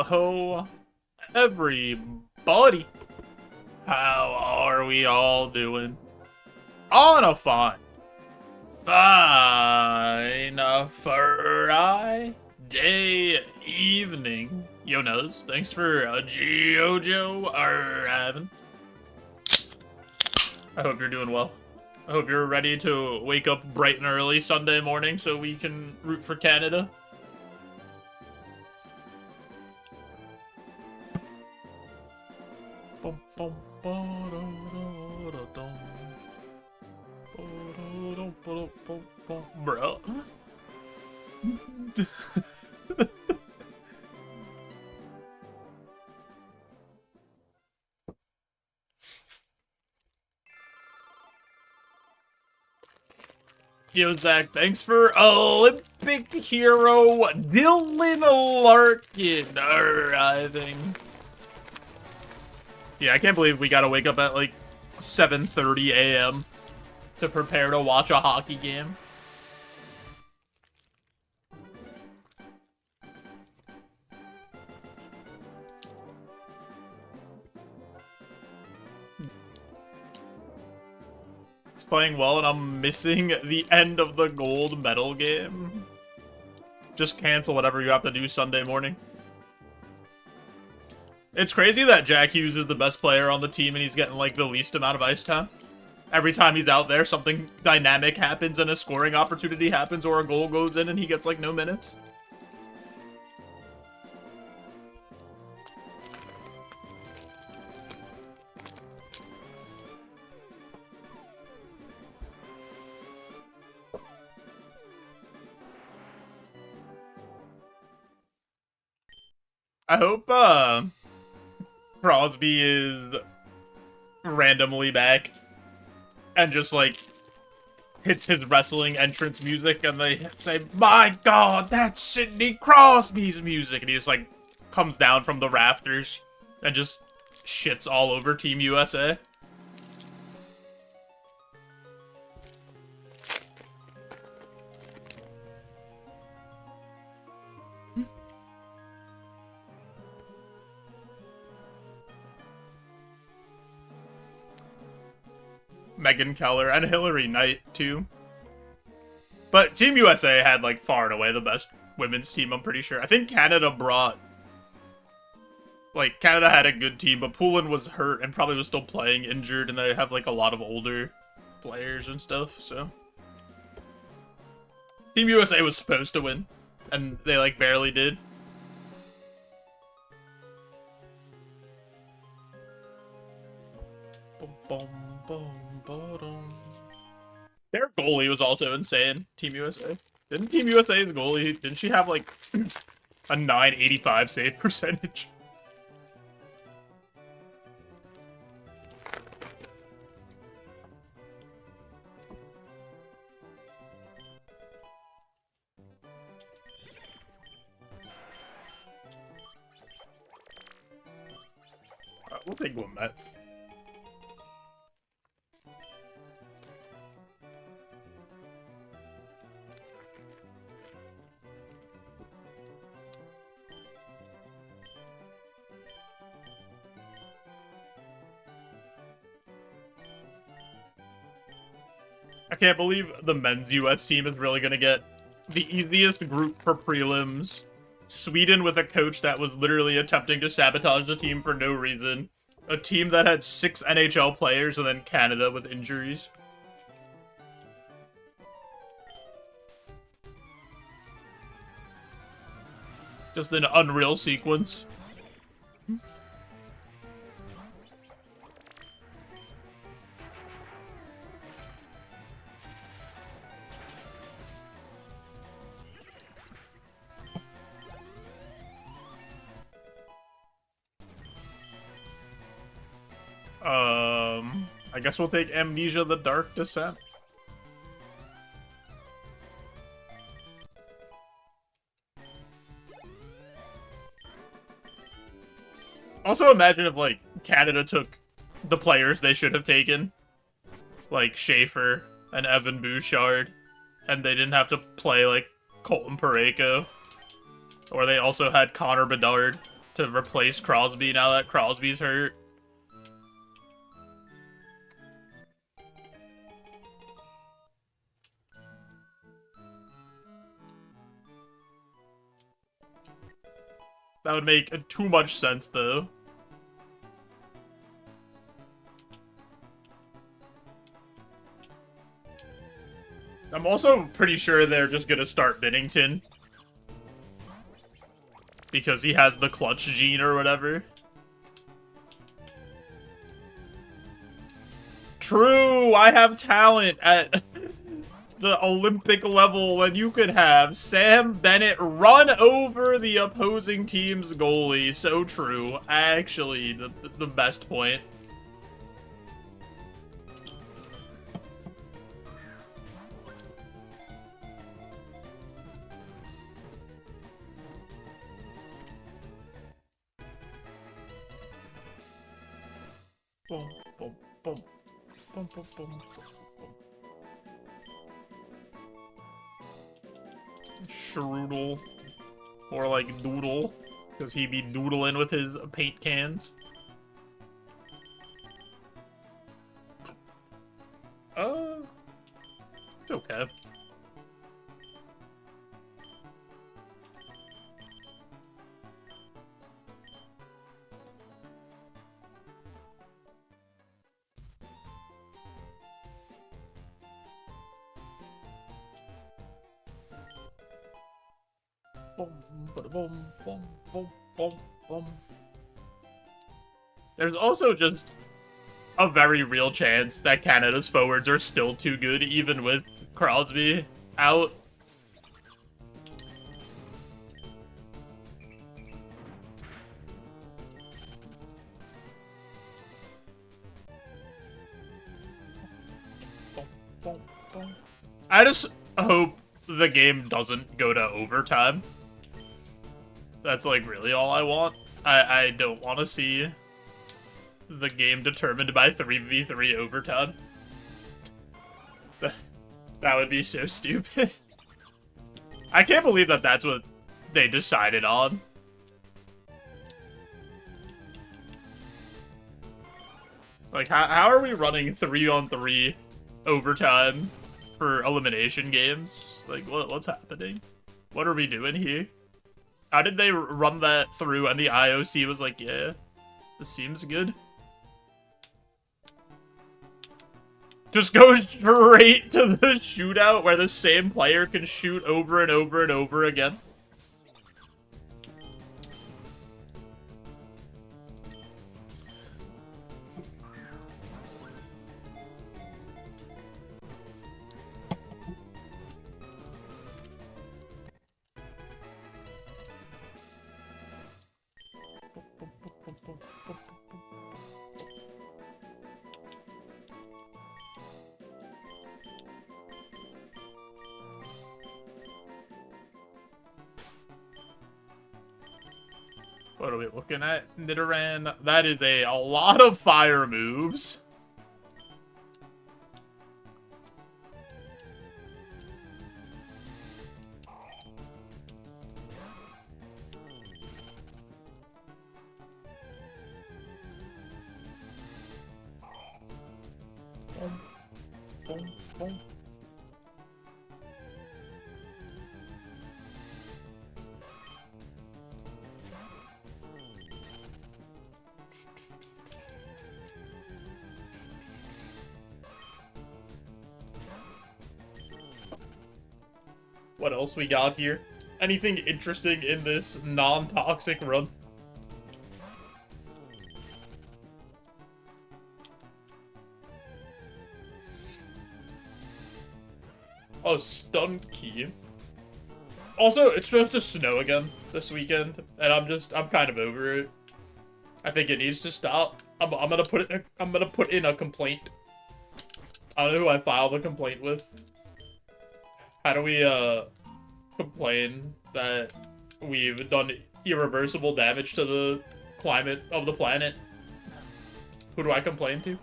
Ho, everybody. How are we all doing? On a fine Friday evening. Yo, Nuz, thanks for JoeJoe or Evan. I hope you're doing well. I hope you're ready to wake up bright and early Sunday morning so we can root for Canada. Bro. Yo, Zach, thanks for Olympic hero Dylan Larkin arriving. Yeah, I can't believe we gotta wake up at like 7:30 a.m. to prepare to watch a hockey game. It's playing well and I'm missing the end of the gold medal game. Just cancel whatever you have to do Sunday morning. It's crazy that Jack Hughes is the best player on the team and he's getting like the least amount of ice time. Every time he's out there, something dynamic happens and a scoring opportunity happens or a goal goes in and he gets like no minutes. I hope Crosby is randomly back and just like hits his wrestling entrance music and they say, "My God, that's Sidney Crosby's music," and he just like comes down from the rafters and just shits all over Team USA. Megan Keller and Hillary Knight too. But Team USA had like far and away the best women's team, I'm pretty sure. I think Canada brought... Like, Canada had a good team, but Poulin was hurt and probably was still playing injured, and they have like a lot of older players and stuff, so... Team USA was supposed to win, and they like barely did. Boom, boom, boom. Their goalie was also insane, Team USA. Didn't Team USA's goalie, didn't she have like a 985 save percentage? We'll take Lamette. I can't believe the men's US team is really going to get the easiest group for prelims. Sweden with a coach that was literally attempting to sabotage the team for no reason. A team that had 6 NHL players, and then Canada with injuries. Just an unreal sequence. I guess we'll take Amnesia: The Dark Descent. Also, imagine if, like, Canada took the players they should have taken. Like, Schaefer and Evan Bouchard. And they didn't have to play, like, Colton Parayko. Or they also had Connor Bedard. to replace Crosby now that Crosby's hurt. That would make too much sense, though. I'm also pretty sure they're just gonna start Binnington. Because he has the clutch gene or whatever. True, I have talent at the Olympic level when you could have Sam Bennett run over the opposing team's goalie. So true. Actually, the best point. Boom, boom, boom, boom, boom, boom. Strudel. Or like Doodle. Because he be doodling with his paint cans. It's okay. Boom, boom, boom, boom, boom, boom. There's also just a very real chance that Canada's forwards are still too good, even with Crosby out. I just hope the game doesn't go to overtime. That's like really all I want. I don't want to see the game determined by 3v3 overtime. That would be so stupid. I can't believe that that's what they decided on. Like, how are we running 3-on-3 overtime for elimination games? Like, what's happening? What are we doing here? How did they run that through and the IOC was like, yeah, this seems good? Just go straight to the shootout where the same player can shoot over and over and over again. What are we looking at? Nidoran. That is a lot of fire moves. Boom, boom, boom. What else we got here? Anything interesting in this non-toxic run? Oh, stun key. Also, it's supposed to snow again this weekend, and I'm kind of over it. I think it needs to stop. I'm gonna put in a complaint. I don't know who I filed a complaint with. How do we complain that we've done irreversible damage to the climate of the planet? Who do I complain to?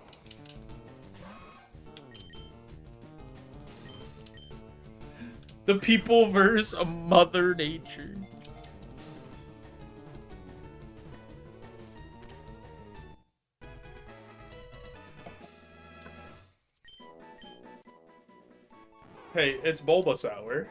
The people versus Mother Nature. Hey, it's Bulbasaur.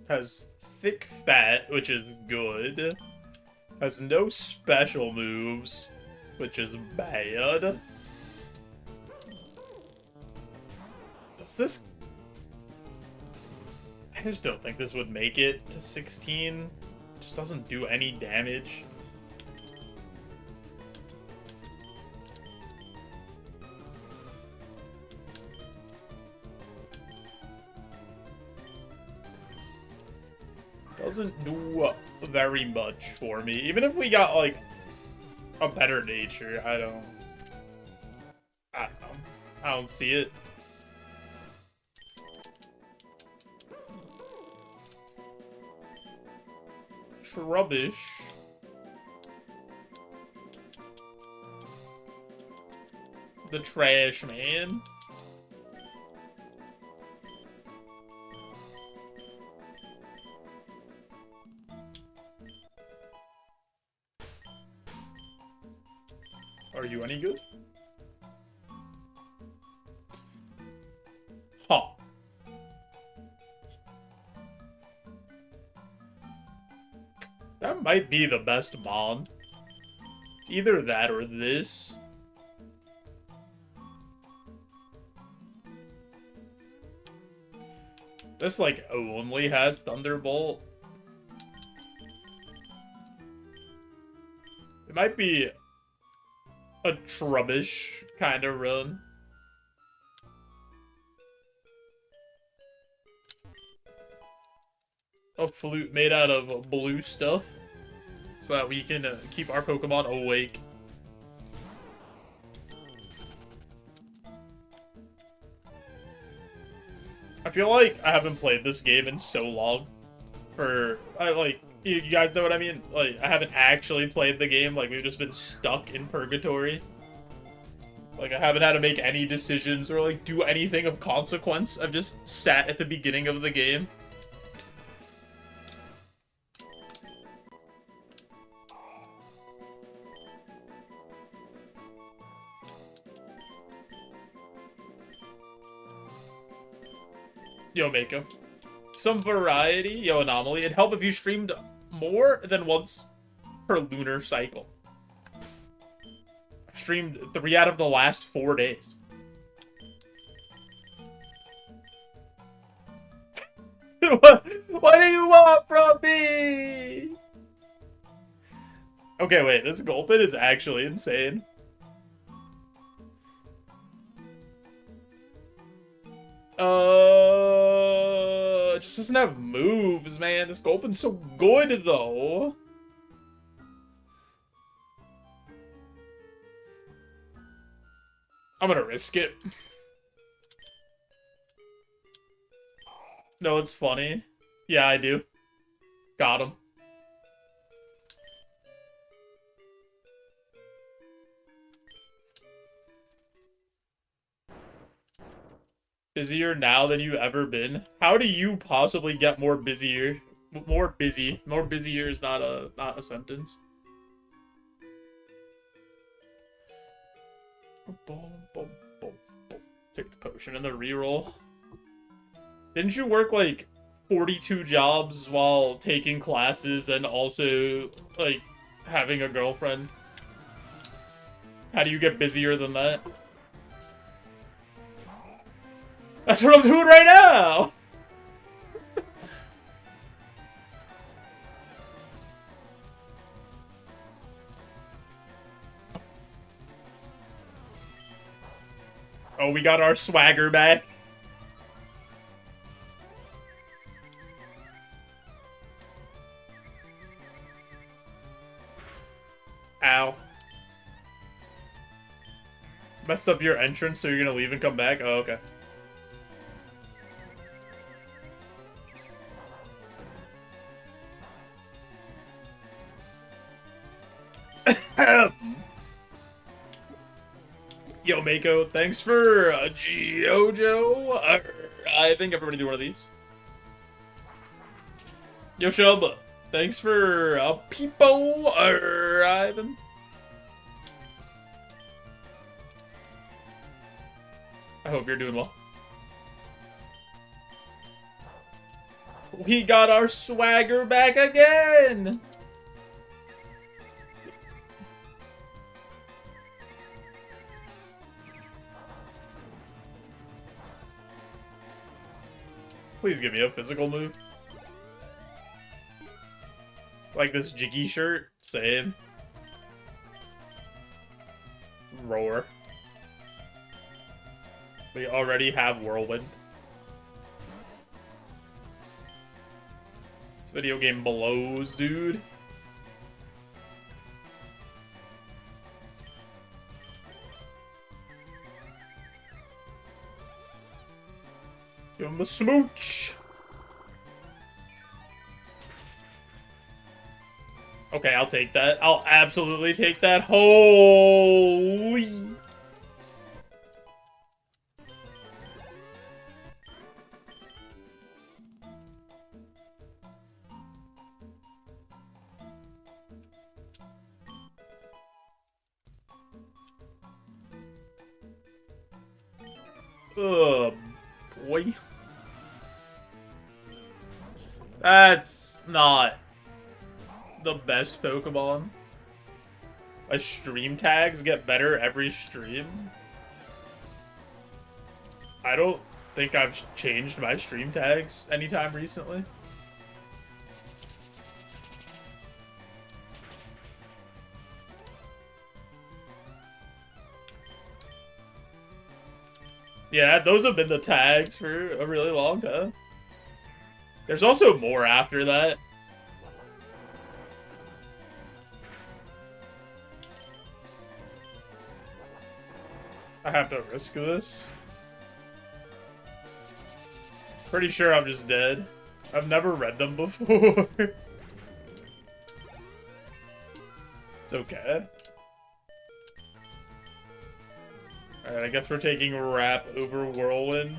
Has thick fat, which is good. Has no special moves, which is bad. Does this... I just don't think this would make it to 16. Just doesn't do any damage. Doesn't do very much for me. Even if we got, like, a better nature, I don't know. I don't see it. Rubbish. The trash man. Are you any good? Huh. That might be the best Mon. It's either that or this. This, like, only has Thunderbolt. It might be a Trubbish kind of run. A flute made out of blue stuff, so that we can keep our Pokemon awake. I feel like I haven't played this game in so long. You guys know what I mean? Like, I haven't actually played the game. Like, we've just been stuck in purgatory. Like, I haven't had to make any decisions or, like, do anything of consequence. I've just sat at the beginning of the game. Yo, Mako. Some variety. Yo, Anomaly. It'd help if you streamed more than once per lunar cycle. I've streamed 3 out of the last 4 days. What do you want from me? Okay, wait. This Gulpin is actually insane. It just doesn't have moves, man. This Gulpin's so good, though. I'm gonna risk it. No, it's funny. Yeah, I do. Got him. Busier now than you've ever been? How do you possibly get more busier? More busy. More busier is not a sentence. Take the potion and the reroll. Didn't you work like 42 jobs while taking classes and also like having a girlfriend? How do you get busier than that? That's what I'm doing right now! Oh, we got our swagger back. Ow. Messed up your entrance, so you're gonna leave and come back? Oh, okay. Yo, Mako, thanks for JoeJo. I think everybody do one of these. Yo, Shub, thanks for Peepo. Ivan. I hope you're doing well. We got our swagger back again! Please give me a physical move. Like this Jiggy shirt. Same. Roar. We already have Whirlwind. This video game blows, dude. Give him the smooch. Okay, I'll take that. I'll absolutely take that. Holy. Oh, boy. That's not the best Pokemon. My stream tags get better every stream. I don't think I've changed my stream tags anytime recently. Yeah, those have been the tags for a really long time. There's also more after that. I have to risk this. Pretty sure I'm just dead. I've never read them before. It's okay. Alright, I guess we're taking Wrap over Whirlwind.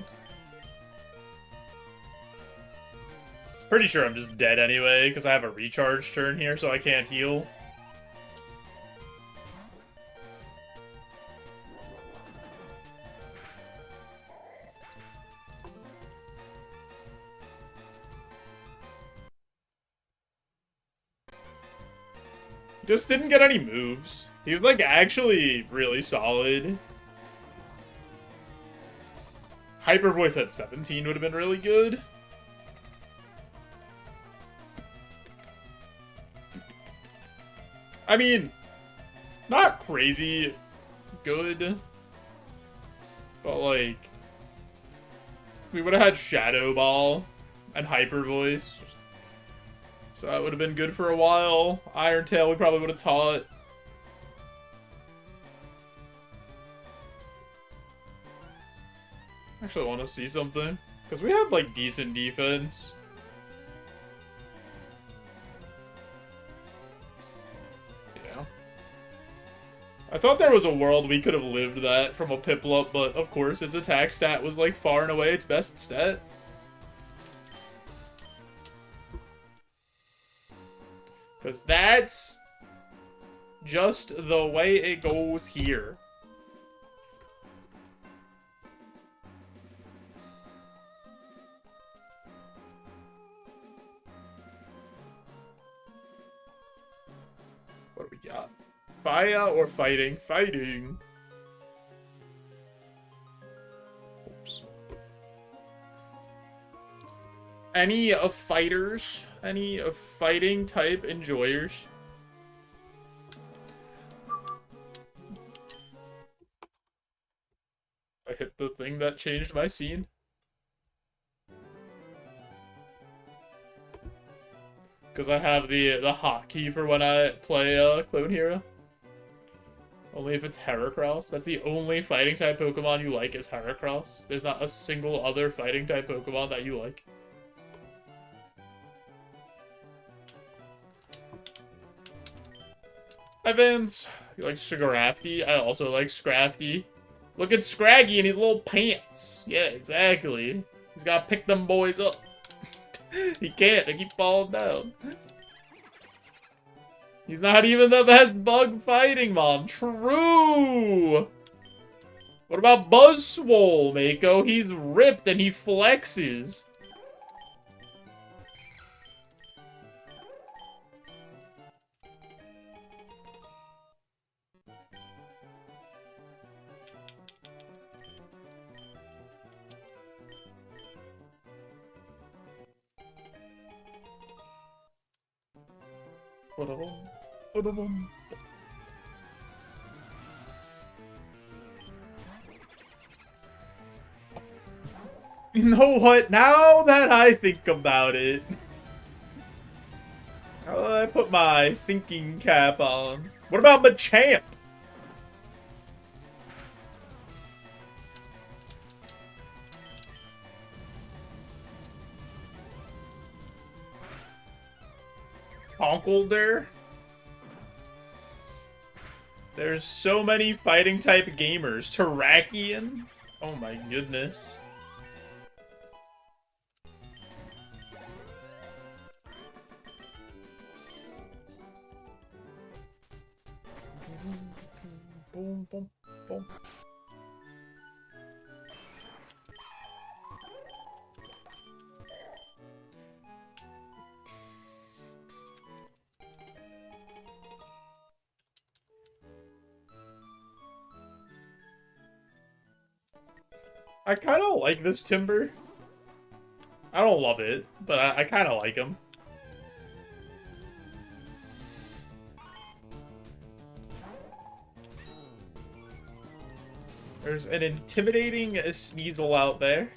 Pretty sure I'm just dead anyway, because I have a recharge turn here, so I can't heal. Just didn't get any moves. He was, like, actually really solid. Hyper Voice at 17 would have been really good. I mean, not crazy good, but, like, we would have had Shadow Ball and Hyper Voice. So that would have been good for a while. Iron Tail we probably would have taught. Actually, I want to see something. Because we had, like, decent defense. Yeah. I thought there was a world we could have lived that from a Piplup, but of course its attack stat was, like, far and away its best stat. Because that's just the way it goes here. What do we got? Fire or fighting? Fighting. Oops. Any of fighters? Any of fighting type enjoyers? I hit the thing that changed my scene. Because I have the hotkey for when I play Clone Hero. Only if it's Heracross. That's the only fighting type Pokemon you like is Heracross. There's not a single other fighting type Pokemon that you like. Hi, Vans. You like Scrafty? I also like Scrafty. Look at Scraggy and his little pants. Yeah, exactly. He's gotta pick them boys up. He can't. They keep falling down. He's not even the best bug fighting mom. True. What about Buzzswole, Mako? He's ripped and he flexes. You know what? Now that I think about it, I put my thinking cap on. What about Machamp? Conkeldurr? There's so many fighting type gamers. Terrakion? Oh my goodness. Boom, boom, boom. I kind of like this Timber. I don't love it, but I kind of like him. There's an intimidating Sneasel out there.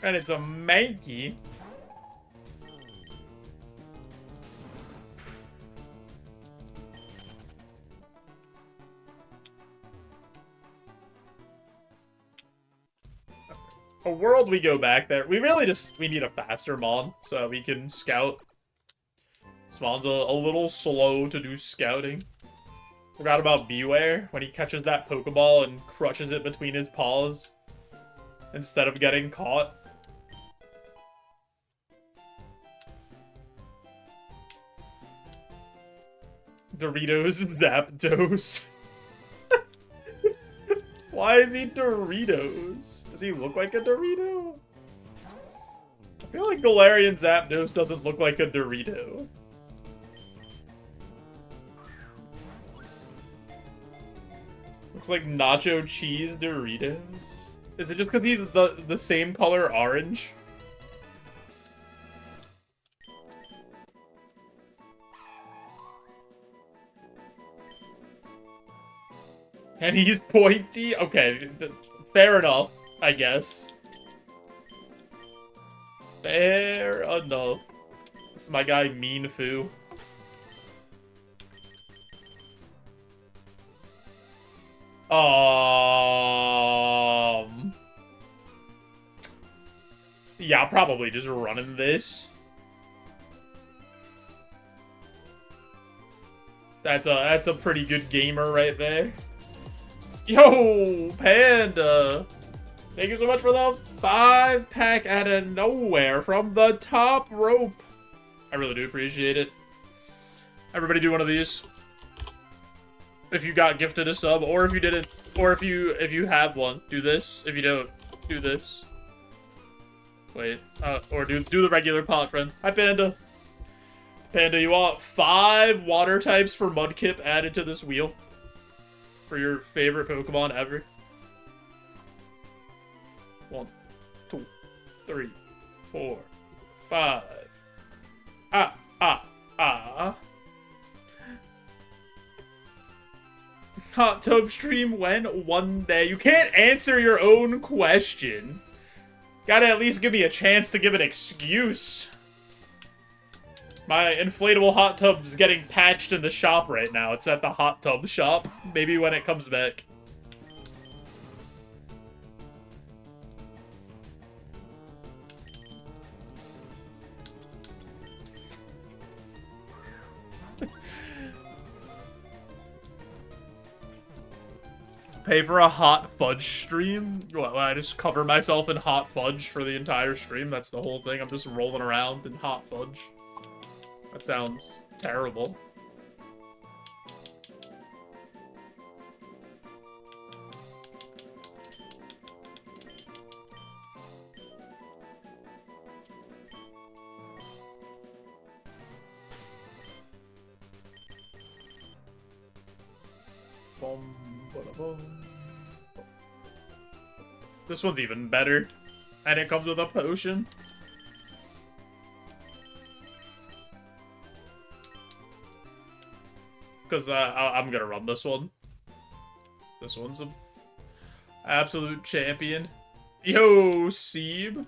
And it's a Mankey. A world we go back there. We need a faster Mon so we can scout. This Mon's a little slow to do scouting. Forgot about Beware when he catches that Pokeball and crushes it between his paws instead of getting caught. Doritos Zapdos. Why is he Doritos? Does he look like a Dorito? I feel like Galarian Zapdos doesn't look like a Dorito. Looks like nacho cheese Doritos. Is it just because he's the same color orange? And he's pointy? Okay, fair enough, I guess. Fair enough. This is my guy, Mean Foo. Yeah, probably just running this. That's a pretty good gamer right there. Yo, Panda! Thank you so much for the 5-pack out of nowhere from the top rope. I really do appreciate it. Everybody do one of these. If you got gifted a sub, or if you didn't, or if you have one, do this. If you don't, do this. Wait, or do the regular pot friend. Hi, Panda. Panda, you want 5 water types for Mudkip added to this wheel? For your favorite Pokemon ever? 1, 2, 3, 4, 5. Hot tub stream when? One day. You can't answer your own question. Gotta at least give me a chance to give an excuse. My inflatable hot tub's getting patched in the shop right now. It's at the hot tub shop. Maybe when it comes back. Pay for a hot fudge stream? What, I just cover myself in hot fudge for the entire stream? That's the whole thing? I'm just rolling around in hot fudge? That sounds terrible. This one's even better. And it comes with a potion. Because I'm gonna run this one. This one's an absolute champion. Yo, Seeb.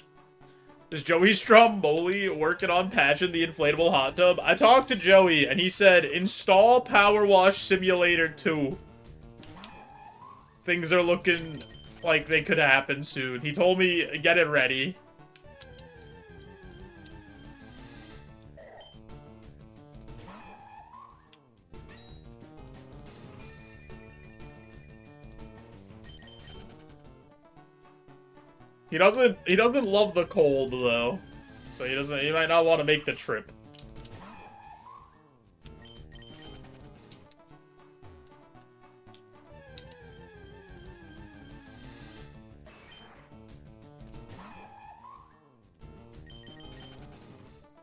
Is Joey Stromboli working on patching the inflatable hot tub? I talked to Joey, and he said, install Power Wash Simulator 2. Things are looking like they could happen soon. He told me, get it ready. He doesn't love the cold though. So he might not want to make the trip.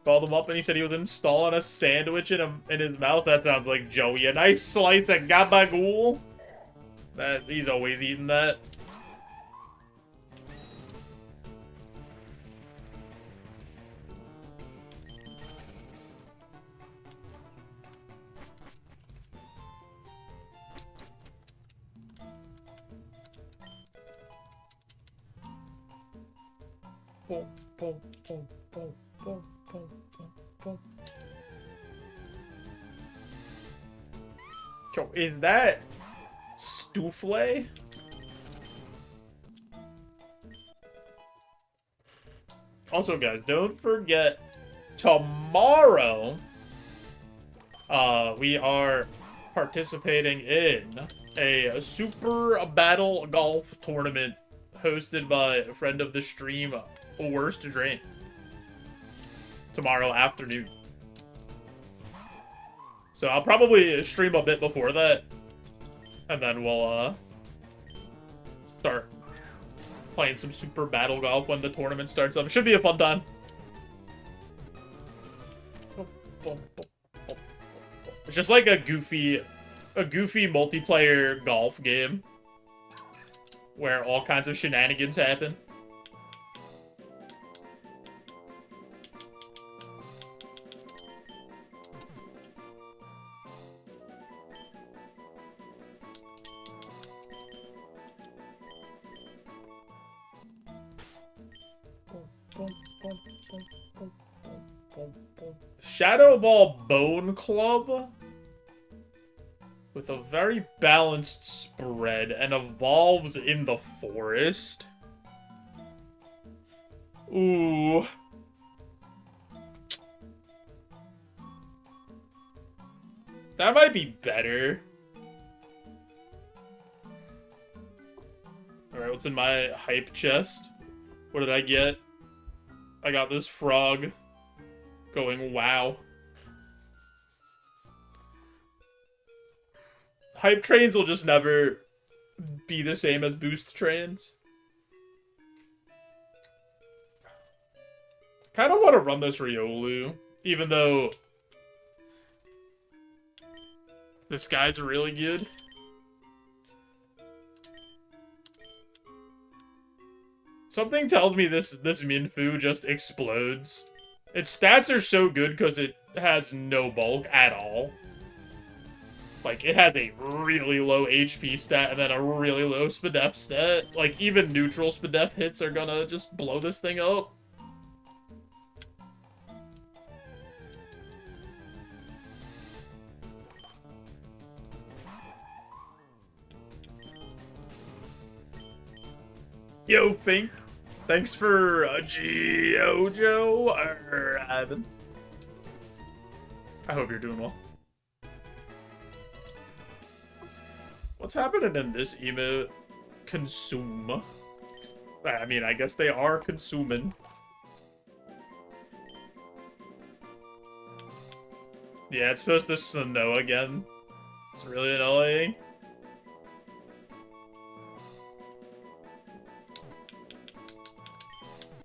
Called him up and he said he was installing a sandwich in his mouth. That sounds like Joey. A nice slice of gabagool. He's always eating that. Boom, boom, boom, boom, boom, boom, boom, boom. Yo, is that Stouflé? Also, guys, don't forget, tomorrow, we are participating in a super battle golf tournament hosted by a friend of the stream, Worst Drain, tomorrow afternoon. So I'll probably stream a bit before that, and then we'll start playing some super battle golf when the tournament starts up. It should be a fun time. It's just like a goofy multiplayer golf game where all kinds of shenanigans happen. Shadow Ball Bone Club with a very balanced spread and evolves in the forest. Ooh. That might be better. Alright, what's in my hype chest? What did I get? I got this frog going wow. Hype trains will just never be the same as boost trains. Kind of want to run this Riolu, even though this guy's really good. Something tells me this Minfu just explodes. Its stats are so good because it has no bulk at all. Like, it has a really low HP stat and then a really low SPDEF stat. Like, even neutral SPDEF hits are gonna just blow this thing up. Yo, Fink. Thanks for JoeJoe or Ivan. I hope you're doing well. What's happening in this emote? Consume. I mean, I guess they are consuming. Yeah, it's supposed to snow again. It's really annoying.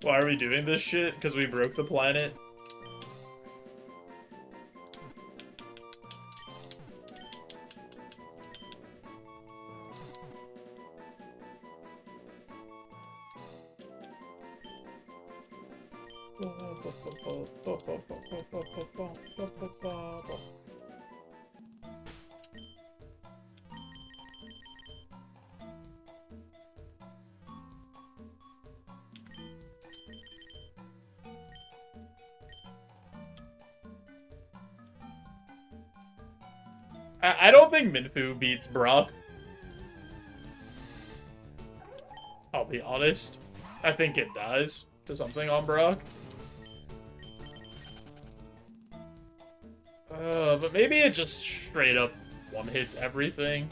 Why are we doing this shit? Because we broke the planet? I don't think Minfu beats Brock. I'll be honest. I think it does to something on Brock. But maybe it just straight up one-hits everything.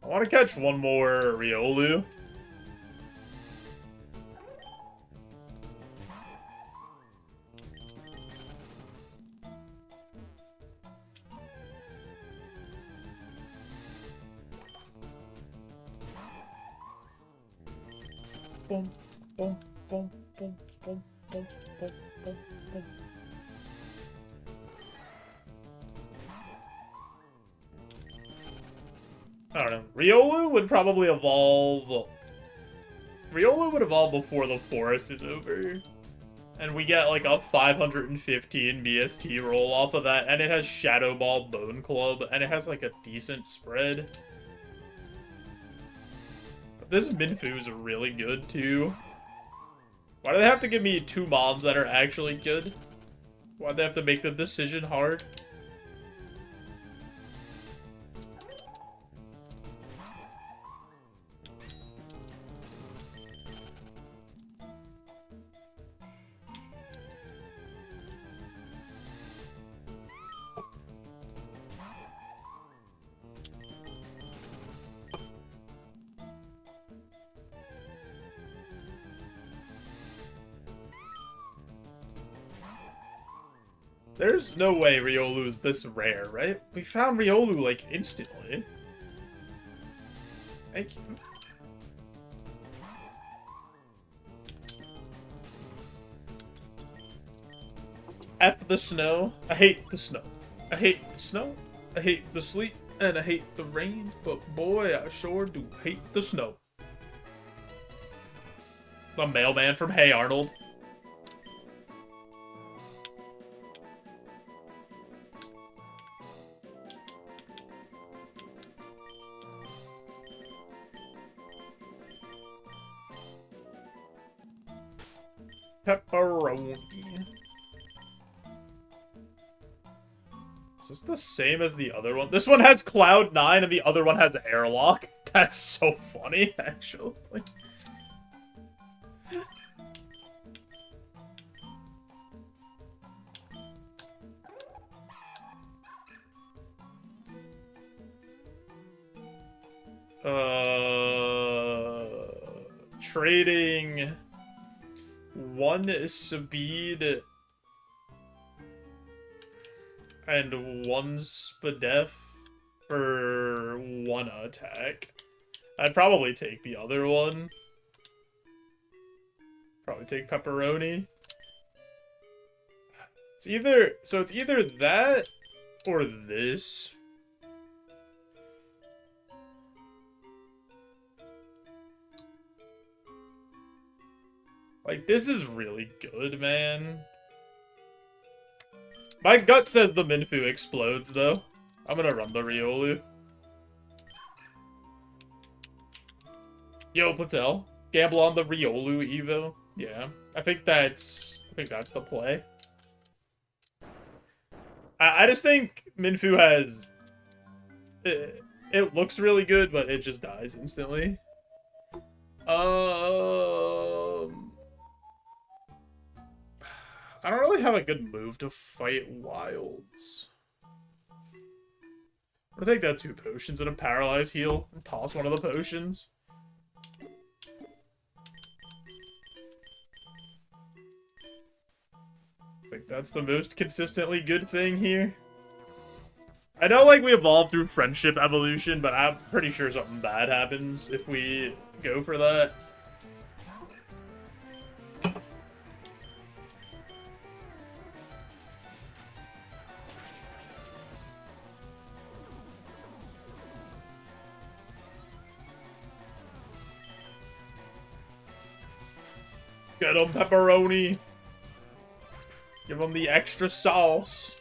I want to catch one more Riolu. Boom, boom, boom, boom, boom, boom, boom, boom, boom. I don't know. Riolu would probably evolve. Riolu would evolve before the forest is over. And we get like a 515 BST roll off of that. And it has Shadow Ball Bone Club. And it has like a decent spread. This Minfu is really good, too. Why do they have to give me two mobs that are actually good? Why do they have to make the decision hard? There's no way Riolu is this rare, right? We found Riolu, like, instantly. Thank you. F the snow. I hate the snow. I hate the snow. I hate the sleet. And I hate the rain. But boy, I sure do hate the snow. The mailman from Hey Arnold. Pepperoni. Is this the same as the other one? This one has Cloud 9 and the other one has Airlock. That's so funny, actually. Trading one speed and one spadef for one attack. I'd probably take the other one. Probably take pepperoni. It's either that or this. Like, this is really good, man. My gut says the Minfu explodes, though. I'm gonna run the Riolu. Yo, Patel. Gamble on the Riolu Evo. Yeah. I think that's the play. I just think Minfu has... It looks really good, but it just dies instantly. I don't really have a good move to fight wilds. I'm gonna take that 2 potions and a paralyze heal and toss one of the potions. I think that's the most consistently good thing here. I know, like, we evolve through friendship evolution, but I'm pretty sure something bad happens if we go for that. Get him, pepperoni. Give him the extra sauce.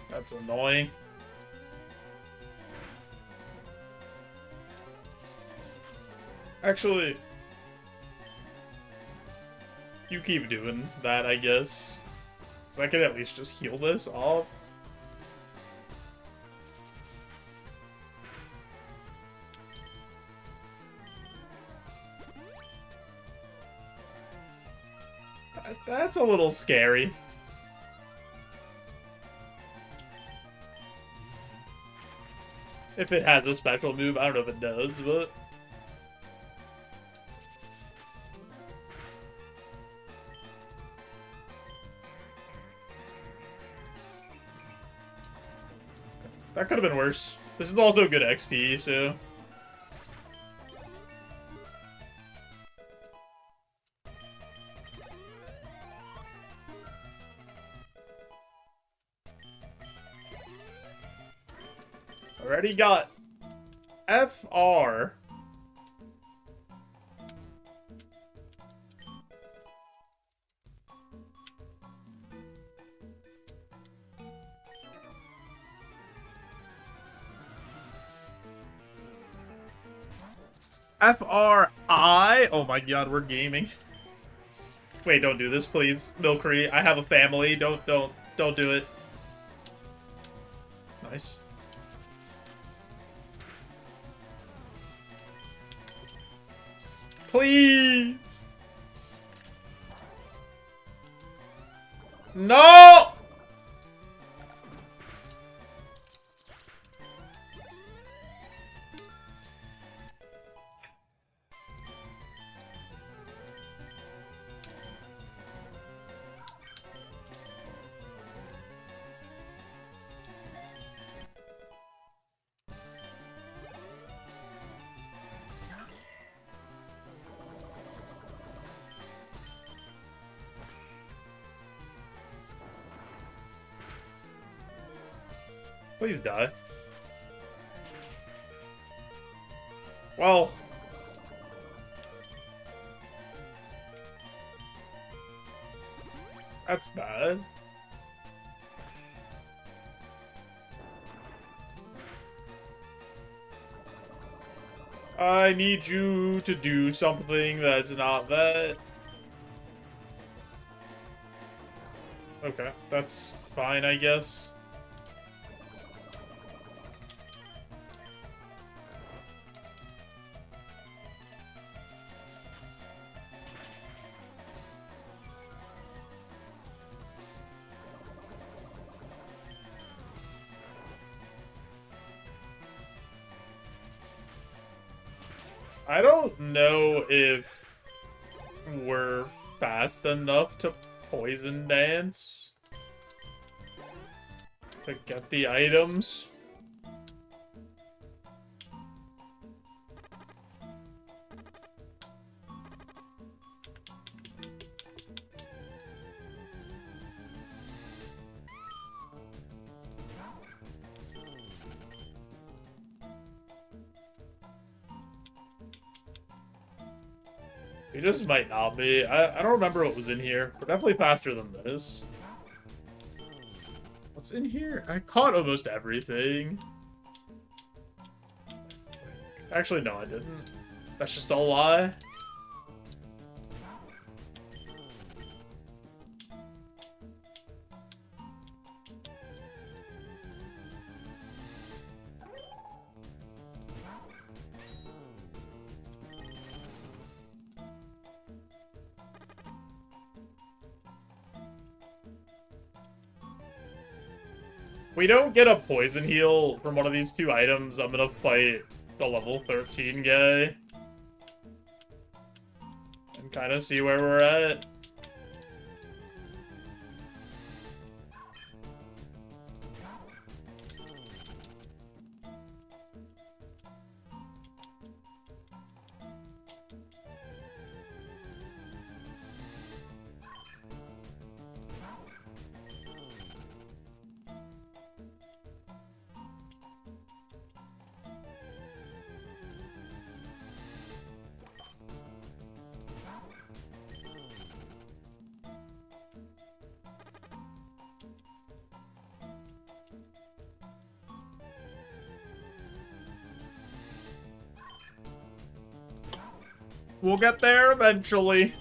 That's annoying. Actually, you keep doing that, I guess. Because I could at least just heal this off. That's a little scary. If it has a special move, I don't know if it does, but... that could have been worse. This is also good XP, so... already got FR. FRI? Oh my god, we're gaming. Wait, don't do this, please. Milkery, I have a family. Don't do it. Nice. Please! No! Please die. Well. That's bad. I need you to do something that's not that. Okay, that's fine, I guess. I don't know if we're fast enough to poison dance to get the items. It just might not be. I don't remember what was in here. We're definitely faster than this. What's in here? I caught almost everything. Actually, no, I didn't. That's just a lie. we don't get a poison heal from one of these two items, I'm gonna fight the level 13 guy. And kind of see where we're at. We'll get there eventually.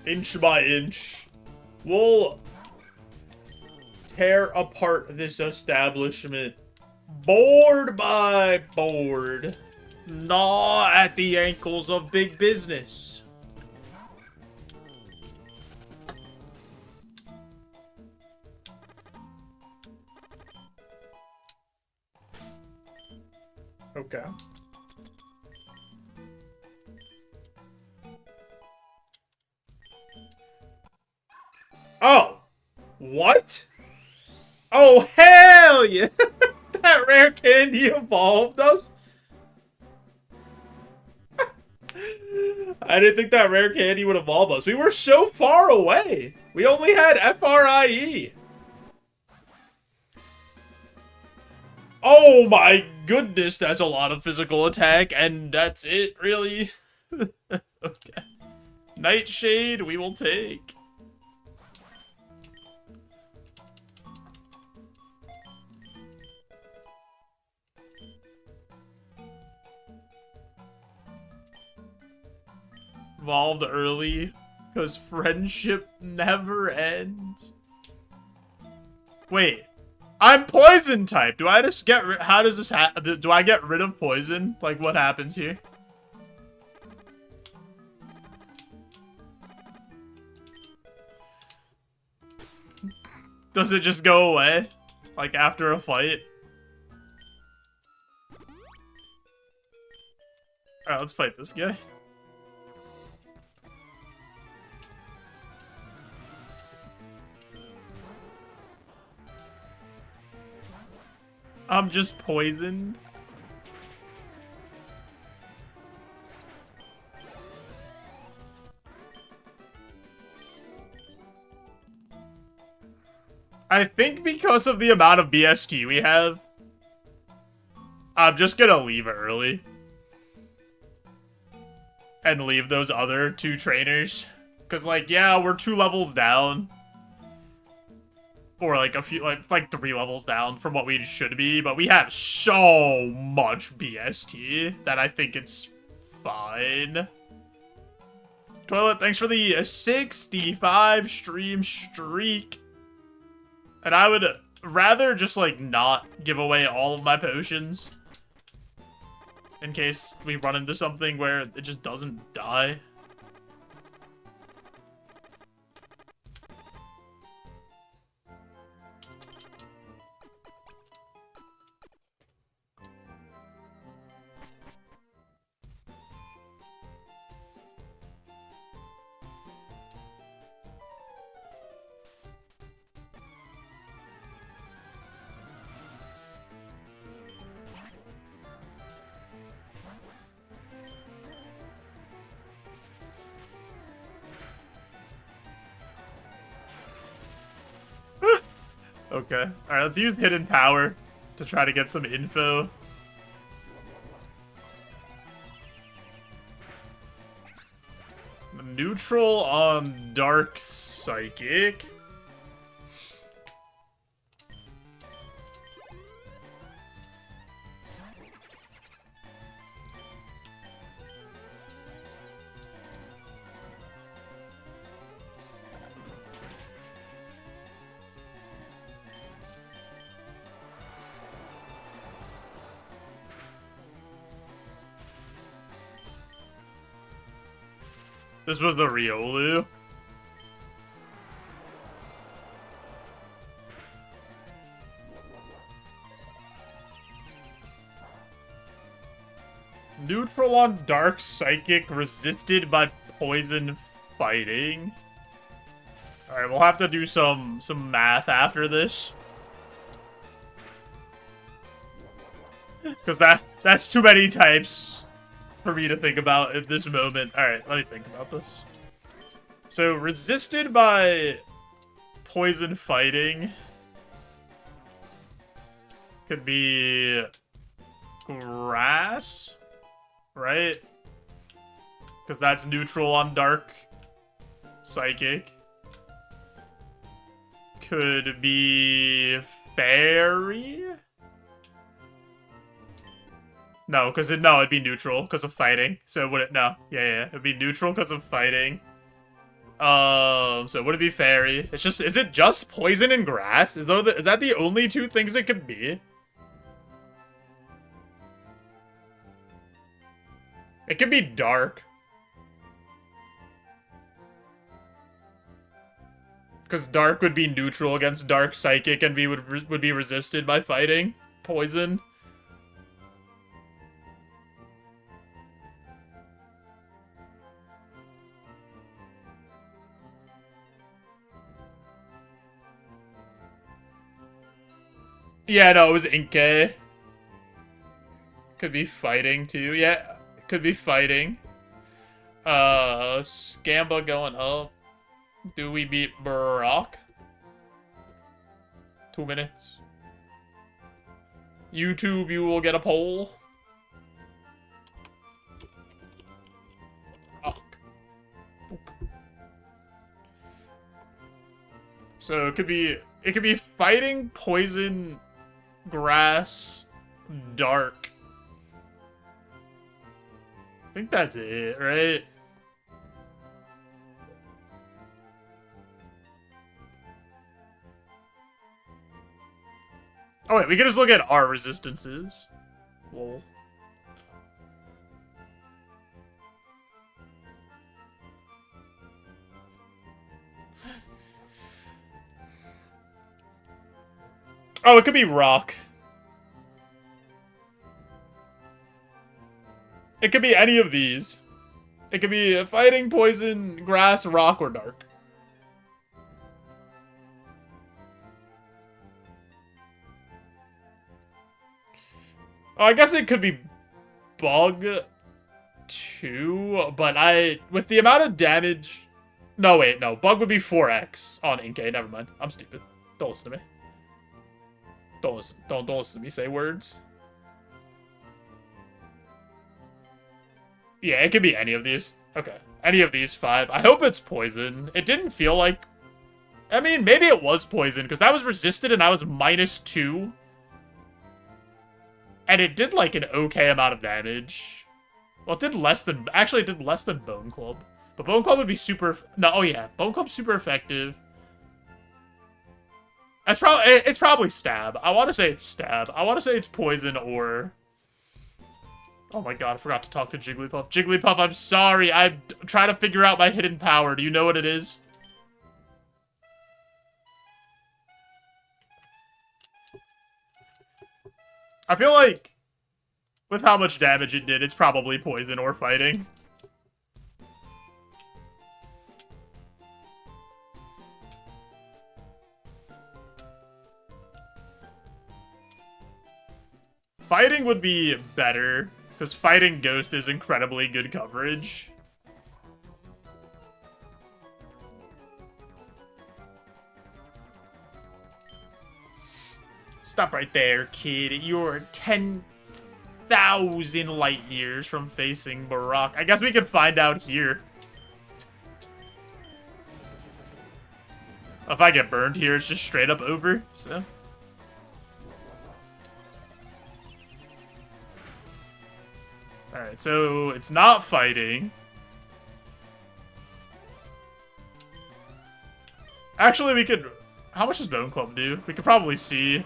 Inch by inch, we'll tear apart this establishment, board by board, gnaw at the ankles of big business. Okay. Oh, what? Oh, hell yeah! That rare candy evolved us? I didn't think that rare candy would evolve us. We were so far away. We only had FRIE. Oh my goodness, that's a lot of physical attack, and that's it, really? Okay. Nightshade, we will take. Evolved early, because friendship never ends. Wait, I'm poison type. Do I just get how does this do I get rid of poison? Like, what happens here? Does it just go away? Like, after a fight? Alright, let's fight this guy. I'm just poisoned. I think because of the amount of BST we have, I'm just gonna leave early. And leave those other two trainers. Because, like, yeah, we're 2 levels down. Or, like, a few, like 3 levels down from what we should be. But we have so much BST that I think it's fine. Toilet, thanks for the 65 stream streak. And I would rather just, like, not give away all of my potions. In case we run into something where it just doesn't die. Okay. Alright, let's use Hidden Power to try to get some info. Neutral on Dark Psychic. This was the Riolu. Neutral on Dark Psychic, resisted by Poison Fighting. Alright, we'll have to do some math after this. Because that's too many types for me to think about at this moment. Alright, let me think about this. So, resisted by Poison Fighting could be Grass, right? Because that's neutral on Dark Psychic. Could be Fairy? No, because it'd be neutral because of fighting. So would it? No, yeah, it'd be neutral because of fighting. So would it be Fairy? It's just, is it just Poison and Grass? Is that the only two things it could be? It could be Dark. Because Dark would be neutral against Dark Psychic and would be resisted by fighting Poison. Yeah, no, it was Inkay. Could be fighting too. Yeah, could be fighting. Scamba going up. Do we beat Brock? 2 minutes. YouTube, you will get a poll. Oh. So it could be fighting, Poison, Grass, Dark. I think that's it, right? Oh wait, we can just look at our resistances. Lol. Oh, it could be Rock. It could be any of these. It could be fighting, Poison, Grass, Rock, or Dark. Oh, I guess it could be Bug, too, but with the amount of damage... No, wait, no. Bug would be 4x on Inkay. Never mind. I'm stupid. Don't listen to me. Don't listen to me say words. Yeah, it could be any of these. Okay. Any of these 5. I hope it's Poison. It didn't feel like... I mean, maybe it was Poison, because that was resisted and I was -2. And it did, like, an okay amount of damage. Well, it did less than... Actually, it did less than Bone Club. But Bone Club would be super... No, oh yeah. Bone Club's super effective. It's probably Stab. I want to say it's Stab. I want to say it's Poison or... Oh my god, I forgot to talk to Jigglypuff. Jigglypuff, I'm sorry. I'm trying to figure out my hidden power. Do you know what it is? I feel like, with how much damage it did, it's probably Poison or fighting. Fighting would be better, because fighting Ghost is incredibly good coverage. Stop right there, kid. You're 10,000 light years from facing Barack. I guess we can find out here. If I get burned here, it's just straight up over, so... Alright, so it's not fighting. Actually, we could... How much does Bone Club do? We could probably see...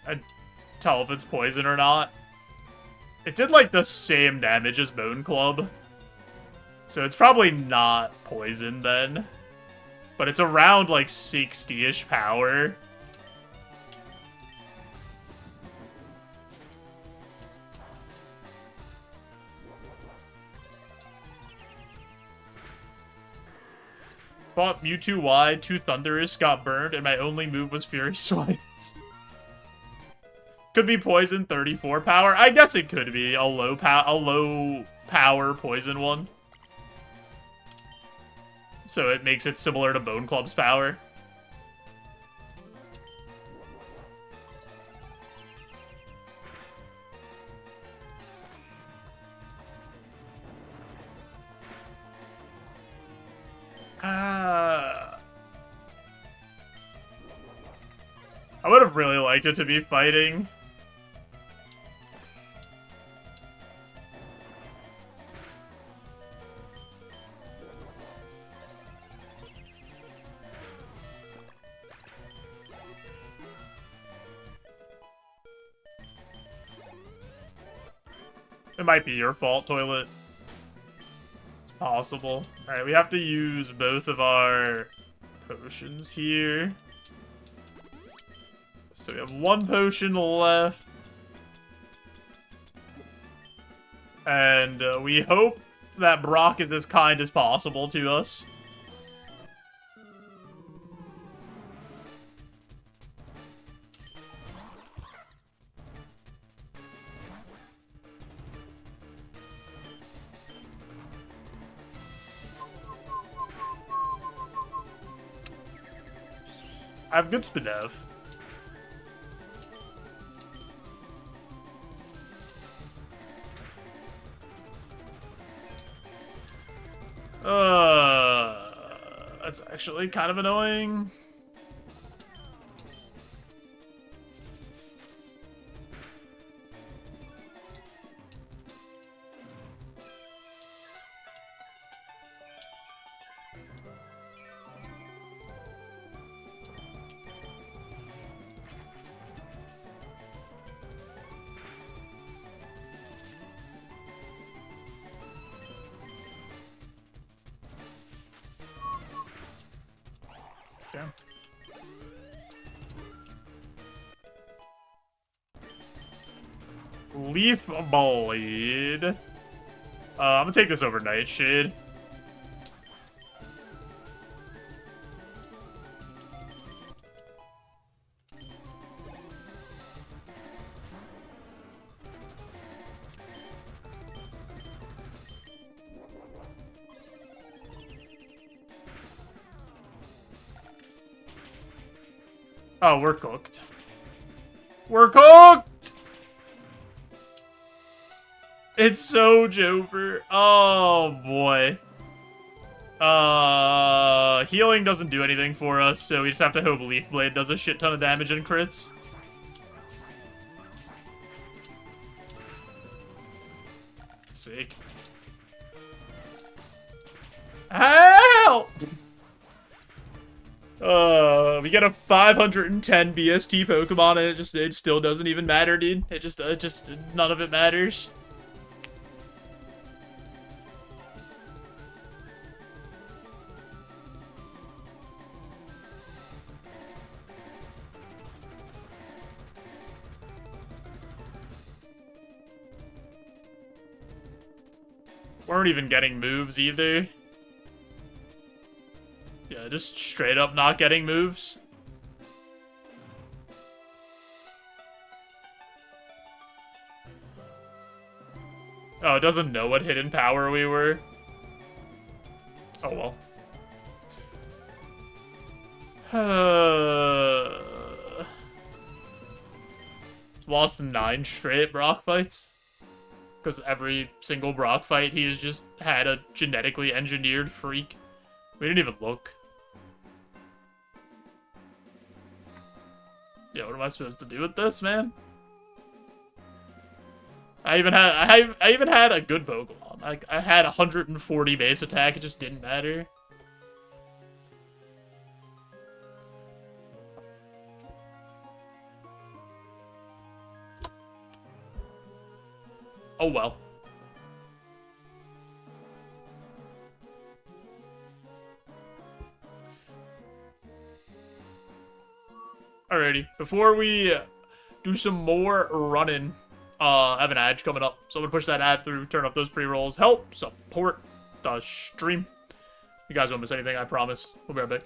and tell if it's Poison or not. It did, like, the same damage as Bone Club. So it's probably not poison then. But it's around like 60-ish power. Fought Mewtwo wide, 2 Thunderous, got burned, and my only move was Fury Swipes. Could be poison, 34 power. I guess it could be a low power poison one. So it makes it similar to Bone Club's power. I would have really liked it to be fighting. It might be your fault, Toilet. It's possible. Alright, we have to use both of our potions here. So we have 1 potion left. And we hope that Brock is as kind as possible to us. I have good Spinev. That's actually kind of annoying. Okay. Leaf Blade. I'm gonna take this over Nightshade. Oh, we're cooked. We're cooked! It's so Jover. Oh, boy. Healing doesn't do anything for us, so we just have to hope Leaf Blade does a shit ton of damage and crits. Sick. Help! We get a 510 BST Pokemon and it still doesn't even matter, dude. It just none of it matters. Weren't even getting moves either. Yeah, just straight up not getting moves. Oh, it doesn't know what hidden power we were. Oh well. Lost 9 straight Brock fights. Because every single Brock fight, he has just had a genetically engineered freak. We didn't even look. Yeah, what am I supposed to do with this, man? I even had a good Pokemon. I had 140 base attack, it just didn't matter. Oh well. Alrighty. Before we do some more running, I have an ad coming up. So I'm going to push that ad through, turn off those pre-rolls. Help support the stream. You guys won't miss anything, I promise. We'll be right back.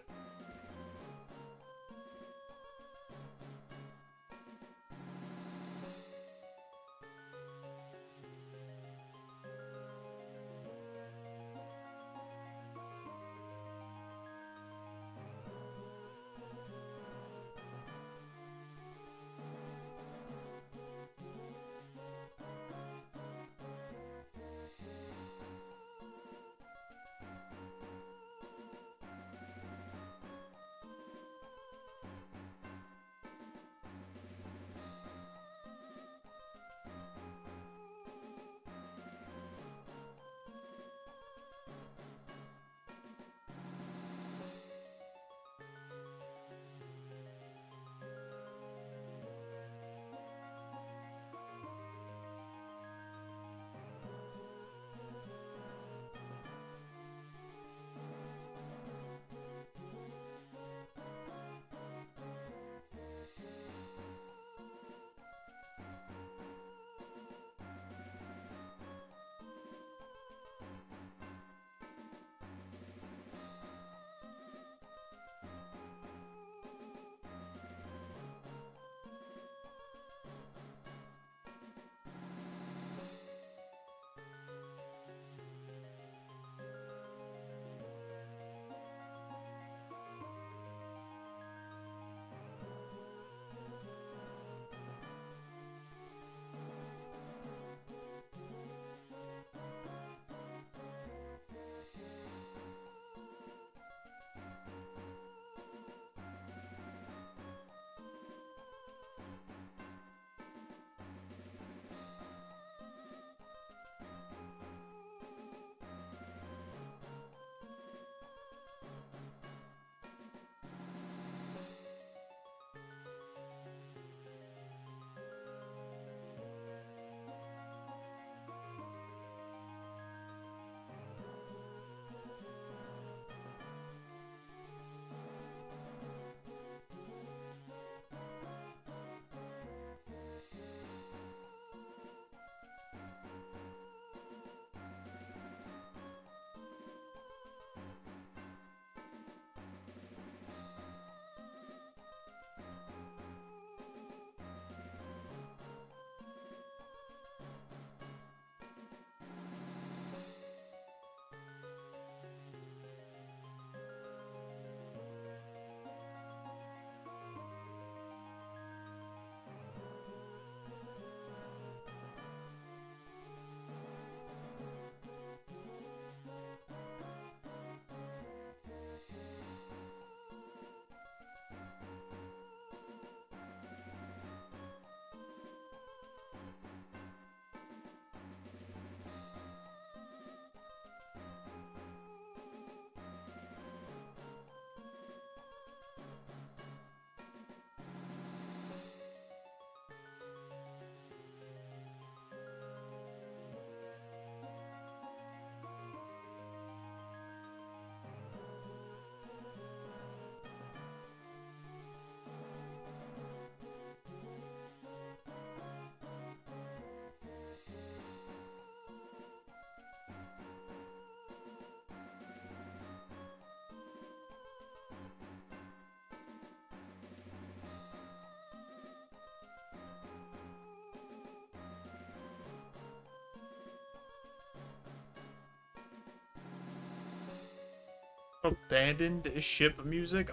Abandoned ship music?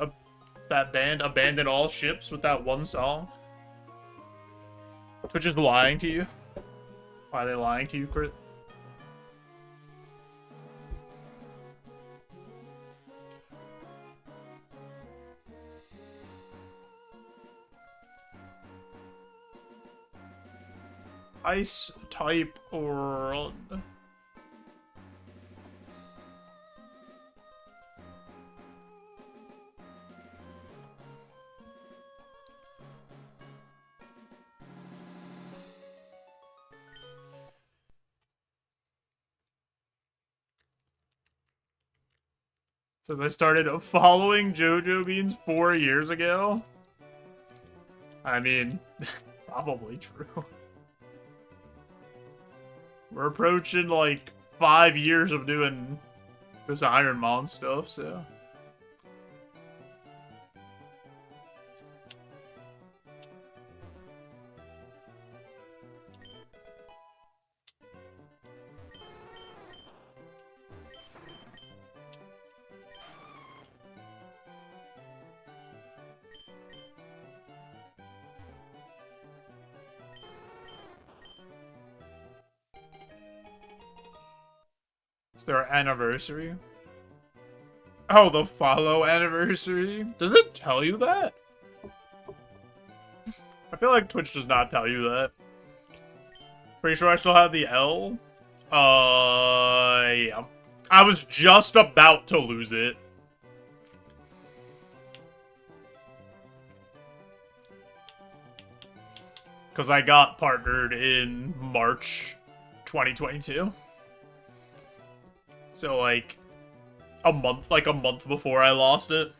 That band abandoned all ships with that one song? Twitch is lying to you? Why are they lying to you, Crit? Ice type or... Says I started following JoeJoeBeans 4 years ago. I mean, probably true. We're approaching, like, 5 years of doing this Ironmon stuff, so... It's their anniversary. Oh, the follow anniversary? Does it tell you that? I feel like Twitch does not tell you that. Pretty sure I still have the L. Yeah. I was just about to lose it. Because I got partnered in March 2022. So, like a month before I lost it.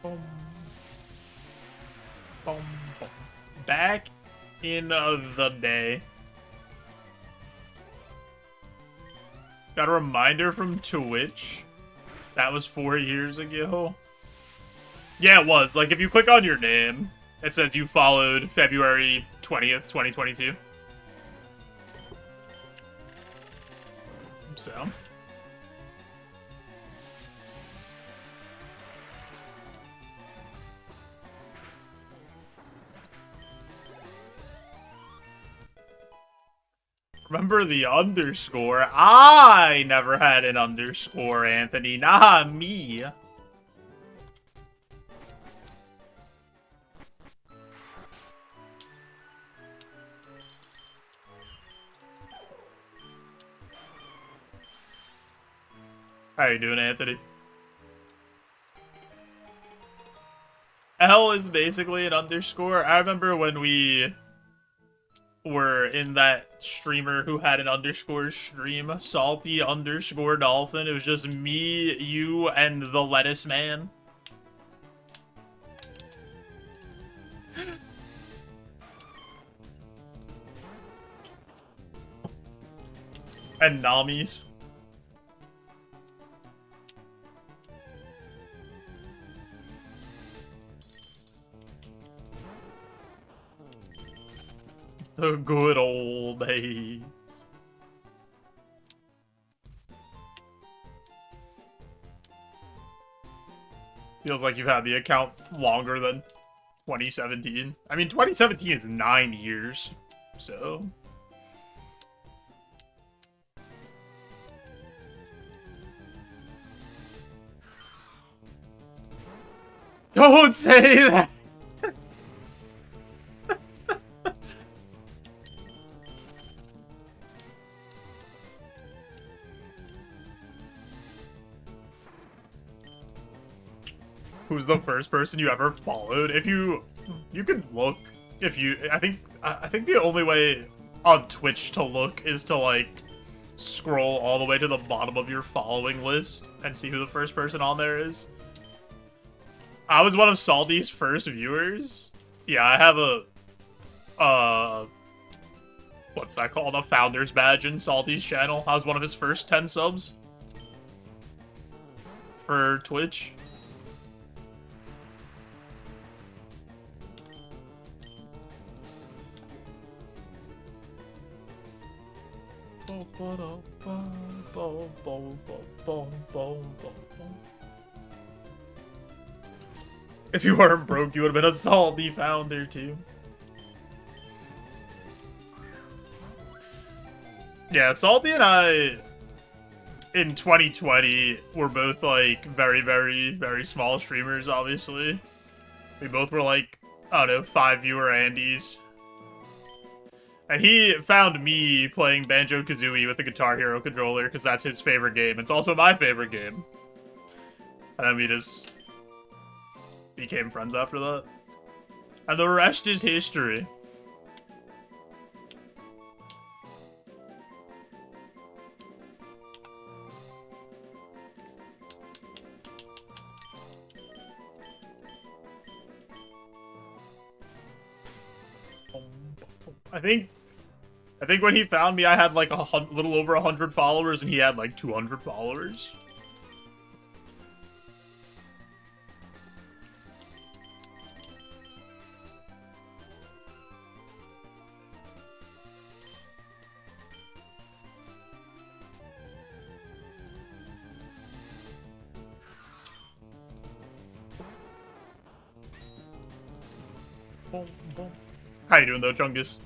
Boom. Boom, boom. Back in the day. Got a reminder from Twitch. That was 4 years ago. Yeah, it was. Like, if you click on your name, it says you followed February 20th, 2022. So... Remember the underscore? I never had an underscore, Anthony. Not me. How you doing, Anthony? L is basically an underscore. I remember when we... were in that streamer who had an underscore stream, Salty underscore Dolphin. It was just me, you, and the lettuce man. And Nami's. The good old days. Feels like you've had the account longer than 2017. I mean, 2017 is 9 years, so... Don't say that! Who's the first person you ever followed? If you could look, if you, I think the only way on Twitch to look is to, like, scroll all the way to the bottom of your following list and see who the first person on there is. I was one of Salty's first viewers. Yeah, I have a, what's that called? A founder's badge in Salty's channel. I was one of his first 10 subs for Twitch. If you weren't broke, you would have been a Salty founder too. Yeah, Salty and I, in 2020, were both, like, very, very, very small streamers, obviously. We both were like, I don't know, 5 viewer Andes. And he found me playing Banjo-Kazooie with the Guitar Hero controller because that's his favorite game. It's also my favorite game. And then we just became friends after that. And the rest is history. I think when he found me, I had like a little over 100 followers, and he had like 200 followers. How you doing though, Chungus?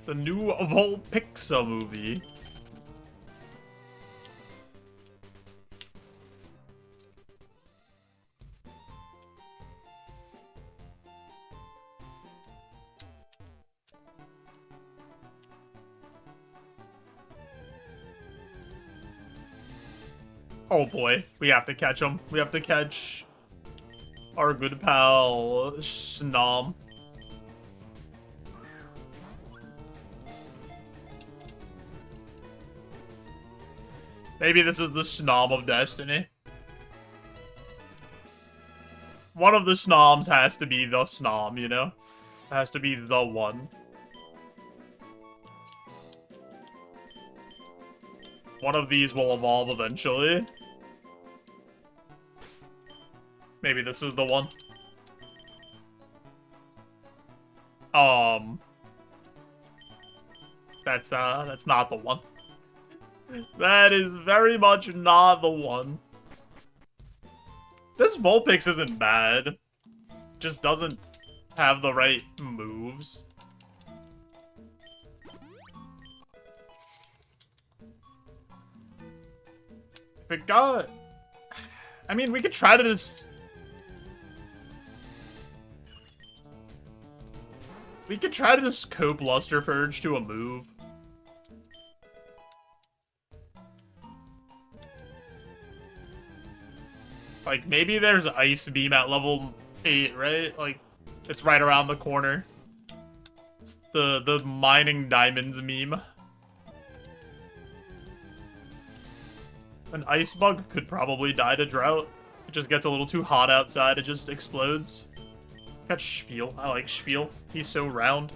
The new Pixar movie. Oh boy, we have to catch him. We have to catch our good pal Snom. Maybe this is the Snom of Destiny. One of the Snoms has to be the Snom, you know? It has to be the one. One of these will evolve eventually. Maybe this is the one. That's not the one. That is very much not the one. This Vulpix isn't bad. Just doesn't have the right moves. If it got... I mean, we could try to just... We could try to just cope Luster Purge to a move. Like, maybe there's Ice Beam at level 8, right? Like, it's right around the corner. It's the mining diamonds meme. An Ice Bug could probably die to drought. It just gets a little too hot outside, it just explodes. Got Spiel. I like Spiel. He's so round.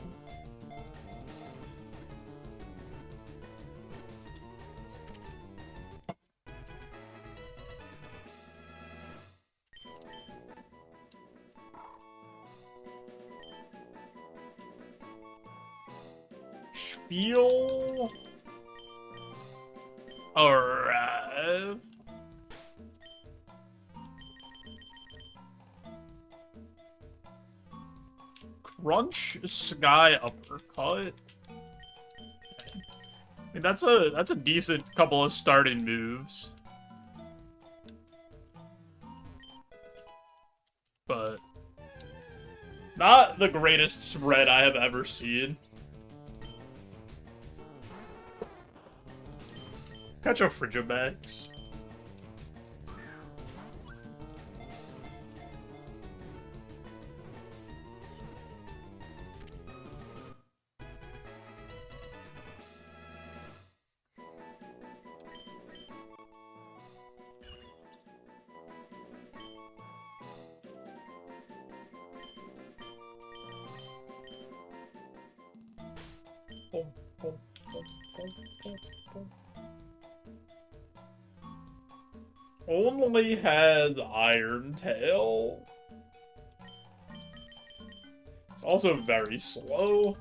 Spiel. Alright. Crunch Sky Uppercut. I mean, that's a decent couple of starting moves. But not the greatest spread I have ever seen. Catch a Frigibax. Only has Iron Tail. It's also very slow.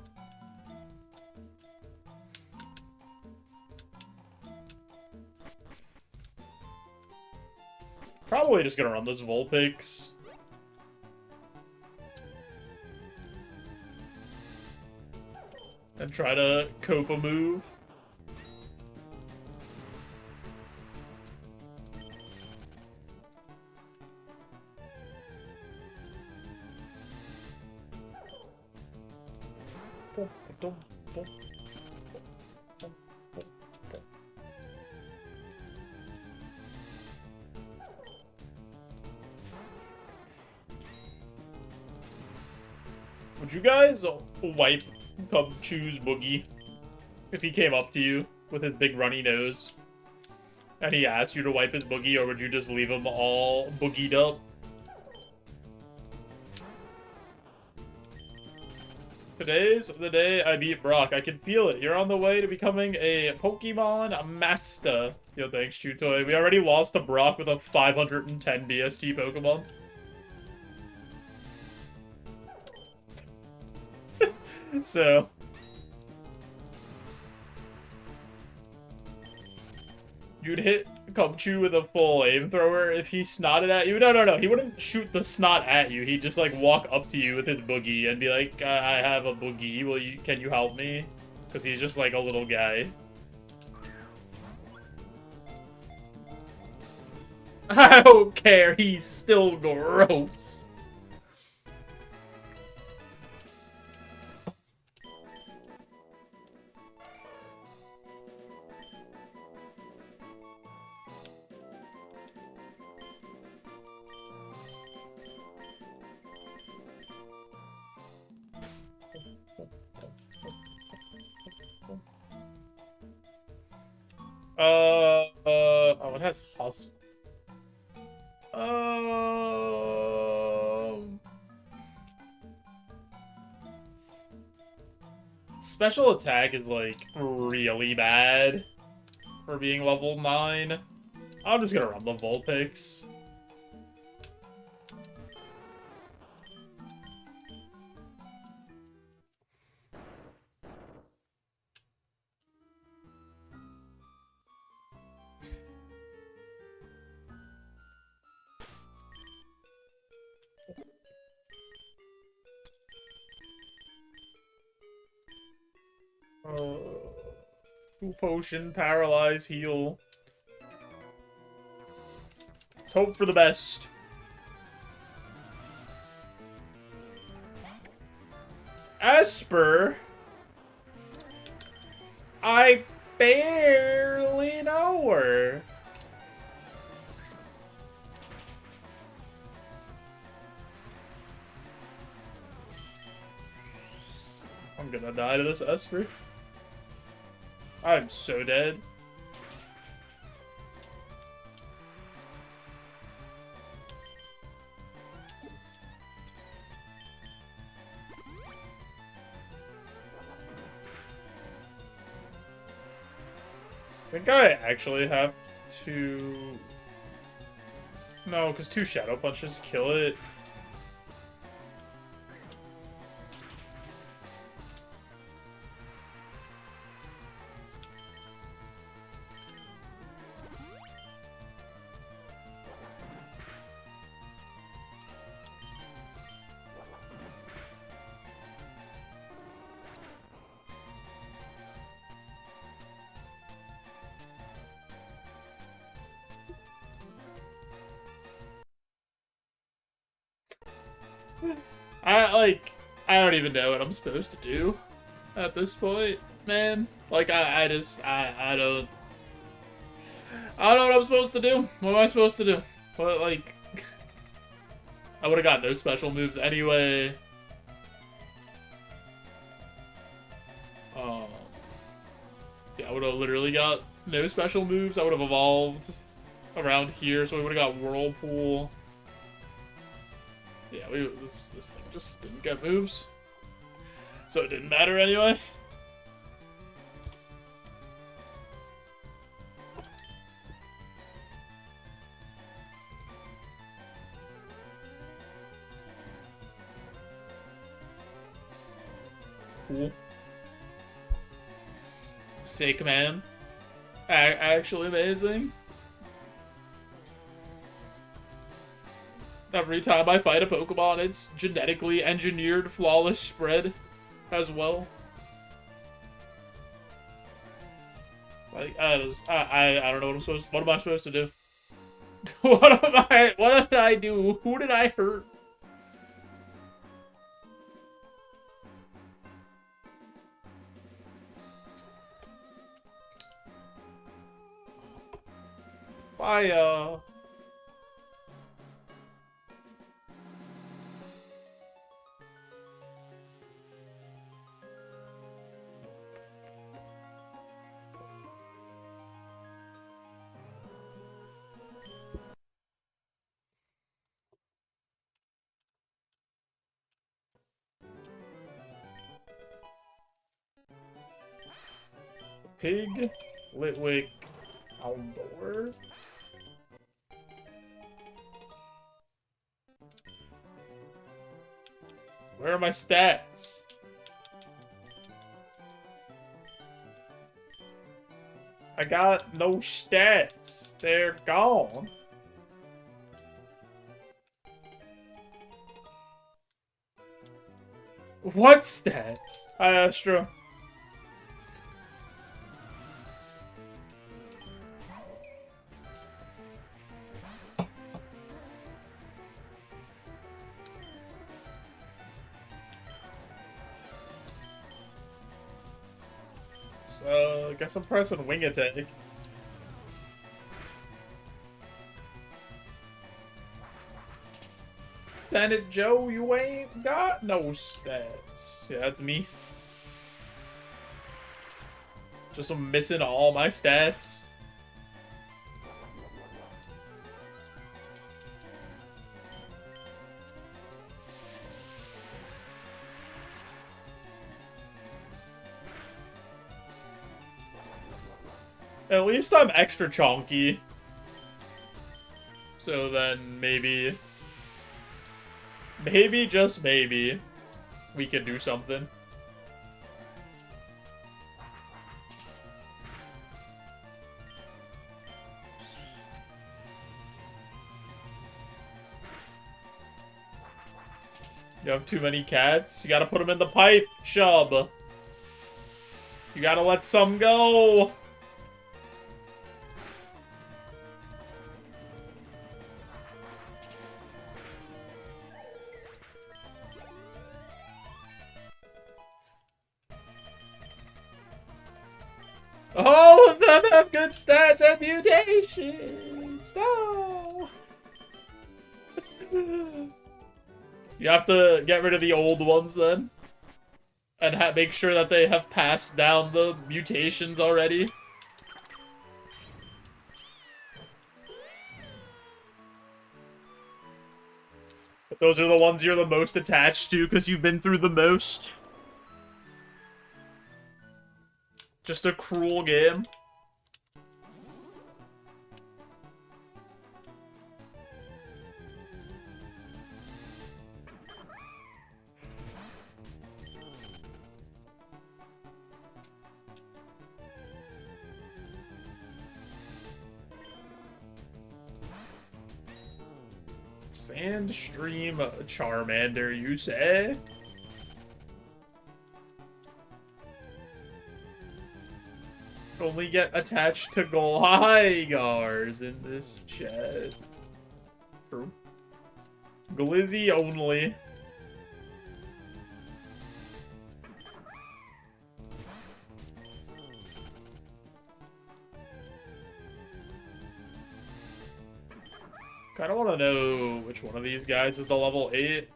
Probably just gonna run this Vulpix. And try to cope a move. Would you guys wipe Cubchoo's Boogie if he came up to you with his big runny nose and he asked you to wipe his Boogie, or would you just leave him all boogied up? Today's the day I beat Brock. I can feel it. You're on the way to becoming a Pokemon Master. Yo, thanks, Chutoy. We already lost to Brock with a 510 BST Pokemon. So... you'd hit Cubchoo with a full aim-thrower if he snotted at you? No. He wouldn't shoot the snot at you. He'd just, like, walk up to you with his Boogie and be like, I have a Boogie. Can you help me? Because he's just, like, a little guy. I don't care. He's still gross. Oh, it has hustle. Special attack is, like, really bad for being level 9. I'm just gonna run the Vulpix. Potion, paralyze, heal. Let's hope for the best. Esper? I barely know her. I'm gonna die to this Esper. I'm so dead. I think I actually have to... No, because 2 Shadow Punches kill it. I don't even know what I'm supposed to do at this point, man. Like, I don't know what I'm supposed to do. What am I supposed to do? What, like, I would have got no special moves anyway. Yeah, I would have literally got no special moves. I would have evolved around here, so we would have got Whirlpool. Yeah, this thing just didn't get moves. So it didn't matter anyway. cool. Sick, man. Actually amazing. Every time I fight a Pokemon, it's genetically engineered flawless spread as well. Like, I don't know what am I supposed to do? What did I do? Who did I hurt? Pig, Litwick, outdoor. Where are my stats? I got no stats. They're gone. What stats? That's true. So, I guess I'm pressing wing attack. Lieutenant Joe, you ain't got no stats. Yeah, that's me. Just I'm missing all my stats. At least I'm extra chonky. So then maybe, just maybe, we can do something. You have too many cats? You gotta put them in the pipe, Shub. You gotta let some go. All of them have good stats and mutations! No! You have to get rid of the old ones then. And make sure that they have passed down the mutations already. But those are the ones you're the most attached to because you've been through the most. Just a cruel game. Sandstream Charmander, you say? Only get attached to Glygars in this chat. True. Glizzy only. Kinda wanna know which one of these guys is the level 8.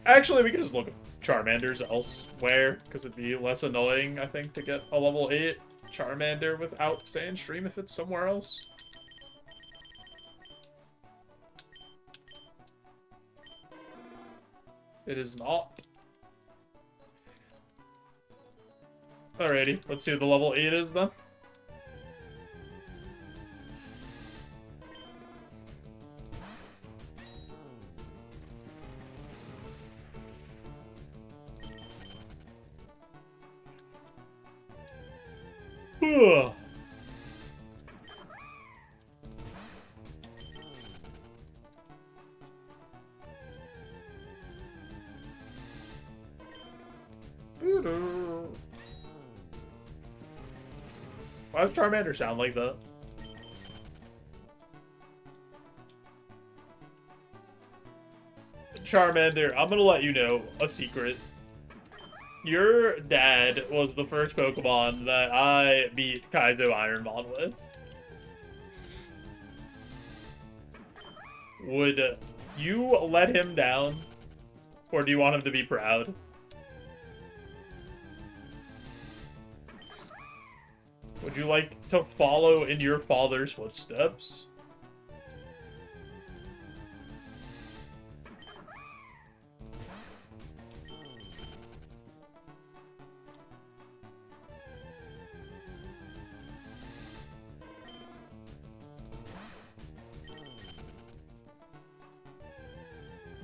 Actually, we could just look at Charmanders elsewhere, because it'd be less annoying, I think, to get a level 8 Charmander without Sandstream if it's somewhere else. It is not. Alrighty, let's see what the level 8 is then. Ugh. Why does Charmander sound like that? Charmander, I'm gonna let you know a secret. Your dad was the first Pokemon that I beat Kaizo Ironmon with. Would you let him down? Or do you want him to be proud? Would you like to follow in your father's footsteps?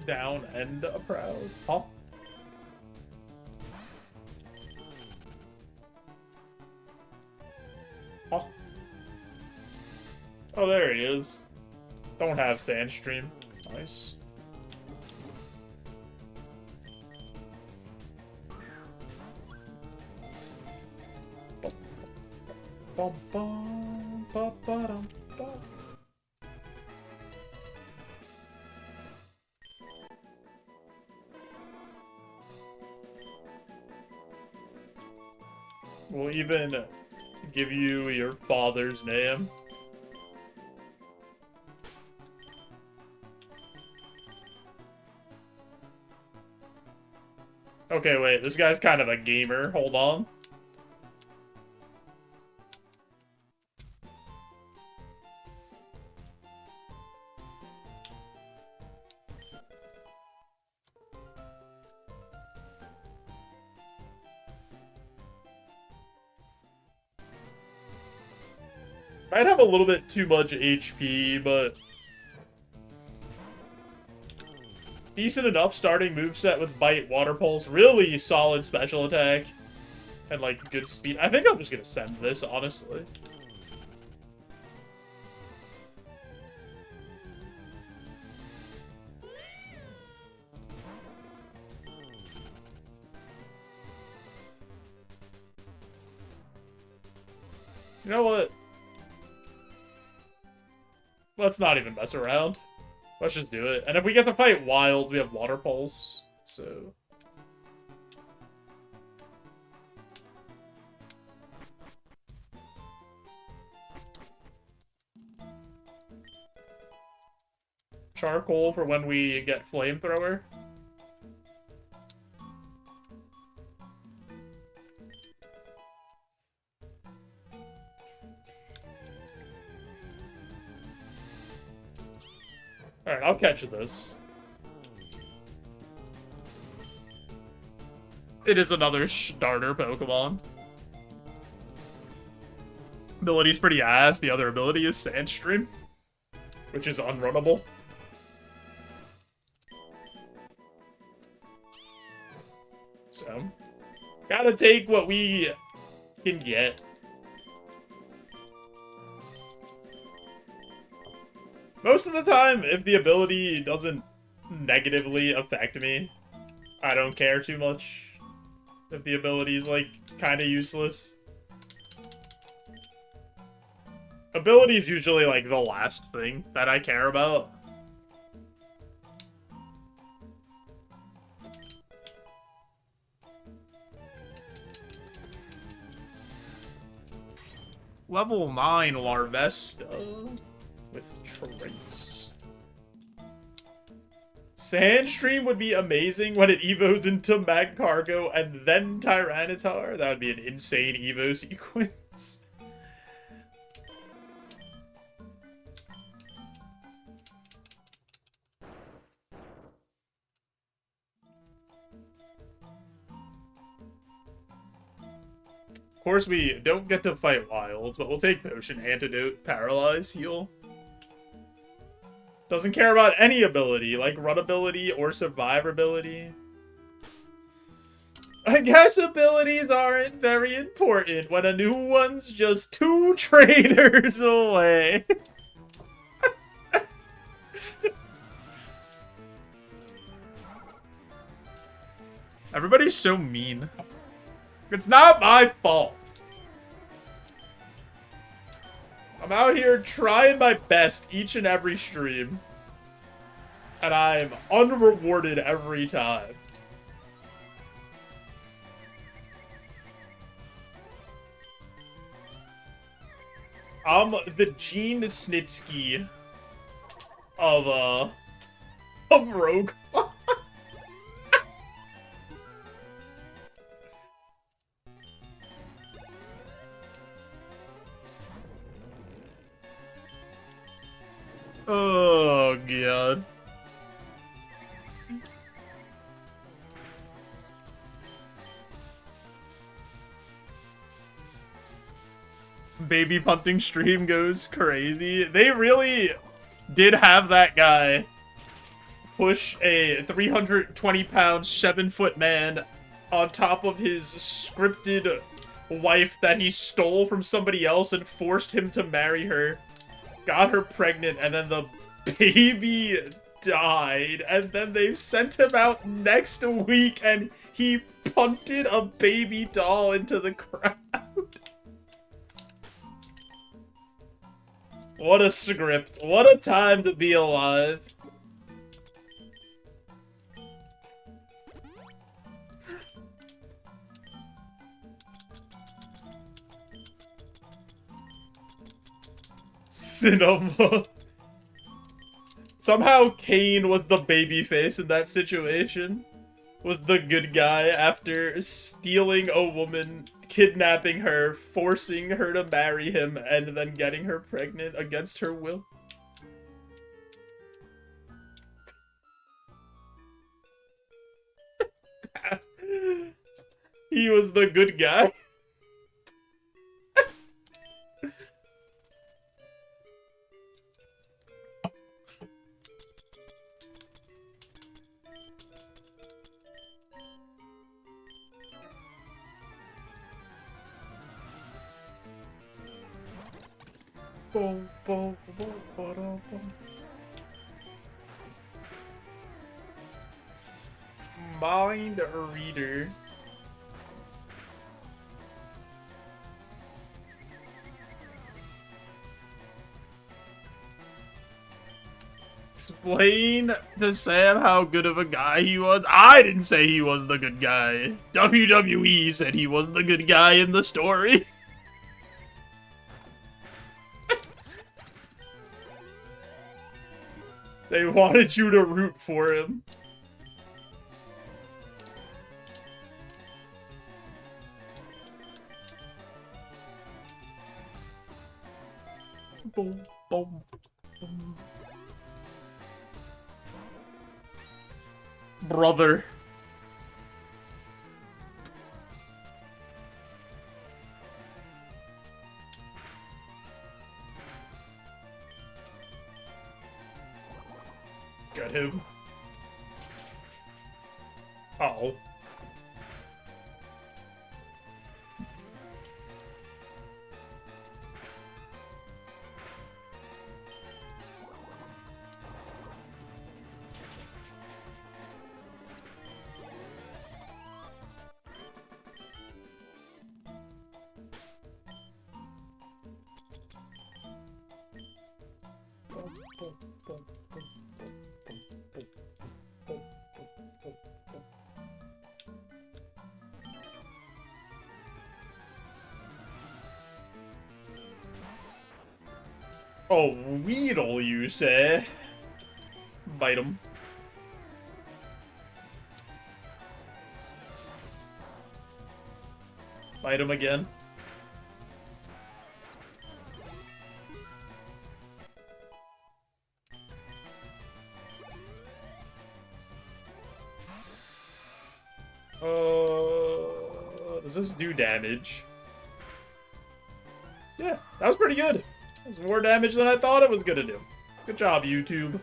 Down and proud. Huh? Huh? Oh, there he is. Don't have Sandstream. Nice. Bum, bum, ba, ba, dum, bum. We'll even give you your father's name. Okay, wait, this guy's kind of a gamer. Hold on. Might have a little bit too much HP, but decent enough starting moveset with Bite, Water Pulse, really solid special attack, and like good speed. I think I'm just gonna send this, honestly. You know what? Let's not even mess around. Let's just do it. And if we get to fight Wild, we have Water Pulse, so... Charcoal for when we get Flamethrower. Alright, I'll catch this. It is another starter Pokemon. Ability's pretty ass. The other ability is Sandstream, which is unrunnable. So, gotta take what we can get. Most of the time, if the ability doesn't negatively affect me, I don't care too much. If the ability is, like, kind of useless. Ability is usually, like, the last thing that I care about. Level 9 Larvesta with traits. Sandstream would be amazing when it evos into Magcargo and then Tyranitar. That would be an insane evo sequence. Of course, we don't get to fight Wilds, but we'll take Potion, Antidote, Paralyze, Heal. Doesn't care about any ability, like Run ability or Survive ability. I guess abilities aren't very important when a new one's just 2 trainers away. Everybody's so mean. It's not my fault. I'm out here trying my best each and every stream. And I'm unrewarded every time. I'm the Gene Snitsky of Rogue. Oh, God. Baby punting stream goes crazy. They really did have that guy push a 320-pound, 7-foot man on top of his scripted wife that he stole from somebody else and forced him to marry her. Got her pregnant, and then the baby died. And then they sent him out next week, and he punted a baby doll into the crowd. What a script. What a time to be alive. Cinema. Somehow Kane was the babyface in that situation. Was the good guy after stealing a woman, kidnapping her, forcing her to marry him, and then getting her pregnant against her will. He was the good guy. Mind reader. Explain to Sam how good of a guy he was. I didn't say he was the good guy. WWE said he was the good guy in the story. They wanted you to root for him. Boom, boom, boom. Brother. Got him. Oh. Oh, Weedle, you say? Bite him. Bite him again. Does this do damage? Yeah, that was pretty good. That was more damage than I thought it was gonna do. Good job, YouTube.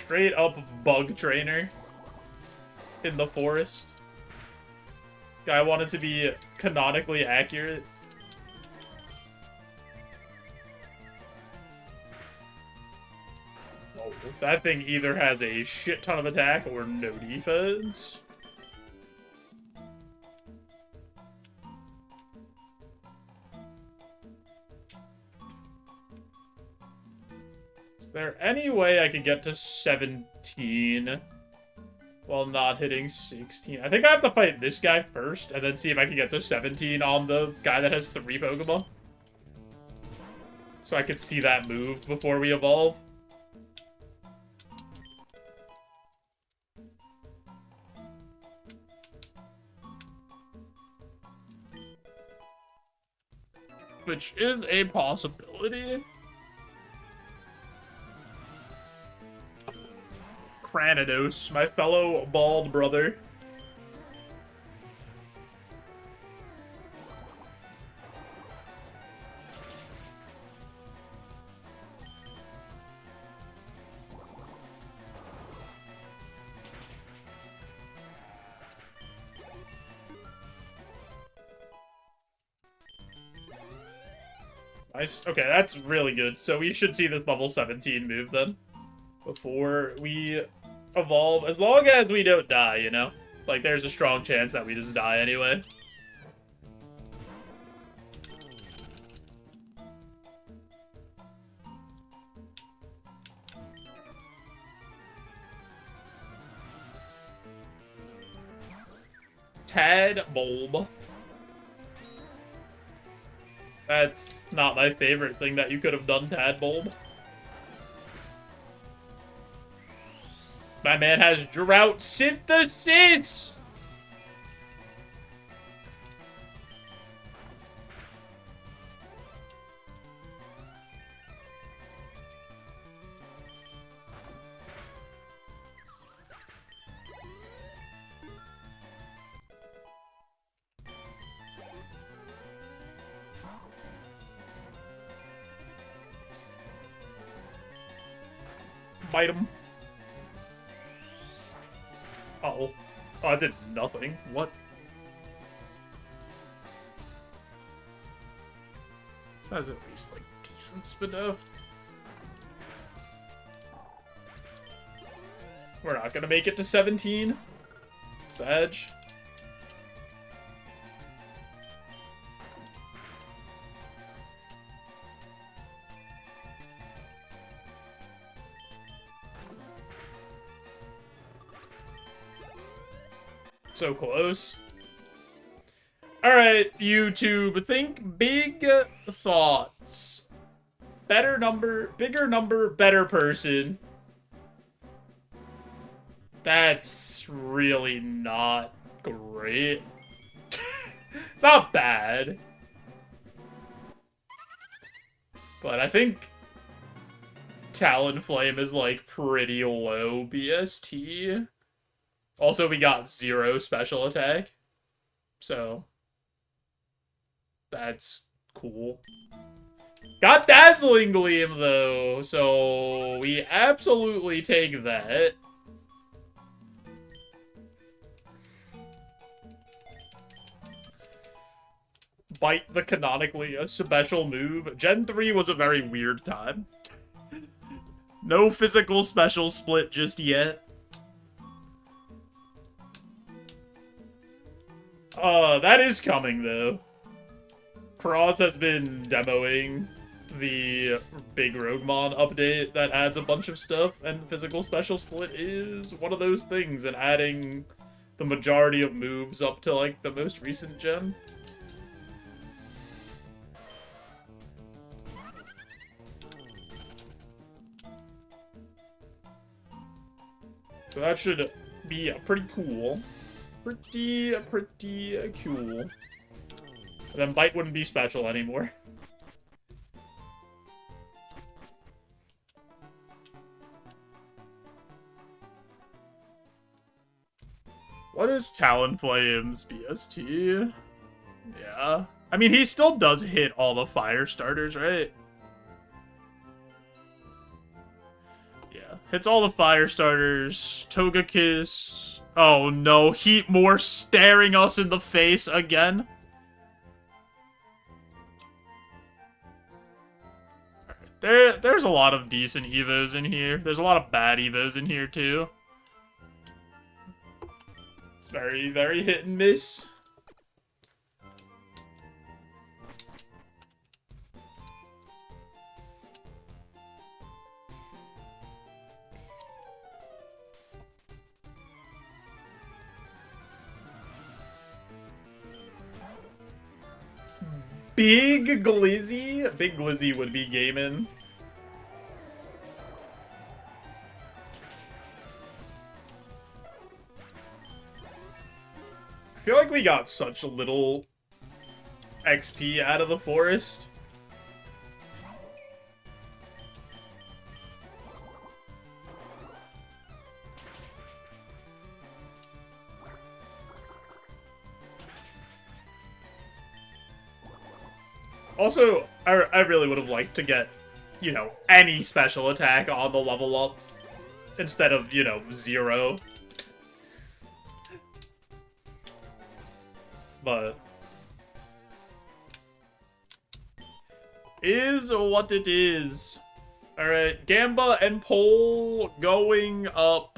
Straight up bug trainer in the forest. Guy wanted to be canonically accurate. Oh, that thing either has a shit ton of attack or no defense. Is there any way I could get to 17 while not hitting 16? I think I have to fight this guy first and then see if I can get to 17 on the guy that has 3 Pokemon. So I could see that move before we evolve. Which is a possibility. Cranidos, my fellow bald brother. Nice. Okay, that's really good. So we should see this level 17 move then before we evolve, as long as we don't die, you know? Like, there's a strong chance that we just die anyway. Tadbulb. That's not my favorite thing that you could have done, Tadbulb. My man has drought synthesis! Bite him. Uh-oh. Oh, I did nothing. What? This has at least, like, decent Spadef. We're not gonna make it to 17. Sag. So close. Alright, YouTube, think big thoughts. Better number, bigger number, better person. That's really not great. It's not bad. But I think Talonflame is, like, pretty low BST. Also, we got 0 special attack. So, that's cool. Got Dazzling Gleam, though. So, we absolutely take that. Bite the canonically a special move. Gen 3 was a very weird time. No physical special split just yet. That is coming, though. Cross has been demoing the big Roguemon update that adds a bunch of stuff, and physical special split is one of those things, and adding the majority of moves up to, like, the most recent gen. So that should be pretty cool. Pretty cool. And then Bite wouldn't be special anymore. What is Talonflame's BST? Yeah. I mean, he still does hit all the fire starters, right? Yeah. Hits all the fire starters. Togekiss. Oh no, Heatmore staring us in the face again. There's a lot of decent Evos in here. There's a lot of bad Evos in here too. It's very, very hit and miss. Big Glizzy? Big Glizzy would be gaming. I feel like we got such little XP out of the forest. Also, I really would have liked to get, you know, any special attack on the level up instead of, you know, 0. But is what it is. Alright, Gamba and Pole going up.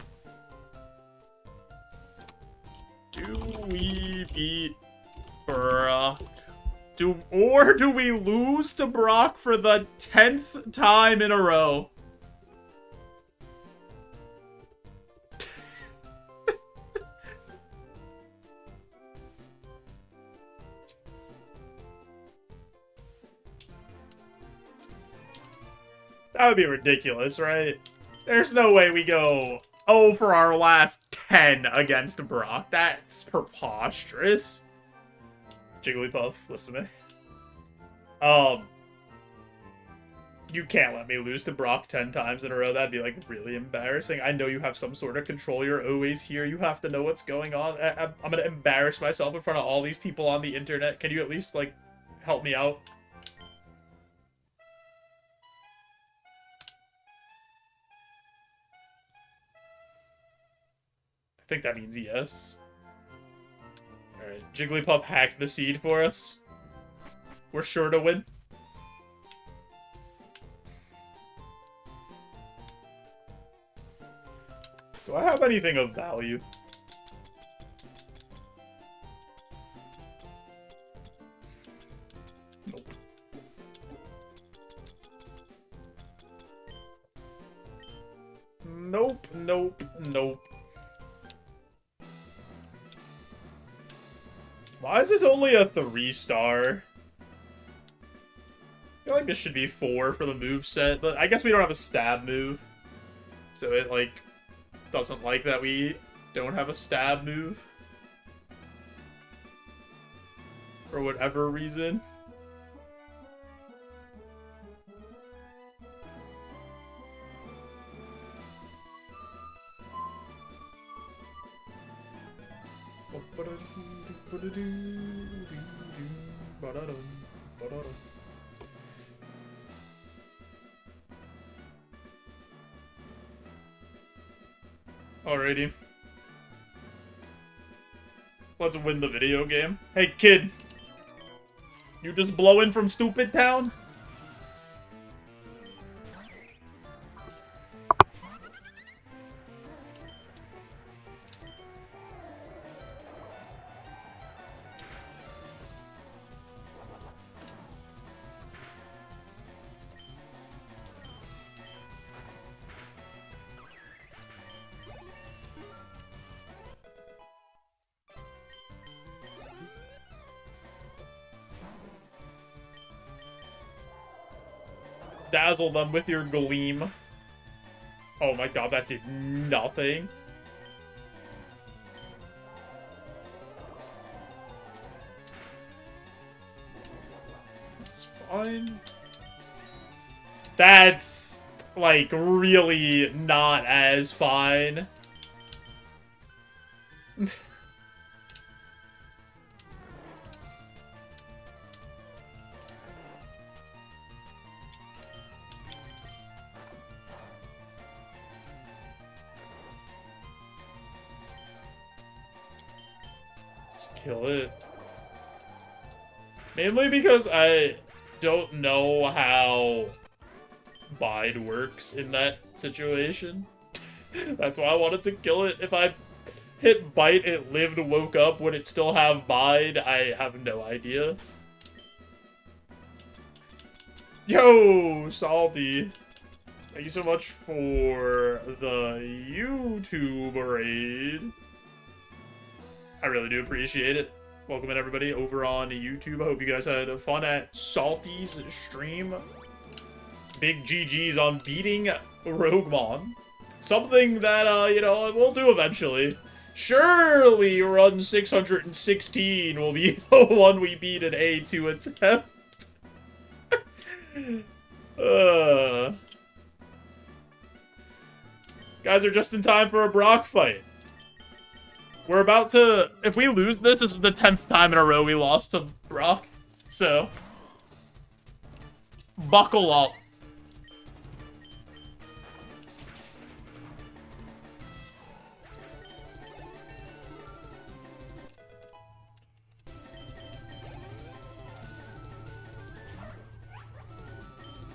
Do we beat Brock? Or do we lose to Brock for the 10th time in a row? That would be ridiculous, right? There's no way we go 0 for our last 10 against Brock. That's preposterous. Jigglypuff, listen to me. You can't let me lose to Brock 10 times in a row. That'd be, like, really embarrassing. I know you have some sort of control. You're always here. You have to know what's going on. I'm gonna embarrass myself in front of all these people on the internet. Can you at least, like, help me out? I think that means yes. Alright, Jigglypuff hacked the seed for us. We're sure to win. Do I have anything of value? Nope. Nope, nope, nope. Why is this only a 3-star? I feel like this should be 4 for the move set, but I guess we don't have a stab move. So it, like, doesn't like that we don't have a stab move. For whatever reason. Alrighty. Let's win the video game. Hey, kid. You just blowing from Stupid Town? Dazzle them with your gleam. Oh my god, that did nothing. It's fine. That's, like, really not as fine. kill it. Mainly because I don't know how bide works in that situation. That's why I wanted to kill it. If I hit bite, it lived, woke up, would it still have bide? I have no idea. Yo, Salty. Thank you so much for the YouTube raid. I really do appreciate it. Welcome in, everybody, over on YouTube. I hope you guys had fun at Salty's stream. Big GG's on beating Roguemon. Something that, you know, we'll do eventually. Surely run 616 will be the one we beat an A2 attempt. Guys are just in time for a Brock fight. We're about to... If we lose this, this is the 10th time in a row we lost to Brock. So... buckle up.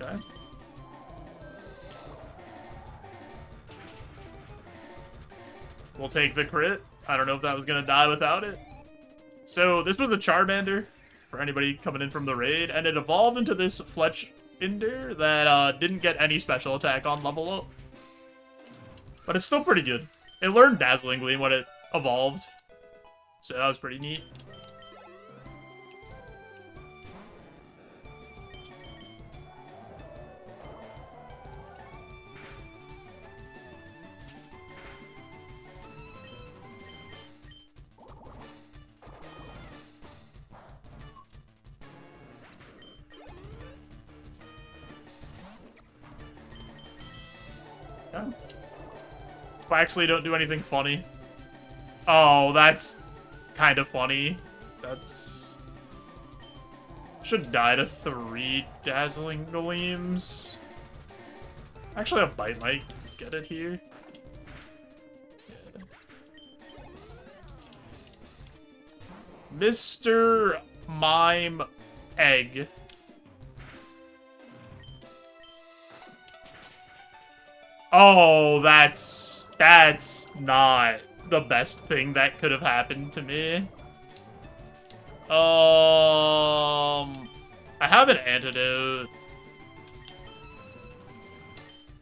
Okay. We'll take the crit. I don't know if that was going to die without it. So, this was a Charmander, for anybody coming in from the raid, and it evolved into this Fletchinder that didn't get any special attack on level up. But it's still pretty good. It learned Dazzling Gleam when it evolved, so that was pretty neat. If I actually don't do anything funny. Oh, that's kind of funny. That's... Should die to 3 Dazzling Gleams. Actually, a Bite might get it here. Yeah. Mr. Mime Egg. Oh, that's not the best thing that could have happened to me. I have an antidote.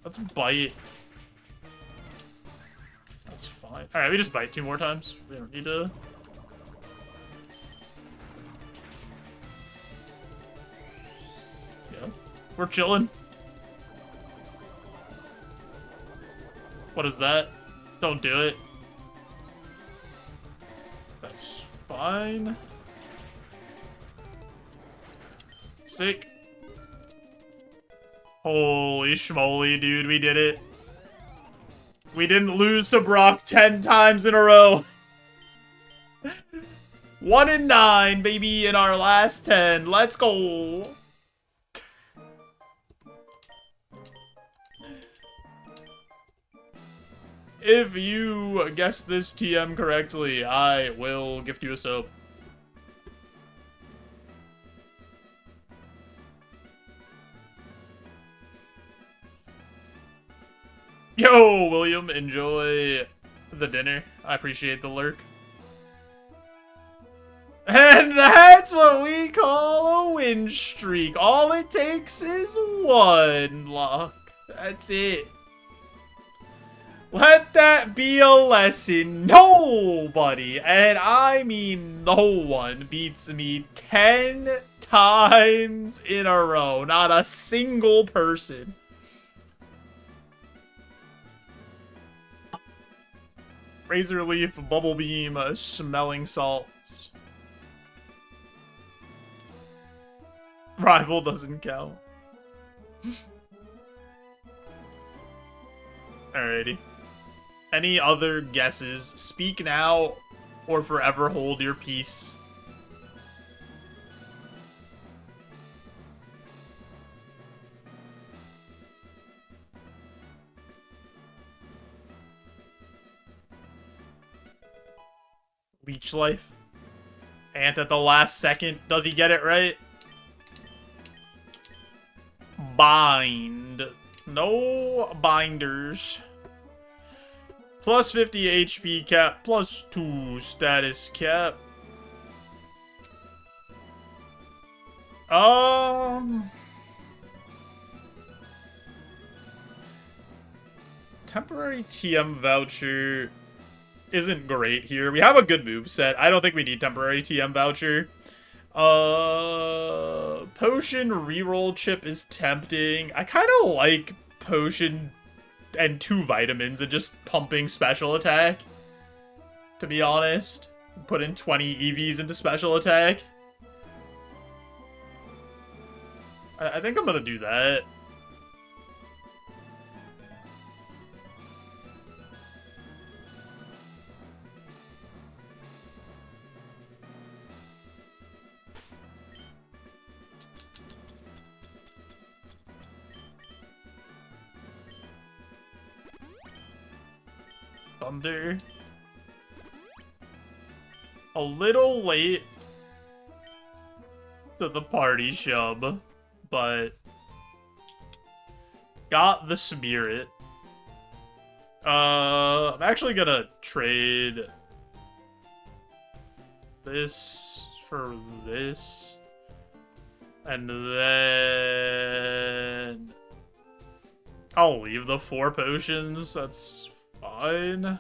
Let's bite. That's fine. Alright, we just bite 2 more times. We don't need to... Yeah. We're chilling. What is that? Don't do it. That's fine. Sick. Holy schmoly, dude, we did it. We didn't lose to Brock 10 times in a row. 1 in 9, baby, in our last 10. Let's go. If you guess this TM correctly, I will gift you a soap. Yo, William, enjoy the dinner. I appreciate the lurk. And that's what we call a win streak. All it takes is 1 luck. That's it. Let that be a lesson. Nobody, and I mean no one, beats me 10 times in a row. Not a single person. Razor Leaf, Bubble Beam, Smelling Salts. Rival doesn't count. Alrighty. Any other guesses? Speak now or forever hold your peace. Leech Life. Can't at the last second. Does he get it right? Bind. No binders. Plus 50 HP cap. Plus 2 status cap. Temporary TM voucher isn't great here. We have a good moveset. I don't think we need temporary TM voucher. Potion reroll chip is tempting. I kind of like potion and 2 vitamins and just pumping special attack. To be honest. Put in 20 EVs into special attack. I think I'm gonna do that. Thunder. A little late to the party shub, but got the spirit. I'm actually gonna trade this for this, and then I'll leave the 4 potions. That's fine.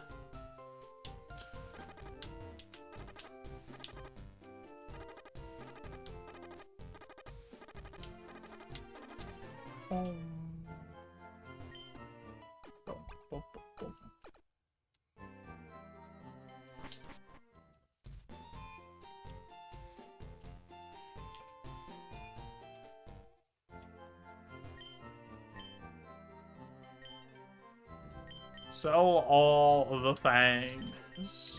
Sell all of the things.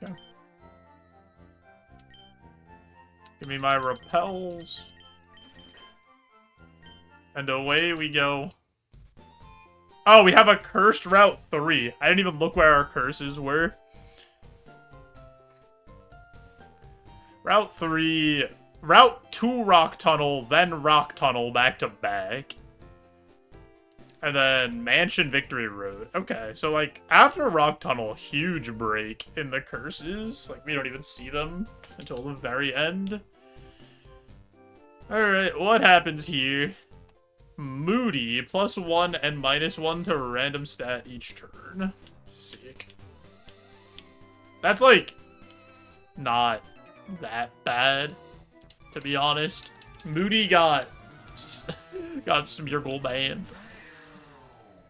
Okay. Give me my repels. And away we go. Oh, we have a cursed Route 3. I didn't even look where our curses were. Route 3, Route 2 Rock Tunnel, then Rock Tunnel back to back. And then Mansion Victory Road. Okay, so like after Rock Tunnel, huge break in the curses. Like we don't even see them until the very end. Alright, what happens here? Moody, +1 and -1 to random stat each turn. Sick. That's like not that bad, to be honest. Moody got Smeargle banned.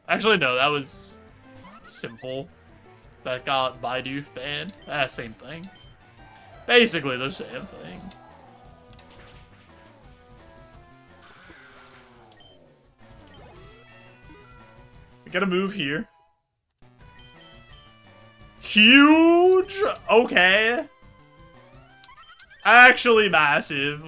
Actually, no, that was Simple that got Bidoof banned. Same thing. Basically the same thing. We gotta move here. Huge! Okay. Actually massive.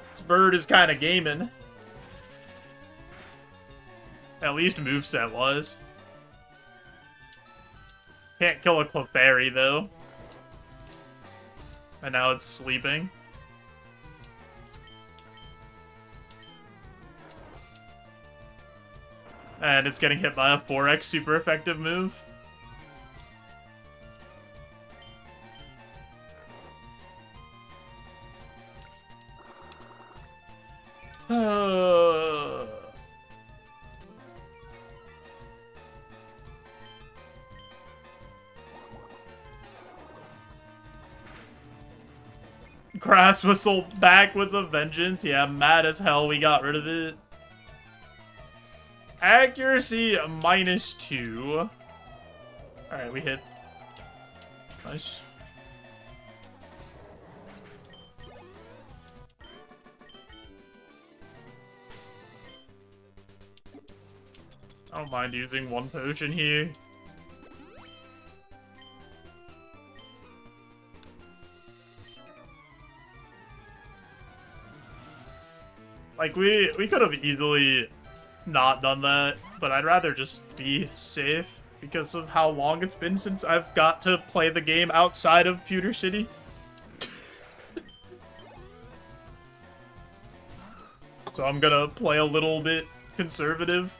This bird is kind of gaming. At least moveset was. Can't kill a Clefairy though. And now it's sleeping. And it's getting hit by a 4x super effective move. Grass Whistle back with a vengeance. Yeah, mad as hell we got rid of it. Accuracy -2. Alright, we hit. Nice. I don't mind using one potion here. Like, we could have easily not done that, but I'd rather just be safe because of how long it's been since I've got to play the game outside of Pewter City. So I'm gonna play a little bit conservative.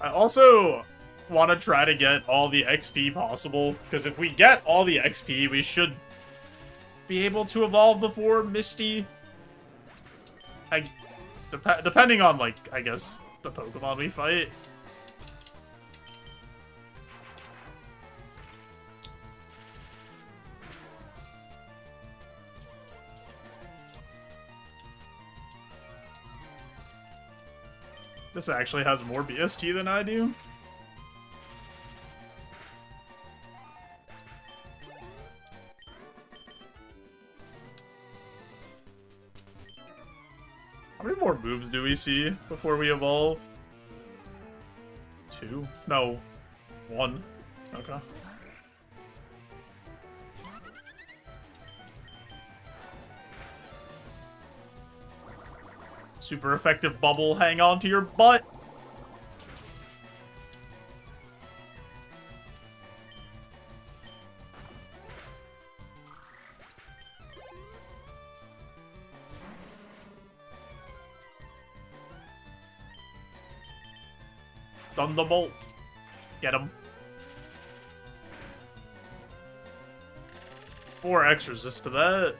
I also want to try to get all the XP possible, because if we get all the XP, we should be able to evolve before Misty. Depending on, like, I guess, the Pokemon we fight. This actually has more BST than I do. How many more moves do we see before we evolve? 2? No. 1. Okay. Super effective bubble, hang on to your butt. Thunderbolt. Get him. 4x resist to that.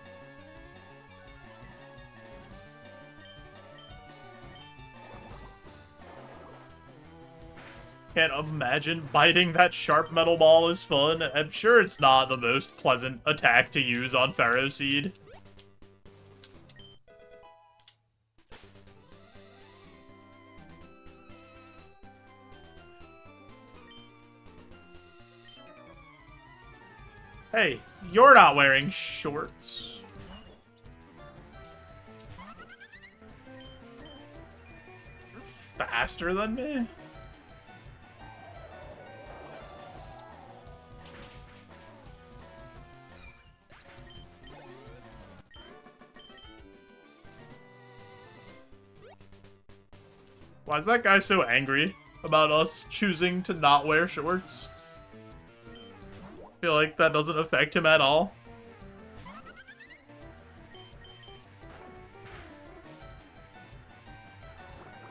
Can't imagine biting that sharp metal ball is fun. I'm sure it's not the most pleasant attack to use on Pharaoh Seed. Hey, you're not wearing shorts. You're faster than me? Why is that guy so angry about us choosing to not wear shorts? I feel like that doesn't affect him at all.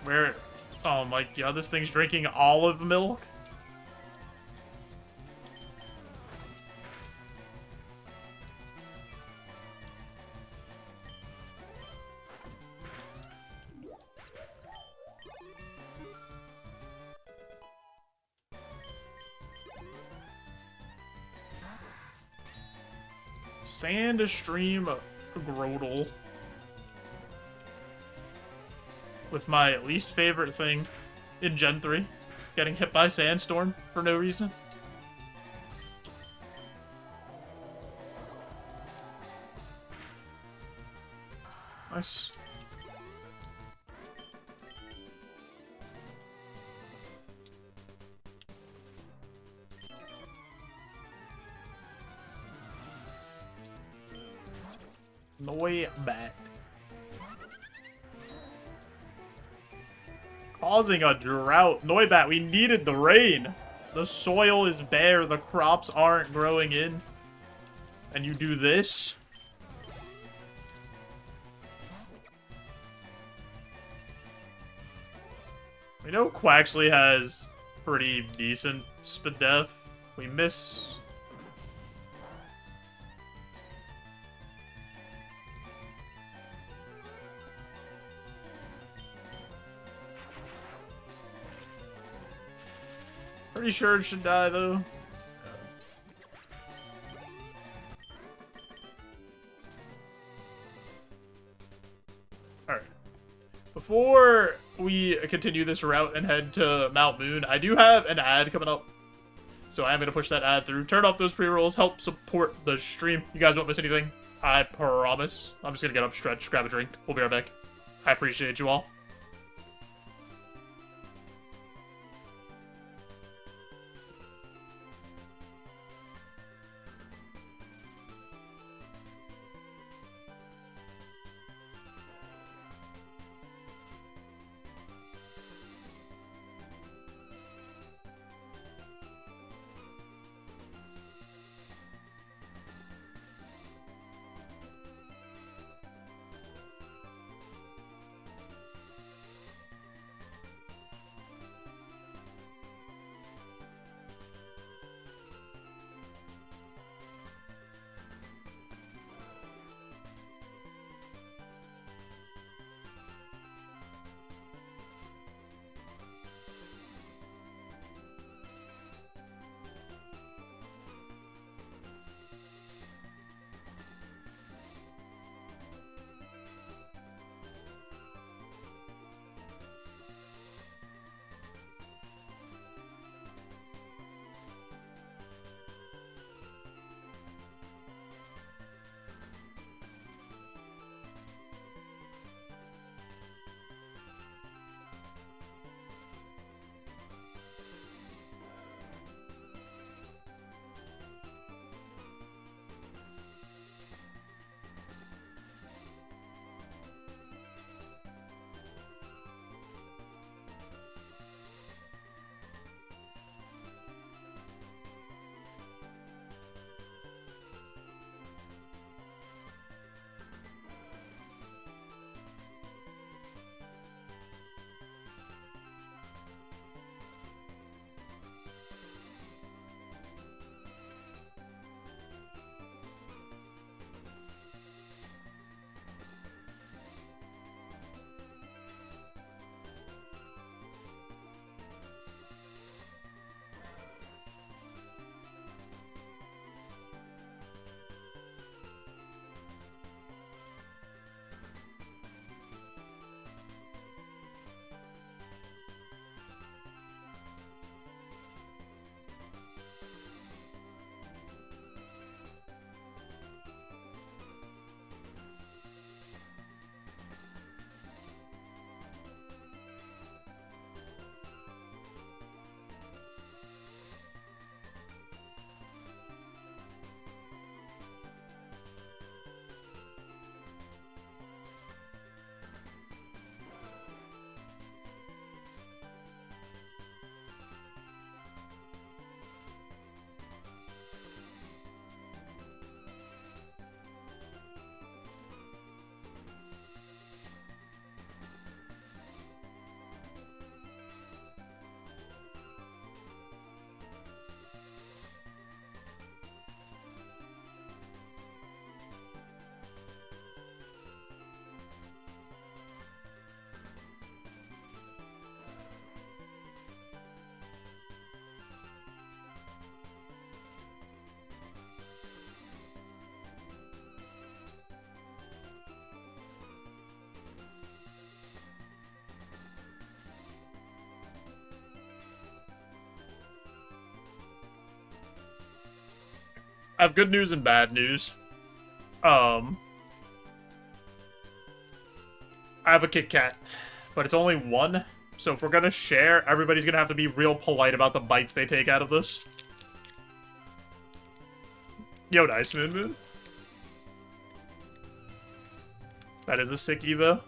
Where? Oh my god, this thing's drinking olive milk? Sandstream Grodel. With my least favorite thing in Gen 3. Getting hit by Sandstorm for no reason. Nice. Noibat. Causing a drought. Noibat, we needed the rain. The soil is bare. The crops aren't growing in. And you do this? We know Quaxley has pretty decent Spadef. We miss... Pretty sure it should die, though. Alright. Before we continue this route and head to Mount Moon, I do have an ad coming up. So I'm going to push that ad through. Turn off those pre-rolls. Help support the stream. You guys won't miss anything. I promise. I'm just going to get up, stretch, grab a drink. We'll be right back. I appreciate you all. I have good news and bad news. I have a Kit Kat, but it's only one. So if we're gonna share, everybody's gonna have to be real polite about the bites they take out of this. Yo, nice, Moon Moon. That is a sick Evo.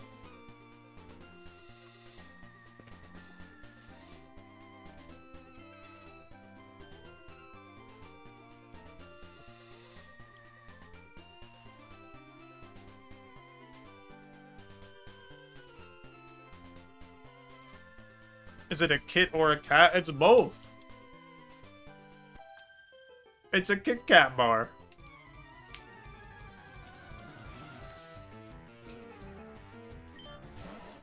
Is it a kit or a cat? It's both. It's a Kit Kat bar.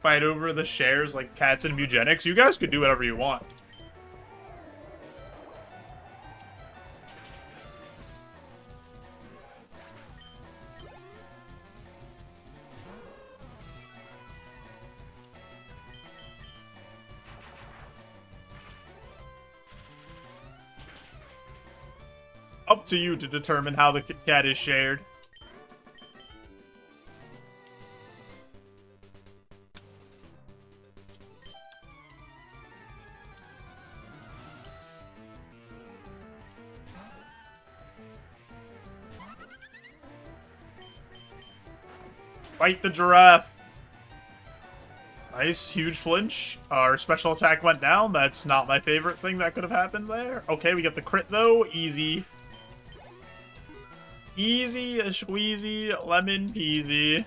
Fight over the shares like cats and Mewgenics. You guys could do whatever you want. Up to you to determine how the cat is shared. Fight the giraffe. Nice, huge flinch. Our special attack went down. That's not my favorite thing that could have happened there. Okay, we get the crit, though. Easy. Easy, a squeezy, lemon peasy.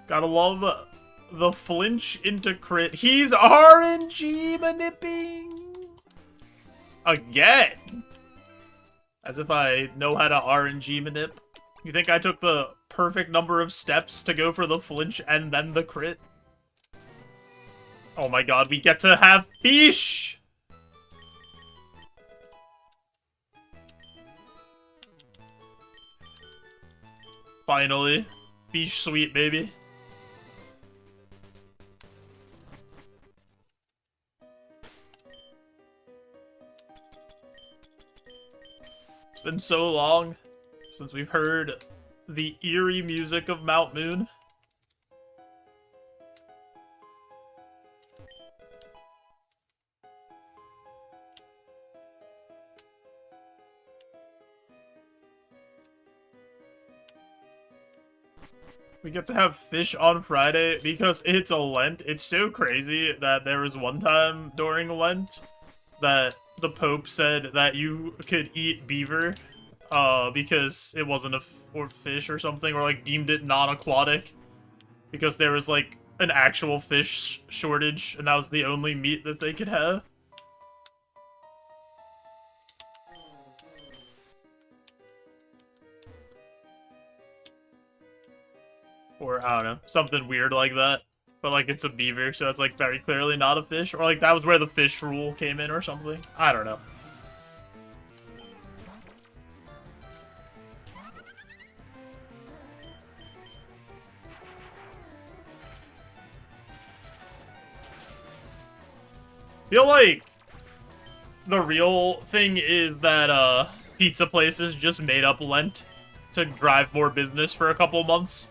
Gotta love the flinch into crit. He's RNG manipping! Again! As if I know how to RNG manip. You think I took the perfect number of steps to go for the flinch and then the crit? Oh my god, we get to have fish! Finally. Fish sweet, baby. It's been so long since we've heard the eerie music of Mount Moon. We get to have fish on Friday because it's a Lent. It's so crazy that there was one time during Lent that the Pope said that you could eat beaver because it wasn't or fish or something, or like deemed it non-aquatic because there was like an actual fish shortage and that was the only meat that they could have. Or, I don't know, something weird like that. But, like, it's a beaver, so it's, like, very clearly not a fish. Or, like, that was where the fish rule came in or something. I don't know. Feel like the real thing is that, pizza places just made up Lent to drive more business for a couple months.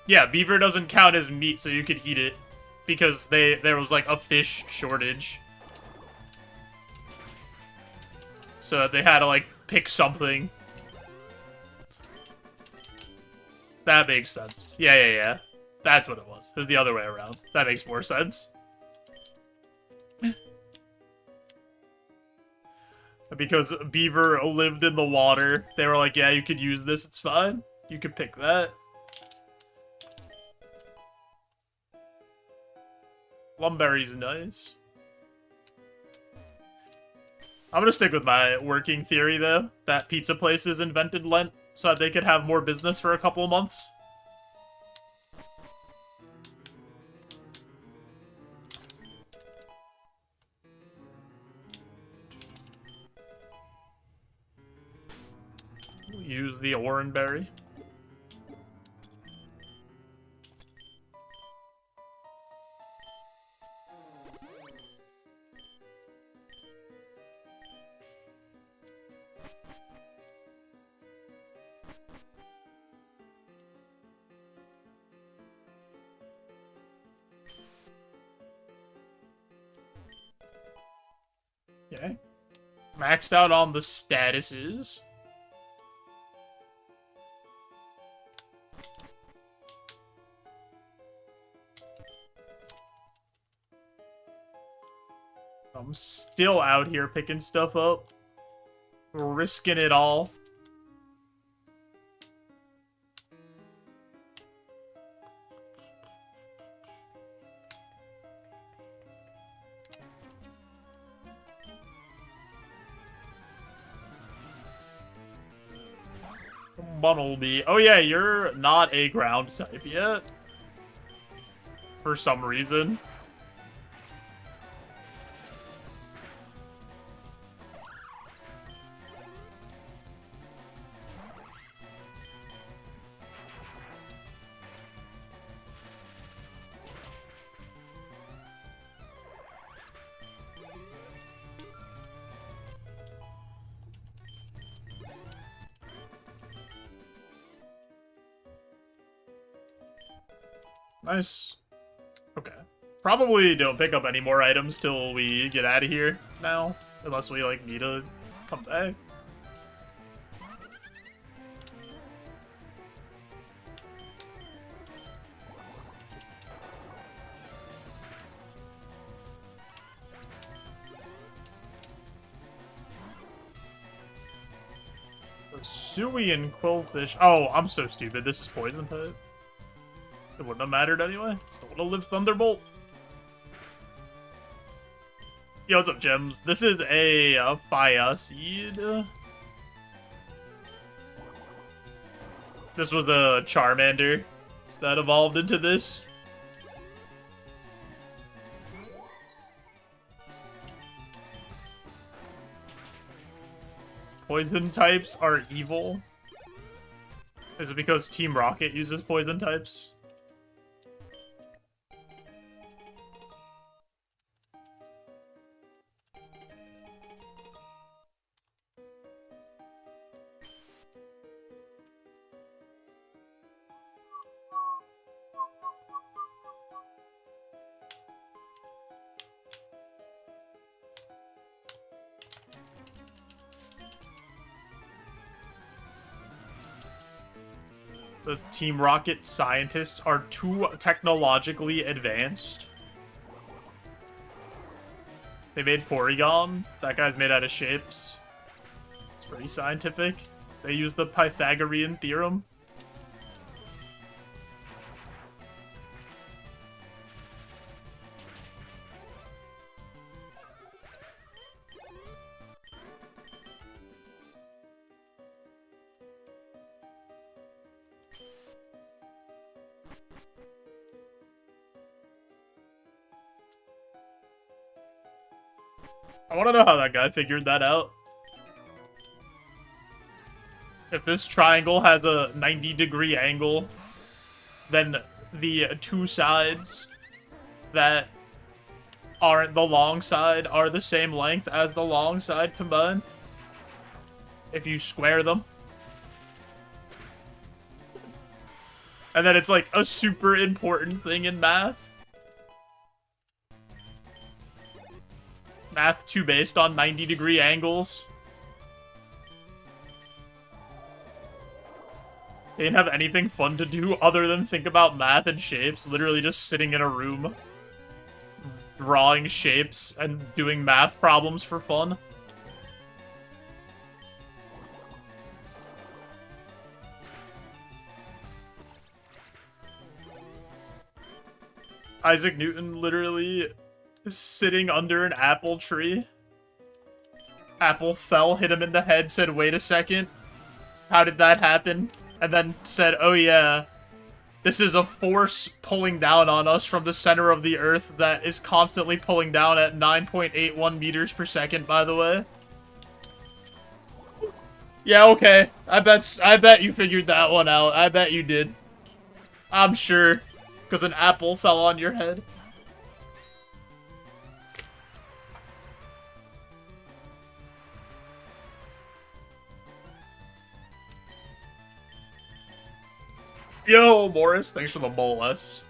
Yeah, beaver doesn't count as meat, so you could eat it. Because there was, like, a fish shortage. So they had to, like, pick something. That makes sense. Yeah. That's what it was. It was the other way around. That makes more sense. Because beaver lived in the water, they were like, yeah, you could use this, it's fine. You could pick that. Lumberry's nice. I'm gonna stick with my working theory, though, that pizza places invented Lent so that they could have more business for a couple of months. Use the oranberry. Okay. Maxed out on the statuses. I'm still out here picking stuff up. Risking it all. Bunnelby. Oh yeah, you're not a ground type yet. For some reason. Nice. Okay. Probably don't pick up any more items till we get out of here now. Unless we, like, need to come back. Suey and Quillfish. Oh, I'm so stupid. This is poison type. It wouldn't have mattered anyway. Still would have lived Thunderbolt. Yo, what's up, Gems? This is a Fire Seed. This was the Charmander that evolved into this. Poison types are evil. Is it because Team Rocket uses poison types? The Team Rocket scientists are too technologically advanced. They made Porygon. That guy's made out of shapes. It's pretty scientific. They use the Pythagorean theorem. I want to know how that guy figured that out. If this triangle has a 90-degree angle, then the two sides that aren't the long side are the same length as the long side combined. If you square them. And then it's like a super important thing in math. Math 2 based on 90-degree angles. They didn't have anything fun to do other than think about math and shapes. Literally just sitting in a room, drawing shapes and doing math problems for fun. Isaac Newton literally is sitting under an apple tree. Apple fell, hit him in the head, said, "Wait a second. How did that happen?" And then said, "Oh yeah, this is a force pulling down on us from the center of the Earth that is constantly pulling down at 9.81 meters per second, by the way." Yeah, okay. I bet you figured that one out. I bet you did. I'm sure. Because an apple fell on your head. Yo, Morris, thanks for the bolus.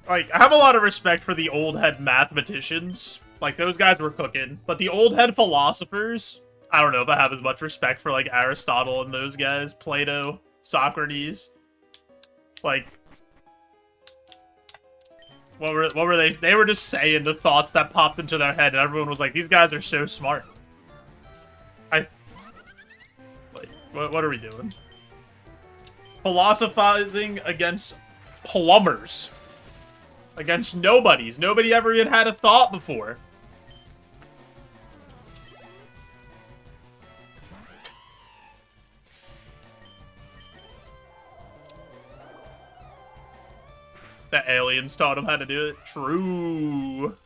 Like, I have a lot of respect for the old head mathematicians. Like, those guys were cooking. But the old head philosophers, I don't know if I have as much respect for, like, Aristotle and those guys. Plato, Socrates. Like, what were they? They were just saying the thoughts that popped into their head, and everyone was like, these guys are so smart. Like, what are we doing? Philosophizing against plumbers. Against nobodies. Nobody ever even had a thought before. The aliens taught him how to do it. True.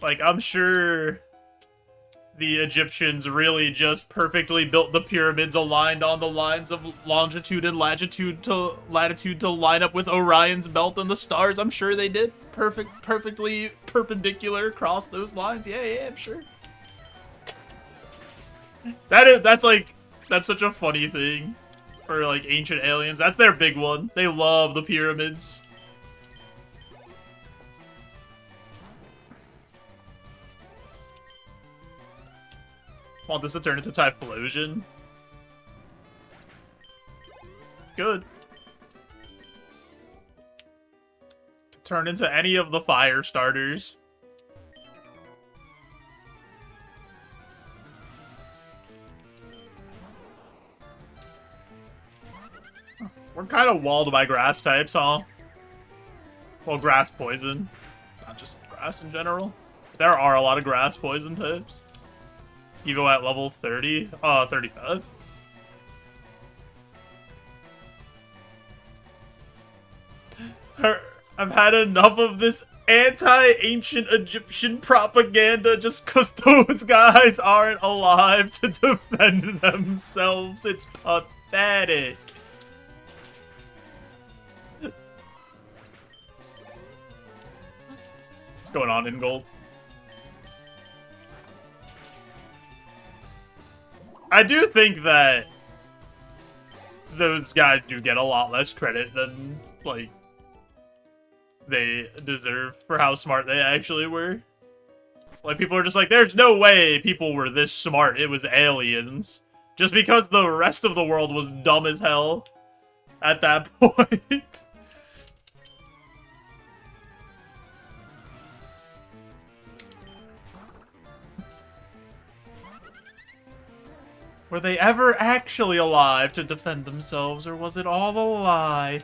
Like, I'm sure the Egyptians really just perfectly built the pyramids aligned on the lines of longitude and latitude to line up with Orion's belt and the stars. I'm sure they did. Perfectly perpendicular across those lines. Yeah, I'm sure. That's such a funny thing for, like, ancient aliens. That's their big one. They love the pyramids. Want this to turn into Typhlosion? Good. Turn into any of the fire starters. We're kind of walled by grass types, huh? Well, grass poison. Not just grass in general. There are a lot of grass poison types. Evo at level 30? 35? I've had enough of this anti-ancient Egyptian propaganda just because those guys aren't alive to defend themselves. It's pathetic. What's going on in gold? I do think that those guys do get a lot less credit than, like, they deserve for how smart they actually were. Like, people are just like, there's no way people were this smart. It was aliens. Just because the rest of the world was dumb as hell at that point. Were they ever actually alive to defend themselves, or was it all a lie?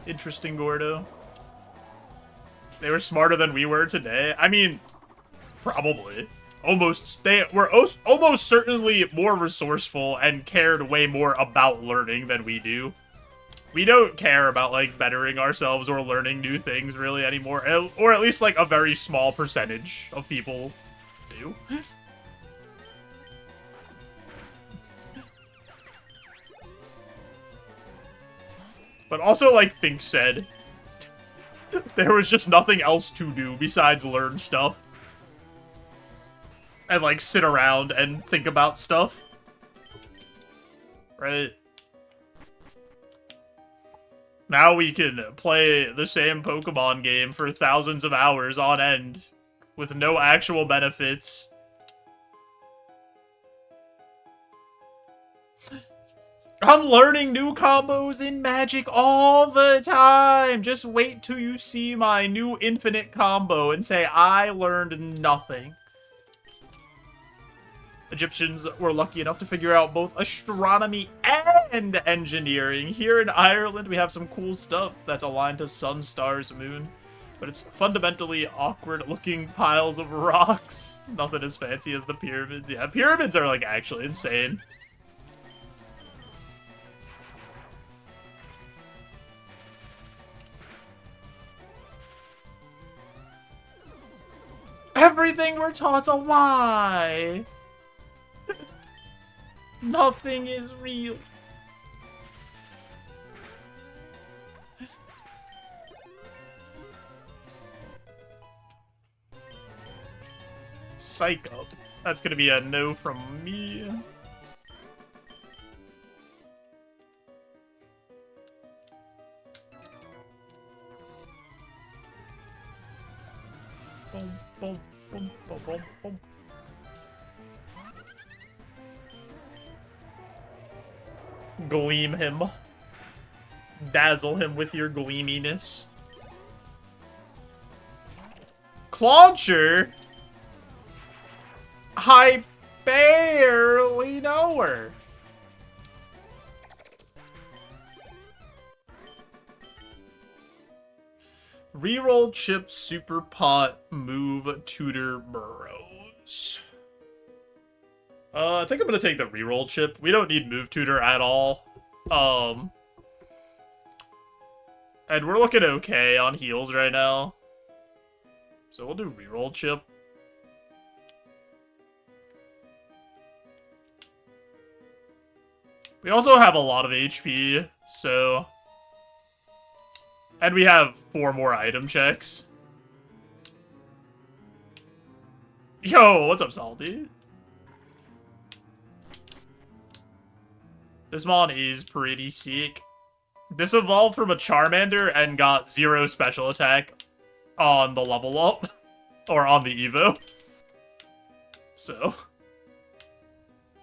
Interesting, Gordo. They were smarter than we were today? I mean, probably. They were almost certainly more resourceful and cared way more about learning than we do. We don't care about, like, bettering ourselves or learning new things really anymore. Or at least, like, a very small percentage of people do. But also, like Fink said, there was just nothing else to do besides learn stuff. And, like, sit around and think about stuff. Right? Now we can play the same Pokemon game for thousands of hours on end with no actual benefits. I'm learning new combos in Magic all the time. Just wait till you see my new infinite combo and say, I learned nothing. Egyptians were lucky enough to figure out both astronomy and engineering. Here in Ireland, we have some cool stuff that's aligned to sun, stars, moon. But it's fundamentally awkward-looking piles of rocks. Nothing as fancy as the pyramids. Yeah, pyramids are, like, actually insane. Everything we're taught's a lie! Nothing is real. Psych up. That's gonna be a no from me. Boom, boom, boom, boom, boom, boom. Gleam him. Dazzle him with your gleaminess. Clauncher? I barely know her. Reroll chip, super pot, move, tutor, burrows. I think I'm gonna take the reroll chip. We don't need move tutor at all. And we're looking okay on heals right now. So we'll do reroll chip. We also have a lot of HP, so... And we have 4 more item checks. Yo, what's up, Salty? This mon is pretty sick. This evolved from a Charmander and got 0 special attack on the level up. Or on the Evo. So.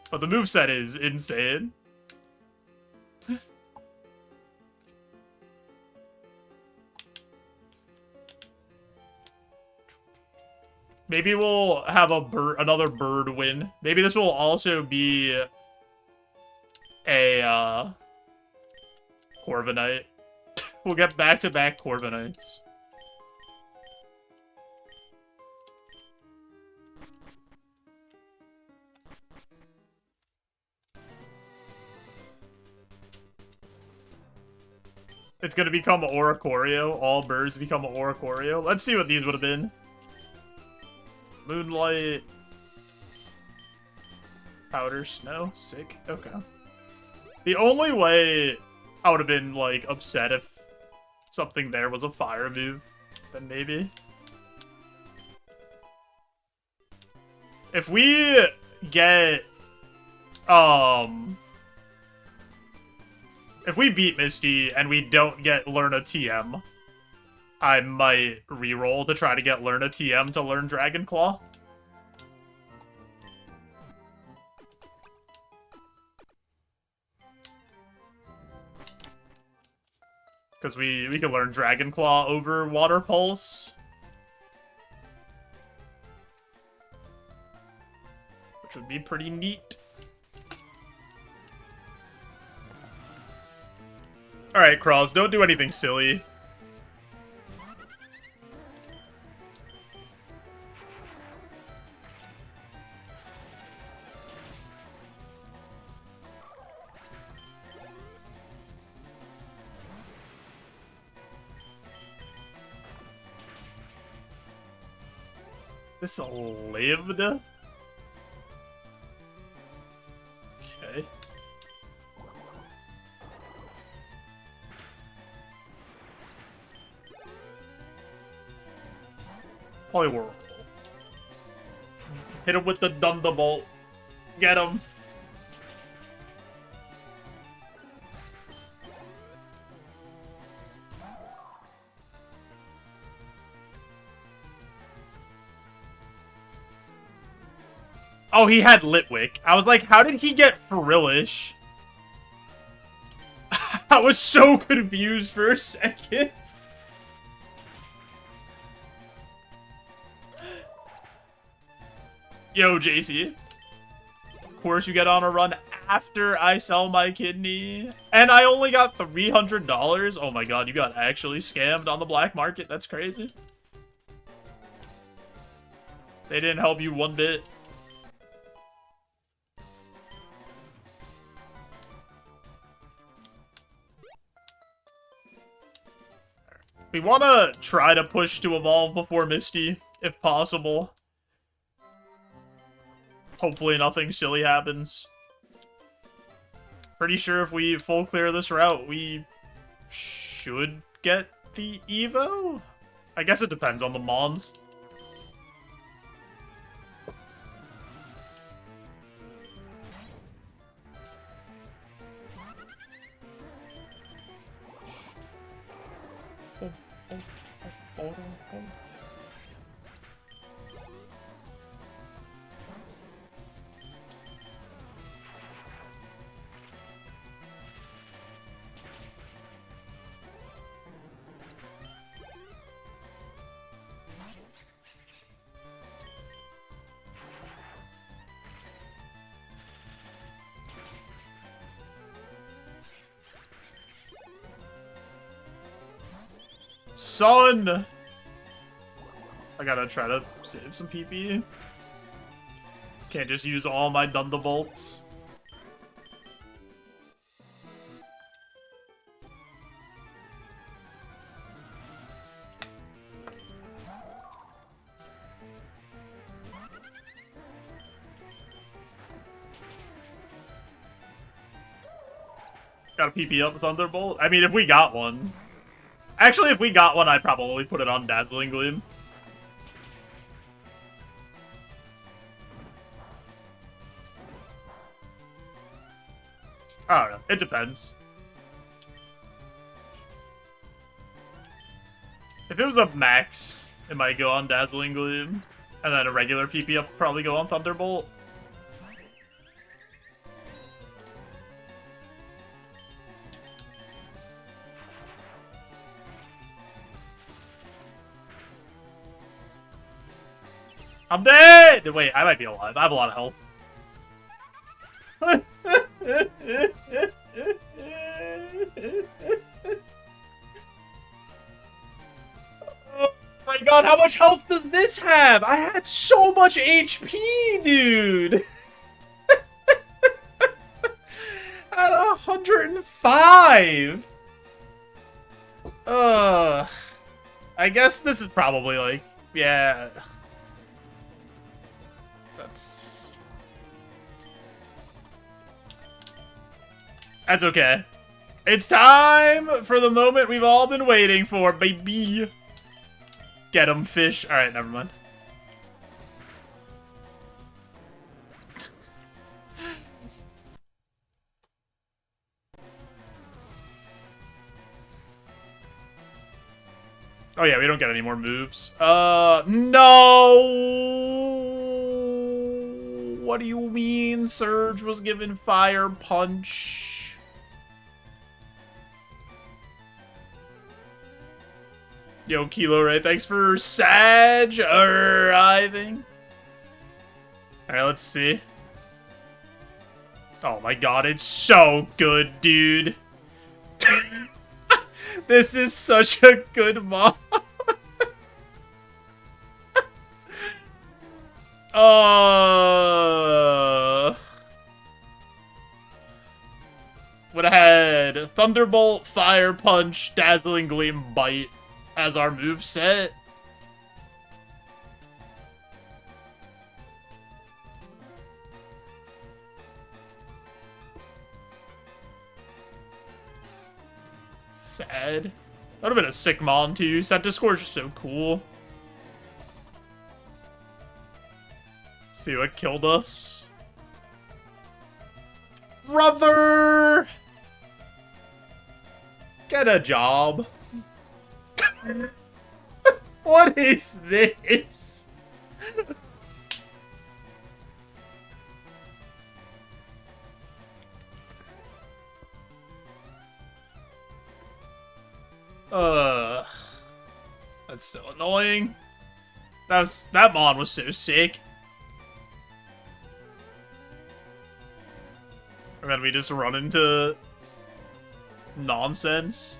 But the moveset is insane. Maybe we'll have another bird win. Maybe this will also be a Corviknight. We'll get back-to-back Corviknights. It's gonna become Oricorio. All birds become Oricorio. Let's see what these would have been. Moonlight. Powder Snow. Sick. Okay. The only way I would have been, like, upset if something there was a fire move, then maybe. If we get, if we beat Misty and we don't get Learn a TM, I might reroll to try to get Learn a TM to learn Dragon Claw. Because we can learn Dragon Claw over Water Pulse. Which would be pretty neat. Alright, Crawls, don't do anything silly. This lived? Okay. Poliwhirl. Hit him with the Thunderbolt. Get him. Oh, he had Litwick. I was like, how did he get Frillish? I was so confused for a second. Yo, JC. Of course you get on a run after I sell my kidney. And I only got $300? Oh my god, you got actually scammed on the black market. That's crazy. They didn't help you one bit. We want to try to push to evolve before Misty, if possible. Hopefully nothing silly happens. Pretty sure if we full clear this route, we should get the Evo? I guess it depends on the Mons. Son! I gotta try to save some PP. Can't just use all my Thunderbolts. Got a PP up Thunderbolt. I mean, if we got one. Actually, if we got one, I'd probably put it on Dazzling Gleam. I don't know. It depends. If it was a max, it might go on Dazzling Gleam. And then a regular PP up would probably go on Thunderbolt. I'm dead! Wait, I might be alive. I have a lot of health. Oh my god, how much health does this have? I had so much HP, dude! At 105! I guess this is probably like, yeah. That's okay. It's time for the moment we've all been waiting for, baby. Get 'em, fish. Alright, never mind. Oh yeah, we don't get any more moves. No! What do you mean Surge was given Fire Punch? Yo, Kilo Ray, thanks for Sag arriving. Alright, let's see. Oh my god, it's so good, dude. This is such a good mod. Would have had Thunderbolt, Fire Punch, Dazzling Gleam, Bite as our moveset. Sad. That would have been a sick mon too. Set Discord is just so cool. See what killed us. Brother! Get a job. What is this? That's so annoying. That mon was so sick. And then we just run into nonsense.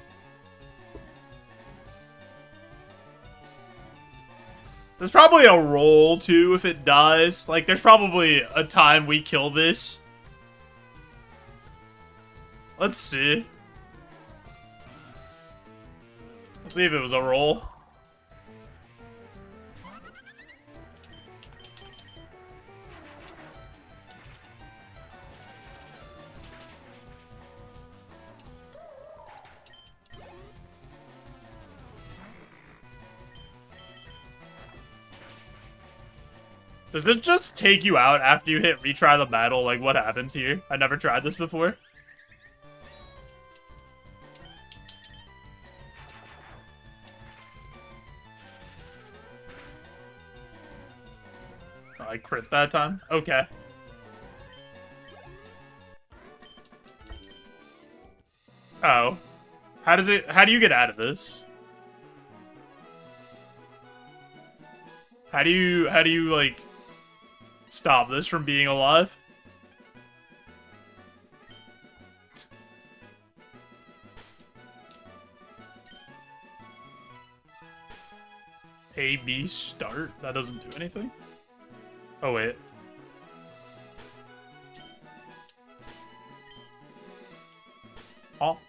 There's probably a roll too if it dies. Like there's probably a time we kill this. Let's see. Let's see if it was a roll. Does it just take you out after you hit retry the battle? Like, what happens here? I never tried this before. Oh, I crit that time? Okay. Oh. How do you get out of this? How do you, like, stop this from being alive? A, B, start? That doesn't do anything? Oh, wait. Oh.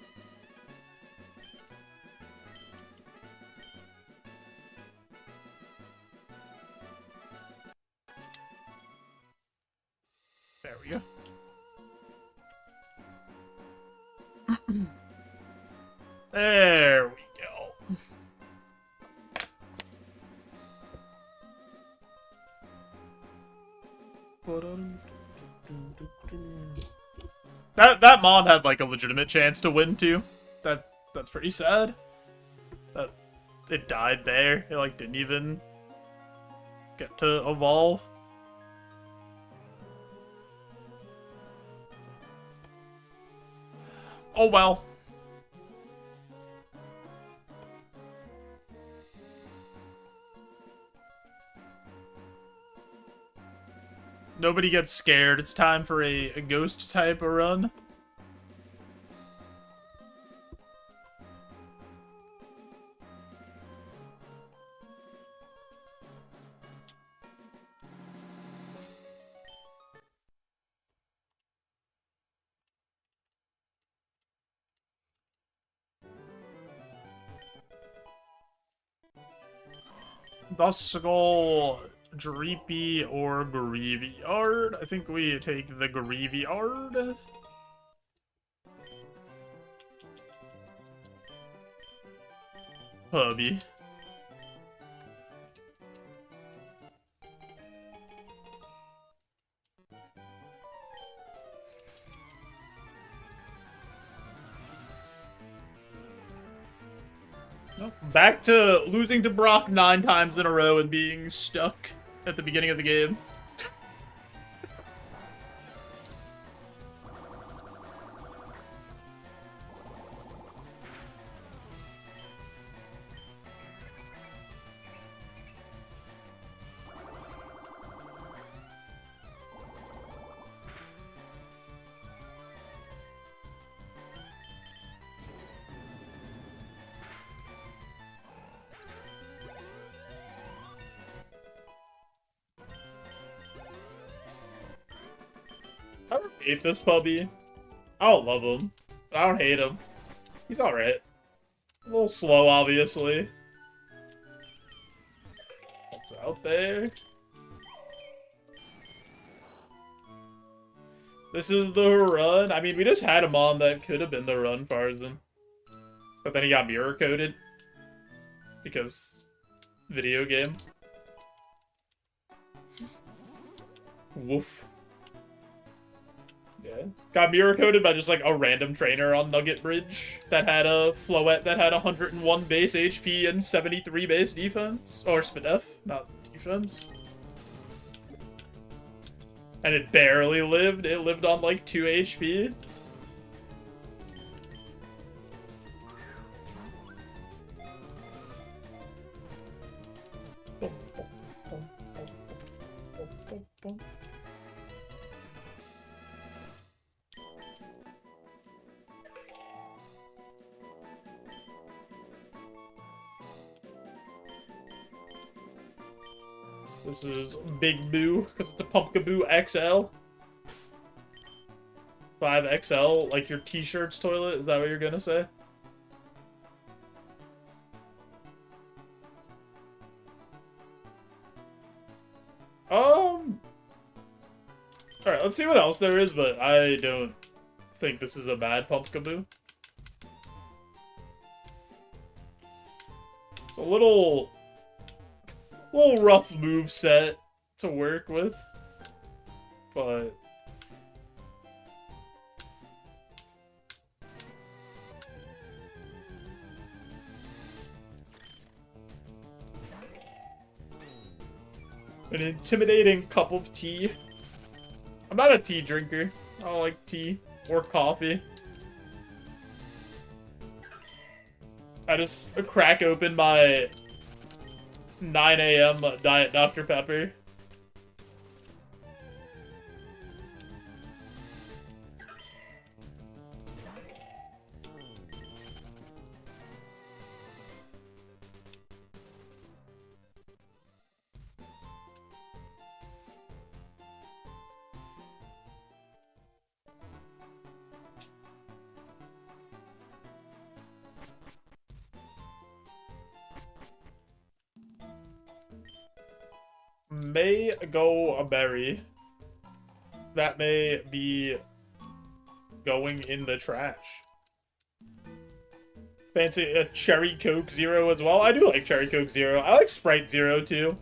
There we go. There we go. That Mon had like a legitimate chance to win too. That's pretty sad. That it died there. It like didn't even get to evolve. Oh well. Nobody gets scared. It's time for a ghost type run. Duskull, Dreepy, or Graveyard? I think we take the Graveyard. Hubby. Back to losing to Brock 9 times in a row and being stuck at the beginning of the game. I don't hate this puppy. I don't love him. I don't hate him. He's alright. A little slow, obviously. What's out there? This is the run. I mean, we just had him on that could have been the run, Farzan. But then he got mirror coded. Because video game. Woof. Yeah. Got mirror coded by just like a random trainer on Nugget Bridge that had a Floette that had 101 base HP and 73 base defense. Or SPDF, not defense. And it barely lived. It lived on like 2 HP. This is Big Boo, because it's a Pumpkaboo XL. 5XL, like your t-shirts toilet? Is that what you're gonna say? Alright, let's see what else there is, but I don't think this is a bad Pumpkaboo. It's a little rough move set to work with, but an intimidating cup of tea. I'm not a tea drinker. I don't like tea or coffee. I just crack open my 9 a.m. Diet Dr. Pepper. May go a berry. That may be going in the trash. Fancy a Cherry Coke Zero as well. I do like Cherry Coke Zero. I like Sprite Zero too.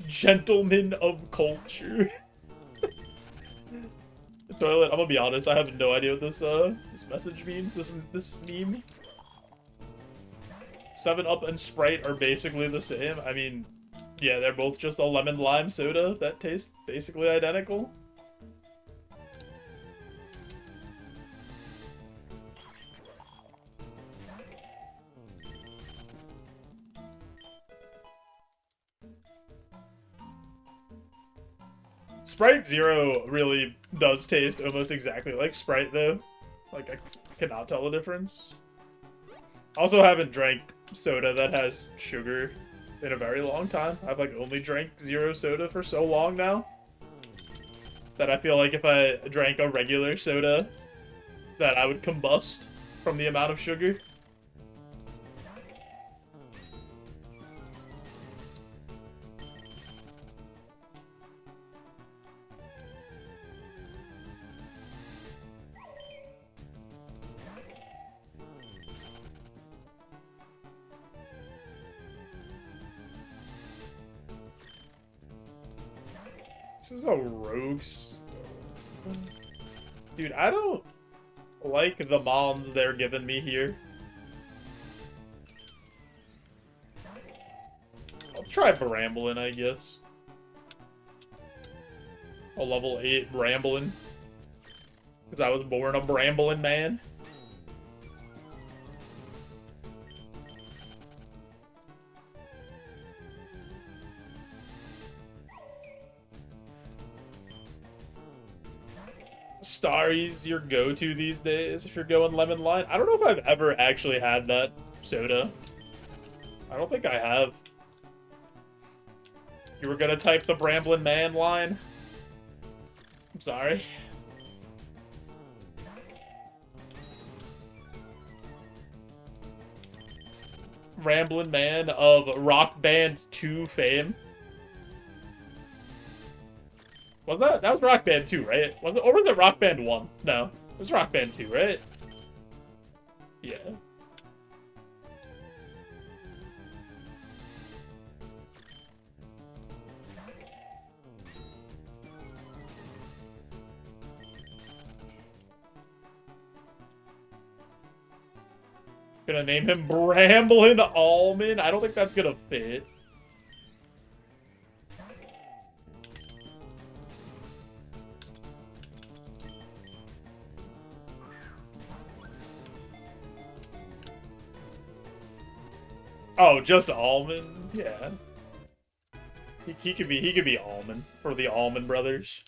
Gentleman of culture. The toilet. I'm gonna be honest. I have no idea what this this message means. This meme. 7-Up and Sprite are basically the same. I mean, yeah, they're both just a lemon lime soda that taste basically identical. Sprite Zero really does taste almost exactly like Sprite, though. Like, I cannot tell the difference. Also haven't drank soda that has sugar in a very long time. I've, like, only drank Zero soda for so long now that I feel like if I drank a regular soda, that I would combust from the amount of sugar. This is a rogue store. Dude, I don't like the mons they're giving me here. I'll try Bramblin', I guess. A level 8 Bramblin'. Because I was born a Bramblin' man. Starry's your go-to these days if you're going lemon lime. I don't know if I've ever actually had that soda. I don't think I have. You were gonna type the Bramblin' Man line? I'm sorry. Ramblin' Man of Rock Band 2 fame. Was that? That was Rock Band 2, right? Was it? Or was it Rock Band 1? No. It was Rock Band 2, right? Yeah. Gonna name him Bramblin' Almond? I don't think that's gonna fit. Oh, just Almond? Yeah. He could be Almond for the Almond Brothers.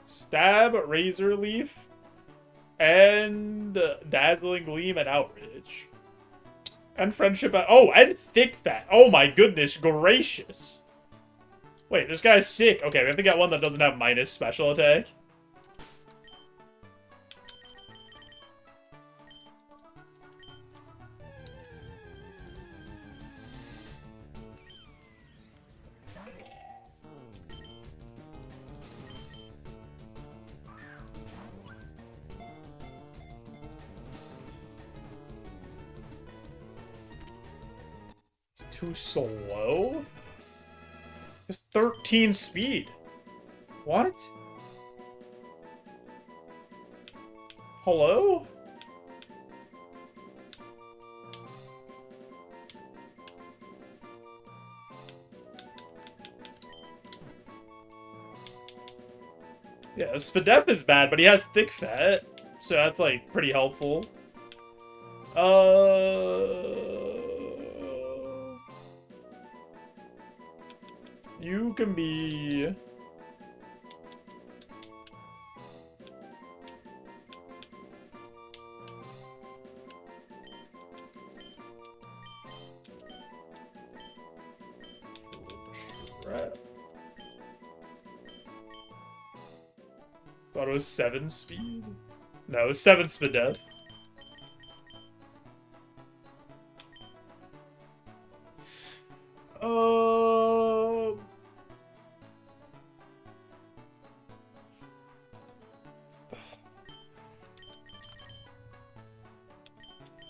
Stab, Razor Leaf, and Dazzling Gleam and Outrage. And Friendship. Oh, and Thick Fat. Oh my goodness gracious. Wait, this guy's sick. Okay, we have to get one that doesn't have minus special attack. Too slow? Just 13 speed. What? Hello? Yeah, Spadef is bad, but he has Thick Fat, so that's, like, pretty helpful. You can be... crap. Thought it was 7 speed. No, it was 7 speed.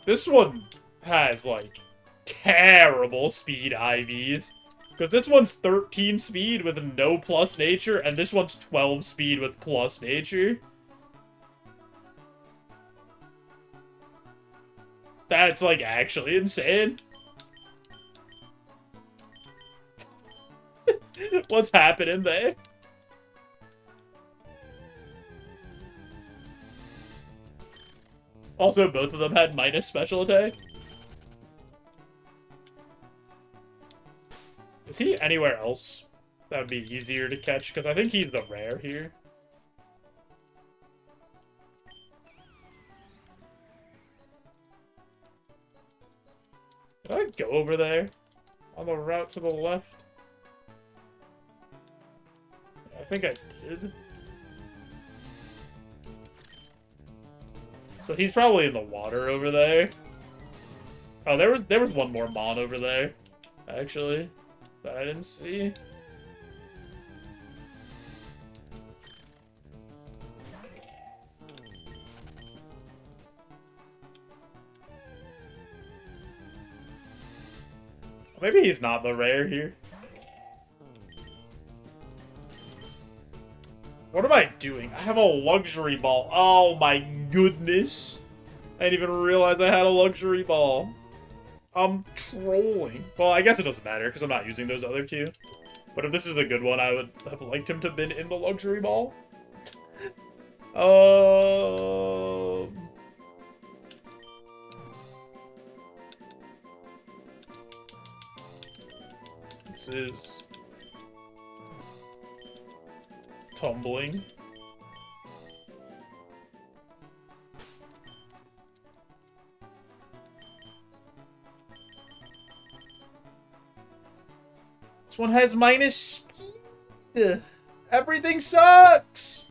This one has, like, terrible speed IVs. Because this one's 13 speed with no plus nature, and this one's 12 speed with plus nature. That's, like, actually insane. What's happening there? Also, both of them had minus special attack. Is he anywhere else that would be easier to catch? Because I think he's the rare here. Did I go over there? On the route to the left? I think I did. So he's probably in the water over there. Oh, there was one more Mon over there, actually, that I didn't see. Maybe he's not the rare here. What am I doing? I have a luxury ball. Oh my goodness. I didn't even realize I had a luxury ball. I'm trolling. Well, I guess it doesn't matter because I'm not using those other two. But if this is a good one, I would have liked him to have been in the luxury ball. This is tumbling. This one has minus speed. Everything sucks.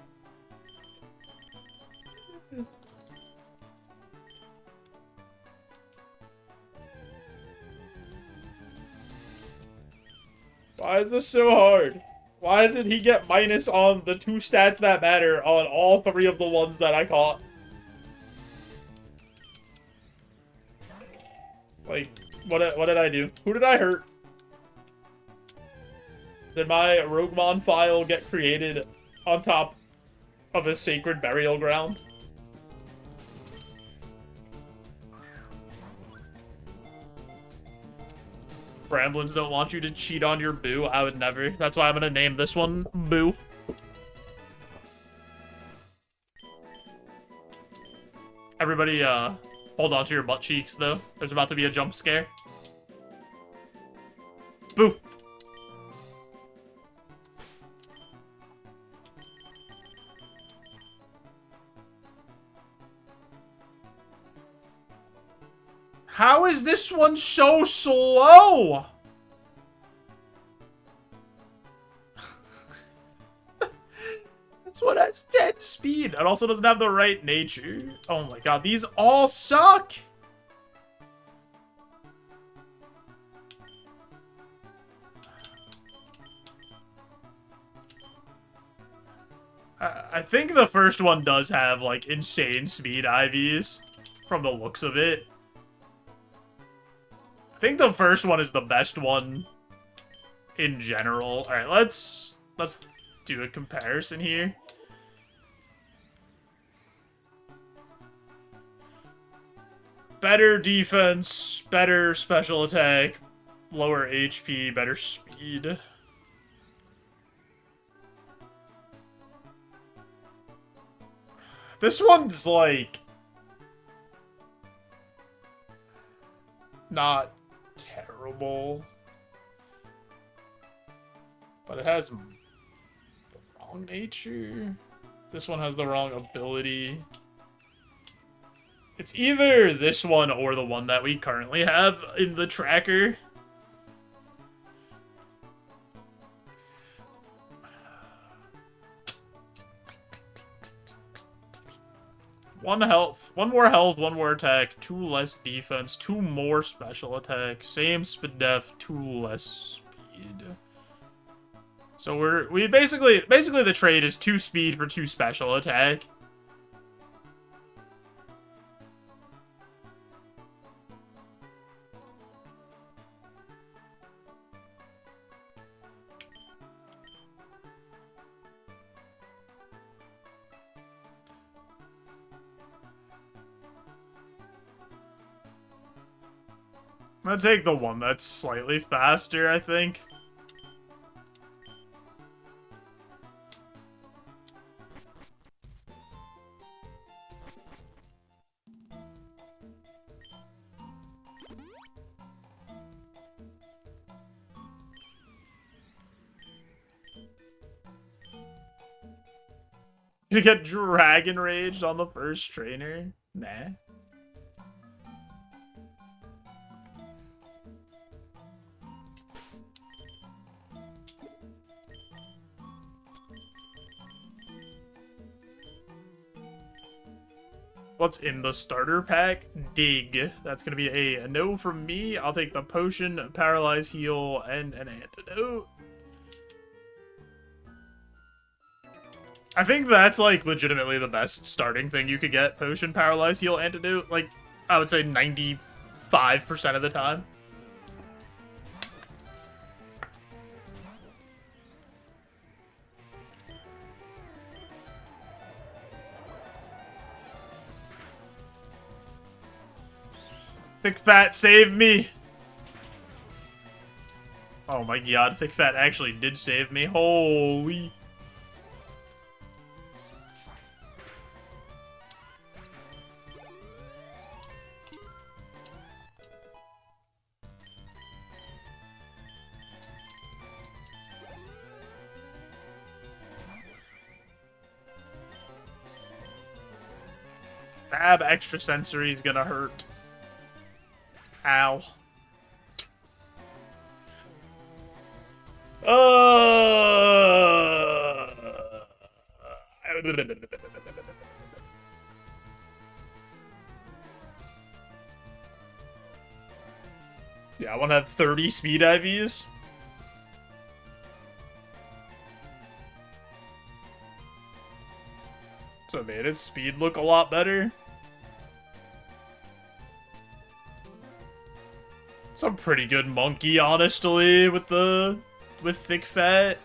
Why is this so hard? Why did he get minus on the 2 stats that matter on all 3 of the ones that I caught? Like, what did I do? Who did I hurt? Did my Roguemon file get created on top of a sacred burial ground? Bramblins don't want you to cheat on your Boo. I would never. That's why I'm gonna name this one Boo. Everybody, hold on to your butt cheeks, though. There's about to be a jump scare. Boo! How is this one so slow? This one has 10 speed. It also doesn't have the right nature. Oh my god, these all suck. I think the first one does have, like, insane speed IVs from the looks of it. I think the first one is the best one in general. All right, let's do a comparison here. Better defense, better special attack, lower HP, better speed. This one's like not terrible, but it has the wrong nature. This one has the wrong ability. It's either this one or the one that we currently have in the tracker. 1 health, 1 more health, 1 more attack, 2 less defense, 2 more special attack, same speed def, 2 less speed. So we basically the trade is 2 speed for 2 special attack. I'm gonna take the one that's slightly faster, I think. You get Dragon Raged on the first trainer? Nah. What's in the starter pack? Dig. That's gonna be a no from me. I'll take the potion, paralyze, heal, and an antidote. I think that's, like, legitimately the best starting thing you could get. Potion, paralyze, heal, antidote. Like, I would say 95% of the time. Thick Fat, save me! Oh my god, Thick Fat actually did save me. Holy... Fab extra sensory is gonna hurt. Ow. Yeah, I want to have 30 speed IVs. So it made its speed look a lot better. Some pretty good monkey, honestly, with Thick Fat.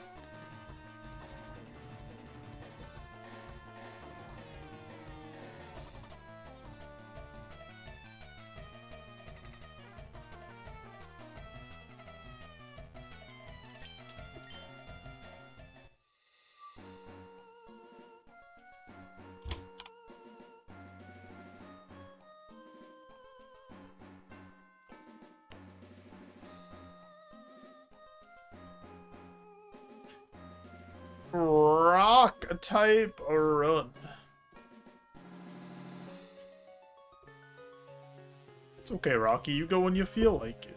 Rock type run. It's okay, Rocky. You go when you feel like it.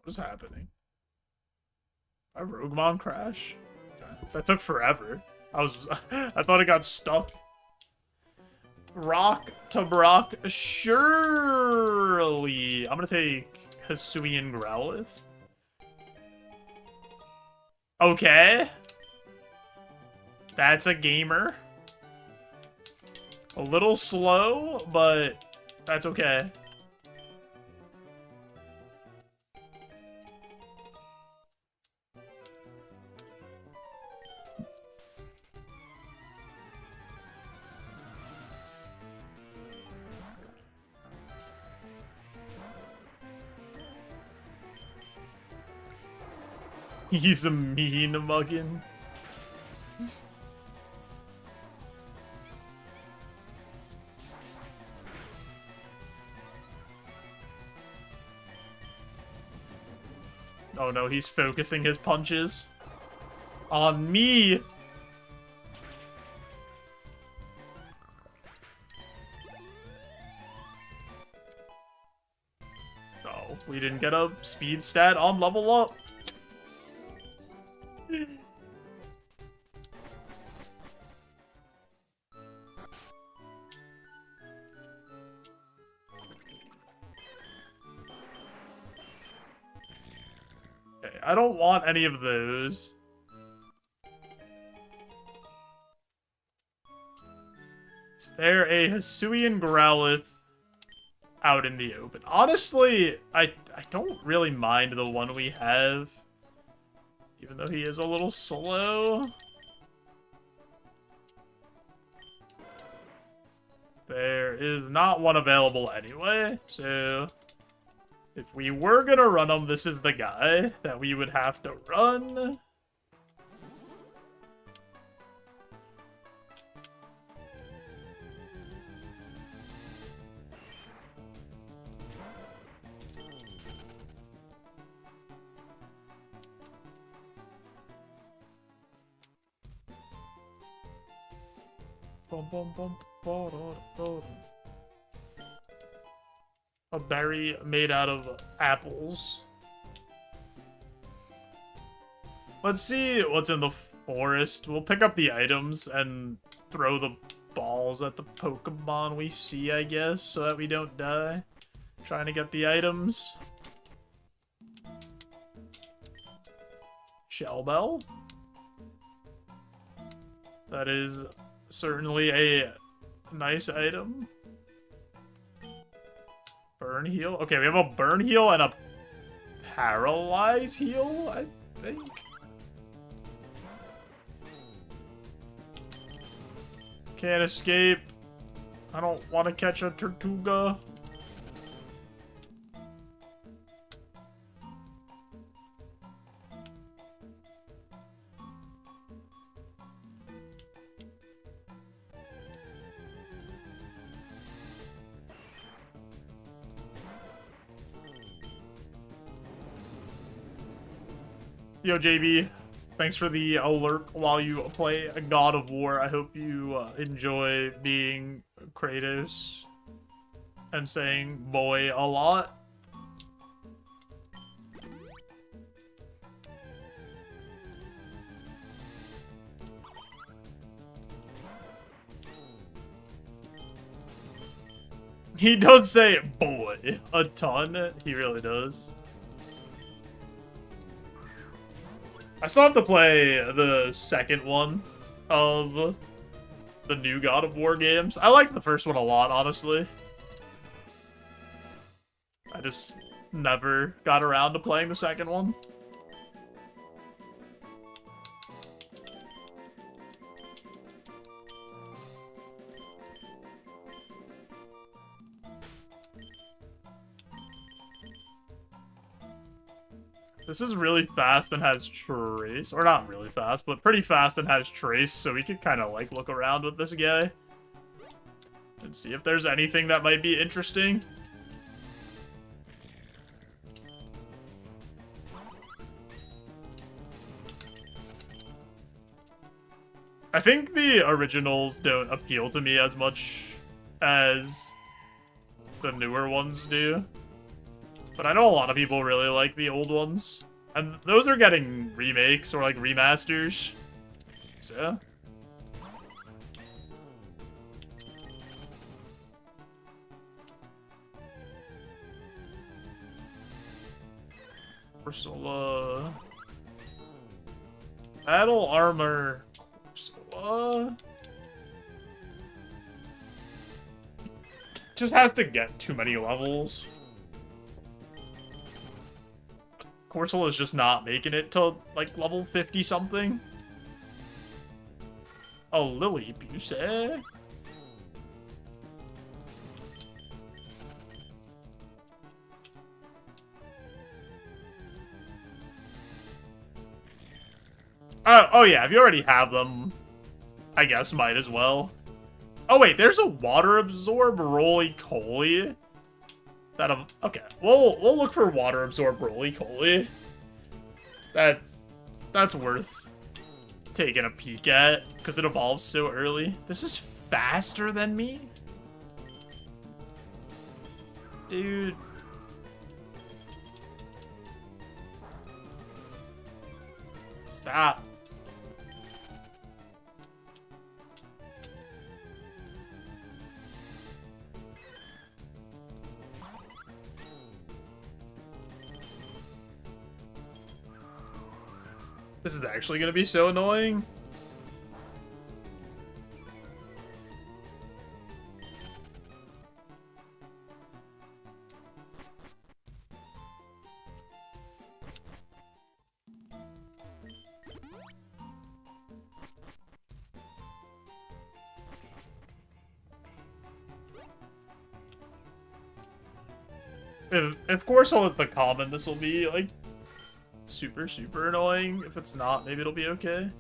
What is happening? My Roguemon crash? Okay. That took forever. I thought it got stuck. Rock to Brock, surely. I'm gonna take Hisuian Growlithe. Okay. That's a gamer. A little slow, but that's okay. He's a mean muggin. Oh no, he's focusing his punches on me. Oh, we didn't get a speed stat on level up. Okay, I don't want any of those. Is there a Hisuian Growlithe out in the open? Honestly, I don't really mind the one we have, even though he is a little slow. There is not one available anyway, so if we were gonna run him, this is the guy that we would have to run. A berry made out of apples. Let's see what's in the forest. We'll pick up the items and throw the balls at the Pokemon we see, I guess, so that we don't die trying to get the items. Shell Bell. That is certainly a nice item. Burn heal? Okay, we have a burn heal and a paralyze heal, I think. Can't escape. I don't want to catch a Tortuga. Yo, JB, thanks for the alert while you play a God of War. I hope you enjoy being Kratos and saying boy a lot. He does say boy a ton. He really does. I still have to play the second one of the new God of War games. I liked the first one a lot, honestly. I just never got around to playing the second one. This is really fast and has trace. Or not really fast, but pretty fast and has trace, so we could kind of, like, look around with this guy. And see if there's anything that might be interesting. I think the originals don't appeal to me as much as the newer ones do. But I know a lot of people really like the old ones. And those are getting remakes or, like, remasters. So. Ursula. Battle armor. Ursula. Just has to get too many levels. Corsola is just not making it to, like, level 50-something. Oh, Lily Busey. Oh, yeah, if you already have them, I guess might as well. Oh, wait, there's a water absorb roly-coly. Okay, we'll look for water absorb roly-coly That's worth taking a peek at, because it evolves so early. This is faster than me? Dude. Stop. This is actually gonna be so annoying. If Gorsel is the common, this will be, like, super, super annoying. If it's not, maybe it'll be okay.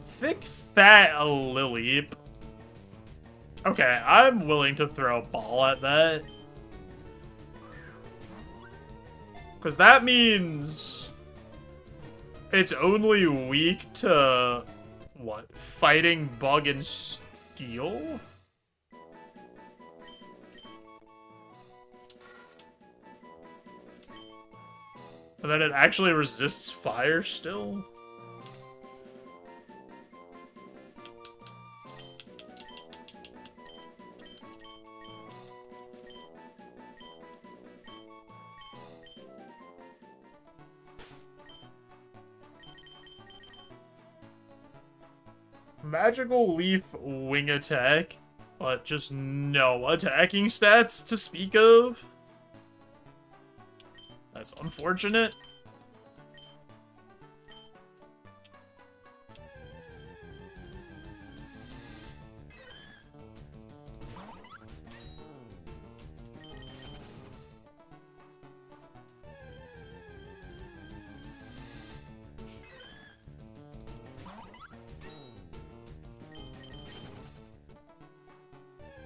Thick Fat Lily. Okay, I'm willing to throw a ball at that. Because that means it's only weak to, what, fighting Bug and Steel? And then it actually resists fire still? Magical Leaf Wing Attack, but just no attacking stats to speak of. That's unfortunate.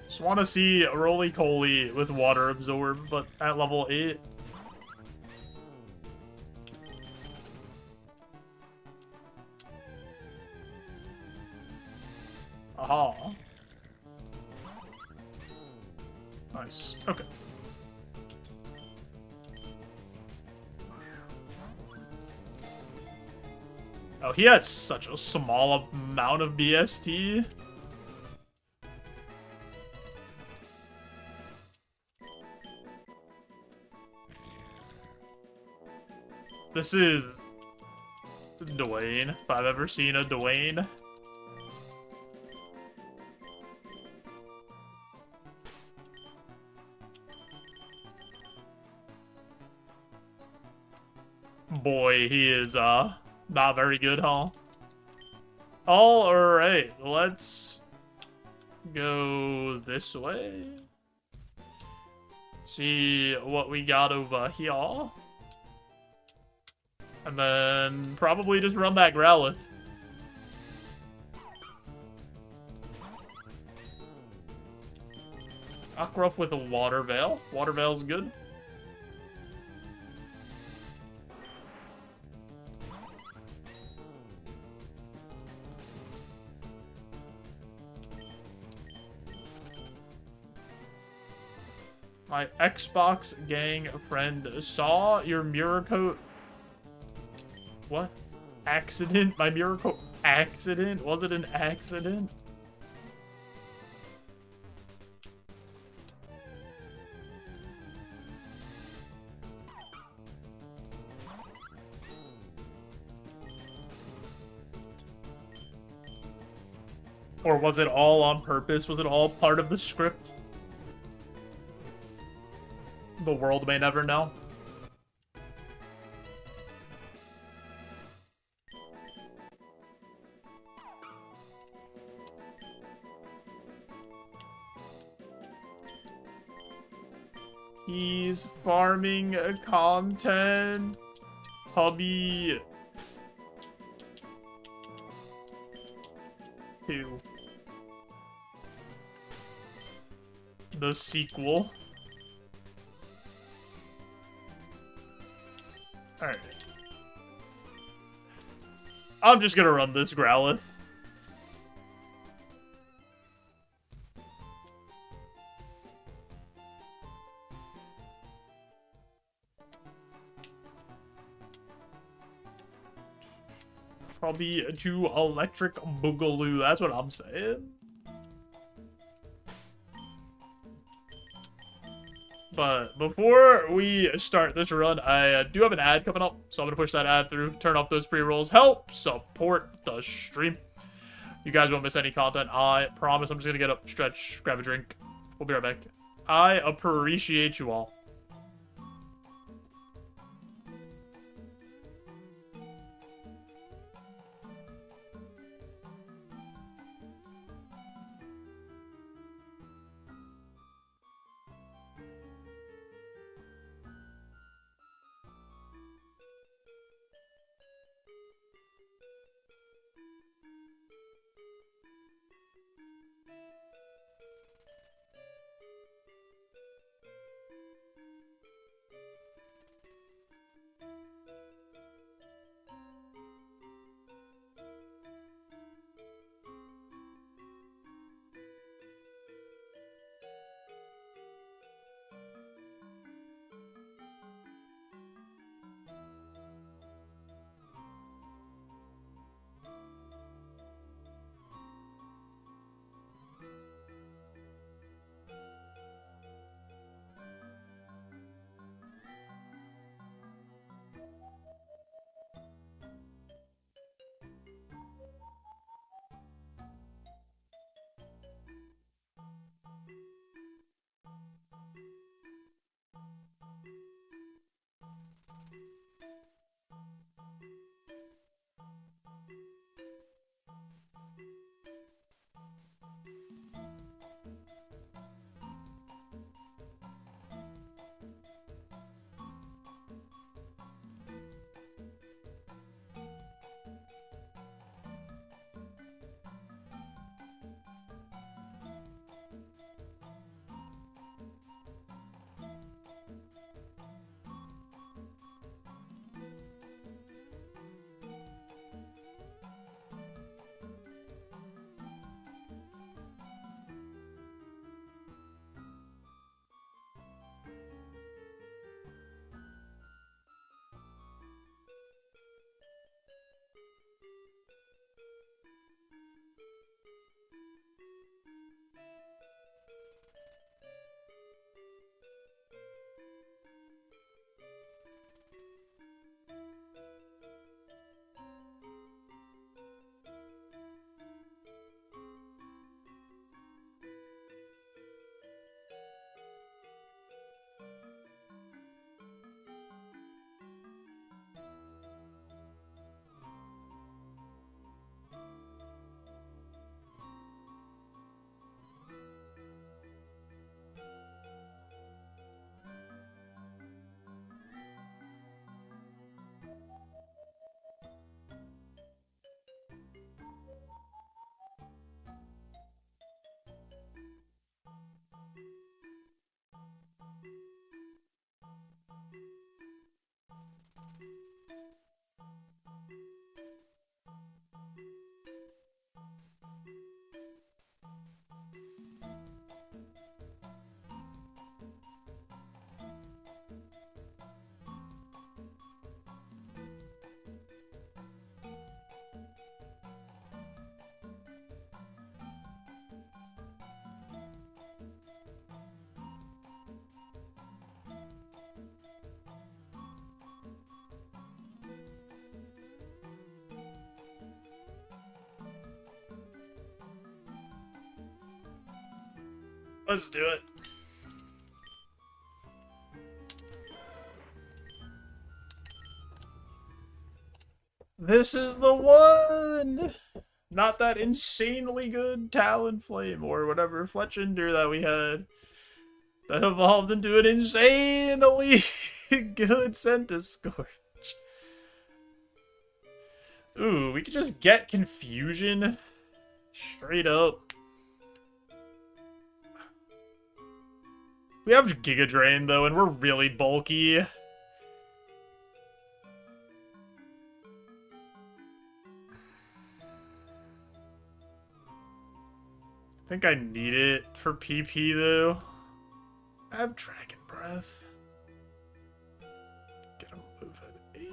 Just want to see Roly-Coly with Water Absorb, but at level 8. Aha. Nice. Okay. Oh, he has such a small amount of BST. This is Dwayne, if I've ever seen a Dwayne. Boy, he is, not very good, huh? Alright, let's go this way. See what we got over here. And then probably just run back Growlithe. Aquaruff with a Water Veil. Water Veil's good. My Xbox gang friend saw your Miracle... What? Accident? My Miracle accident? Was it an accident? Or was it all on purpose? Was it all part of the script? The world may never know. He's farming content. Hubby. 2. The sequel. Alright. I'm just gonna run this Growlithe. Probably to Electric Boogaloo. That's what I'm saying. But before we start this run, I do have an ad coming up, so I'm going to push that ad through, turn off those pre-rolls, help support the stream. You guys won't miss any content, I promise. I'm just going to get up, stretch, grab a drink. We'll be right back. I appreciate you all. Let's do it. This is the one! Not that insanely good Talonflame or whatever Fletchinder that we had. That evolved into an insanely good Centiskorch. Ooh, we could just get Confusion. Straight up. We have Giga Drain, though, and we're really bulky. think I need it for PP though. I have Dragon Breath. Get him move at 8.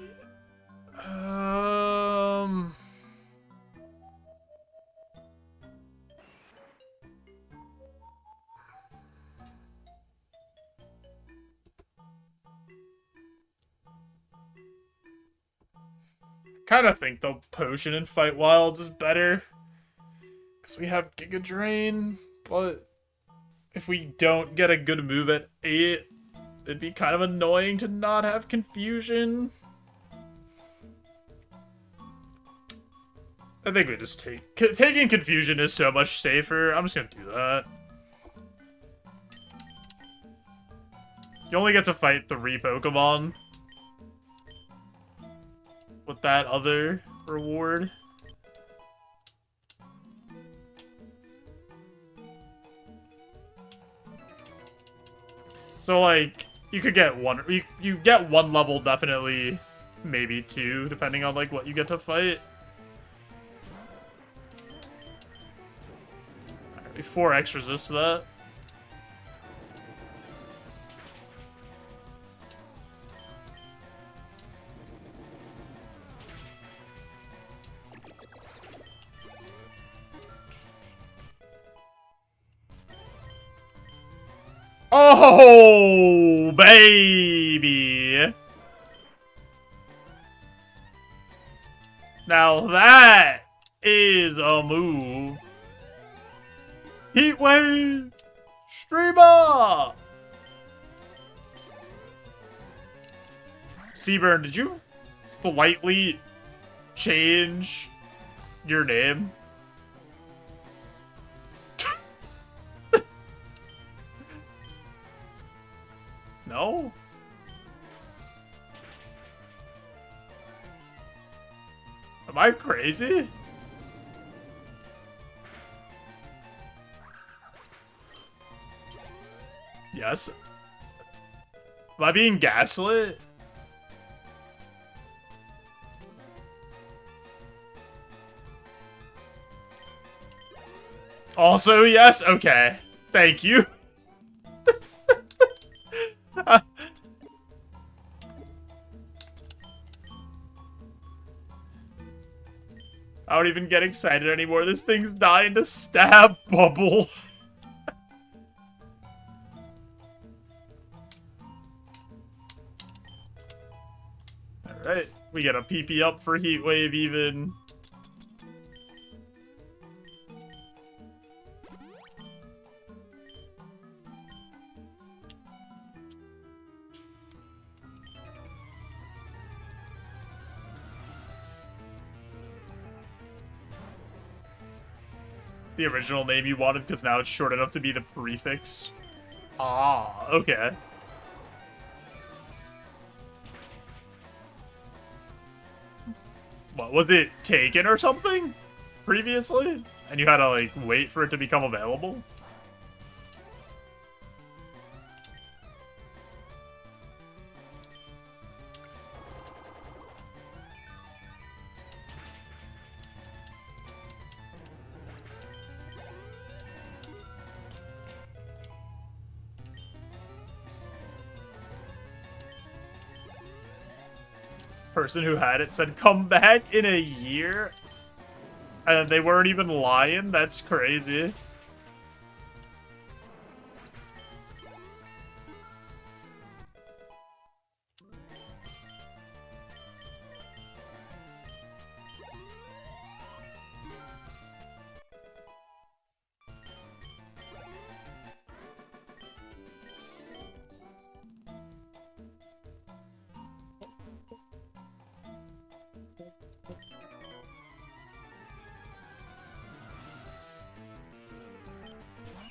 Kind of think the potion in Fight Wilds is better because we have Giga Drain, but if we don't get a good move at 8, it'd be kind of annoying to not have Confusion. I think we just taking Confusion is so much safer. I'm just gonna do that. You only get to fight 3 Pokemon with that other reward. So like you could get one, you get 1 level definitely, maybe 2 depending on like what you get to fight. Alright, 4 extra resist to that. Oh, baby. Now that is a move. Heat Wave Streamer. Seaburn, did you slightly change your name? No? Am I crazy? Yes. Am I being gaslit? Also, yes? Okay. Thank you. I don't even get excited anymore. This thing's dying to stab Bubble. Alright, we get a PP up for Heat Wave even. The original name you wanted because now it's short enough to be the prefix. Ah, okay. What, was it taken or something previously? And you had to, like, wait for it to become available? Person who had it said come back in a year, and they weren't even lying. That's crazy.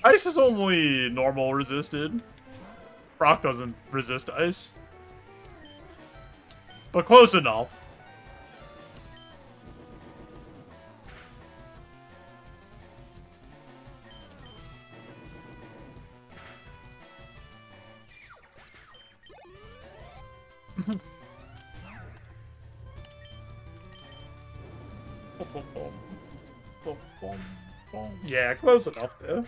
Ice is only normal resisted. Rock doesn't resist ice. But close enough. Yeah, close enough though.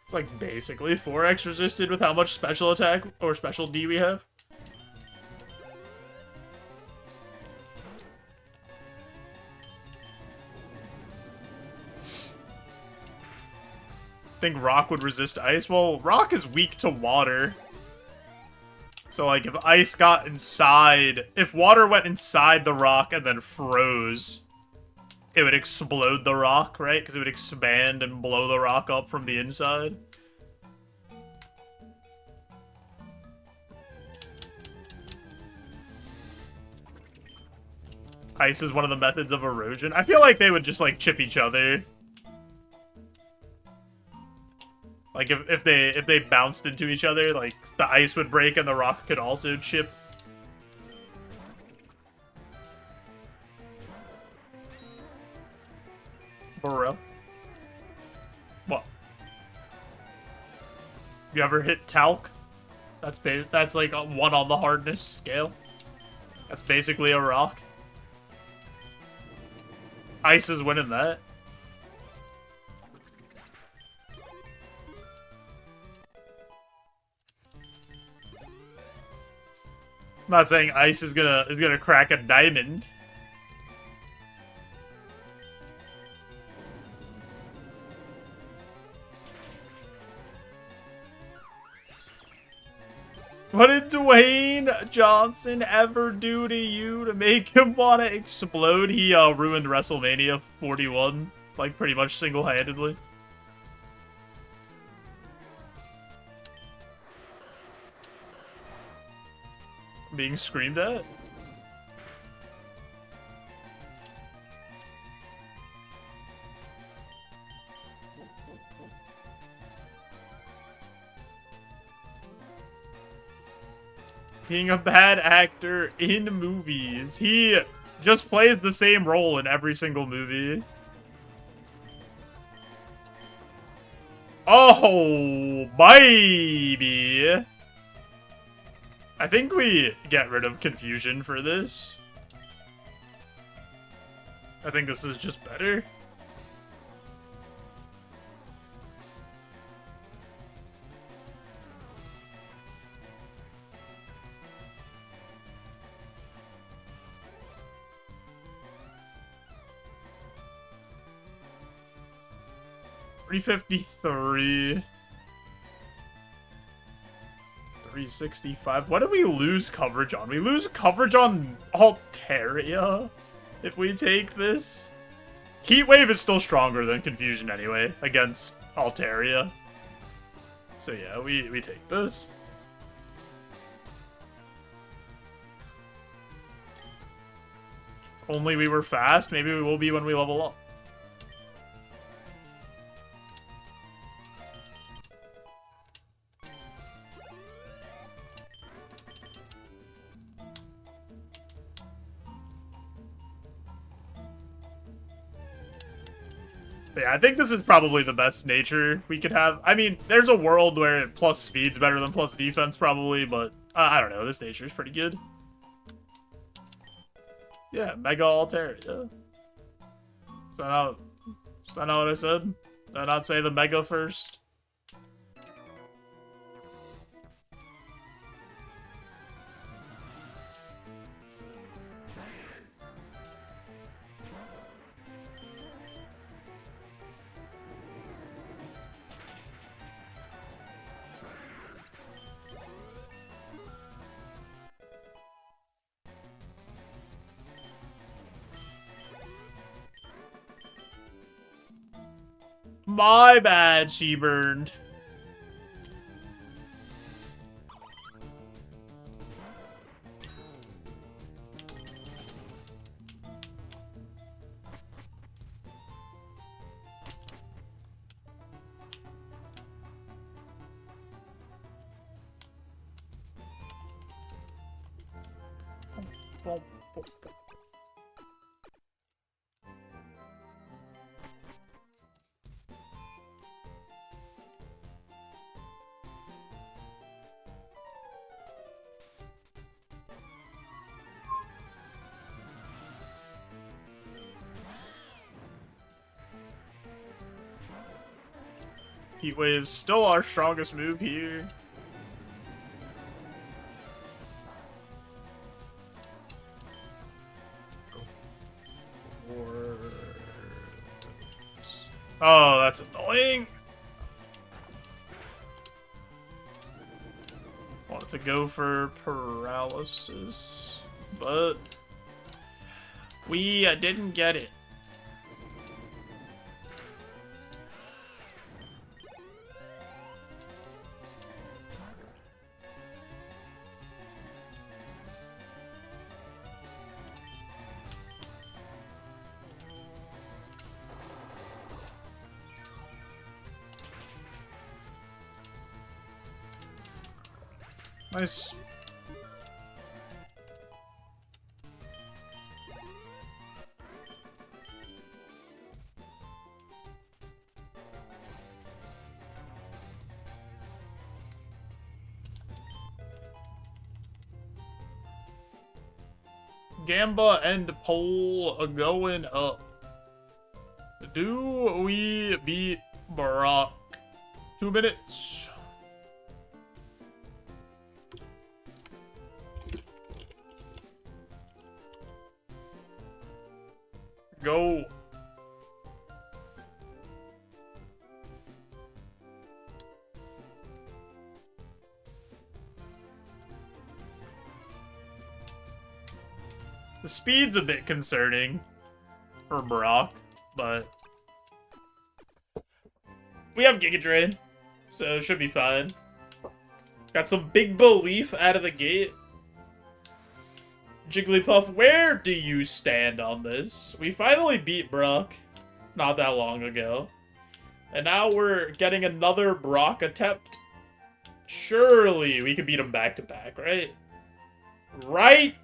It's like basically 4x resisted with how much special attack or special D we have. I think rock would resist ice. Well, rock is weak to water. So, like, if ice got inside... If water went inside the rock and then froze, it would explode the rock, right? Because it would expand and blow the rock up from the inside. Ice is one of the methods of erosion. I feel like they would just, like, chip each other. Like, if they bounced into each other, like, the ice would break and the rock could also chip. For real? What? You ever hit talc? That's like a 1 on the hardness scale. That's basically a rock. Ice is winning that. I'm not saying ice is gonna crack a diamond. What did Dwayne Johnson ever do to you to make him want to explode? He ruined WrestleMania 41, like, pretty much single-handedly. Being screamed at? Being a bad actor in movies. He just plays the same role in every single movie. Oh, baby. I think we get rid of confusion for this. I think this is just better. $353. 365. What did we lose coverage on? We lose coverage on Altaria if we take this. Heatwave is still stronger than Confusion anyway against Altaria. So yeah, we take this. Only we were fast. Maybe we will be when we level up. Yeah, I think this is probably the best nature we could have. I mean, there's a world where plus speed's better than plus defense, probably, but I don't know. This nature is pretty good. Yeah, Mega Altaria. Is that not what I said? Did I not say the Mega first? My bad, she burned. Heat Wave's still our strongest move here. Oh, that's annoying. Wanted to go for paralysis, but we didn't get it. Nice. Gamba and Pole going up. Do we beat Brock? 2 minutes. Go. The speed's a bit concerning for Brock, but we have Giga Drain, so it should be fine. Got some big belief out of the gate. Jigglypuff, where do you stand on this? We finally beat Brock not that long ago. And now we're getting another Brock attempt. Surely we could beat him back to back, right? Right?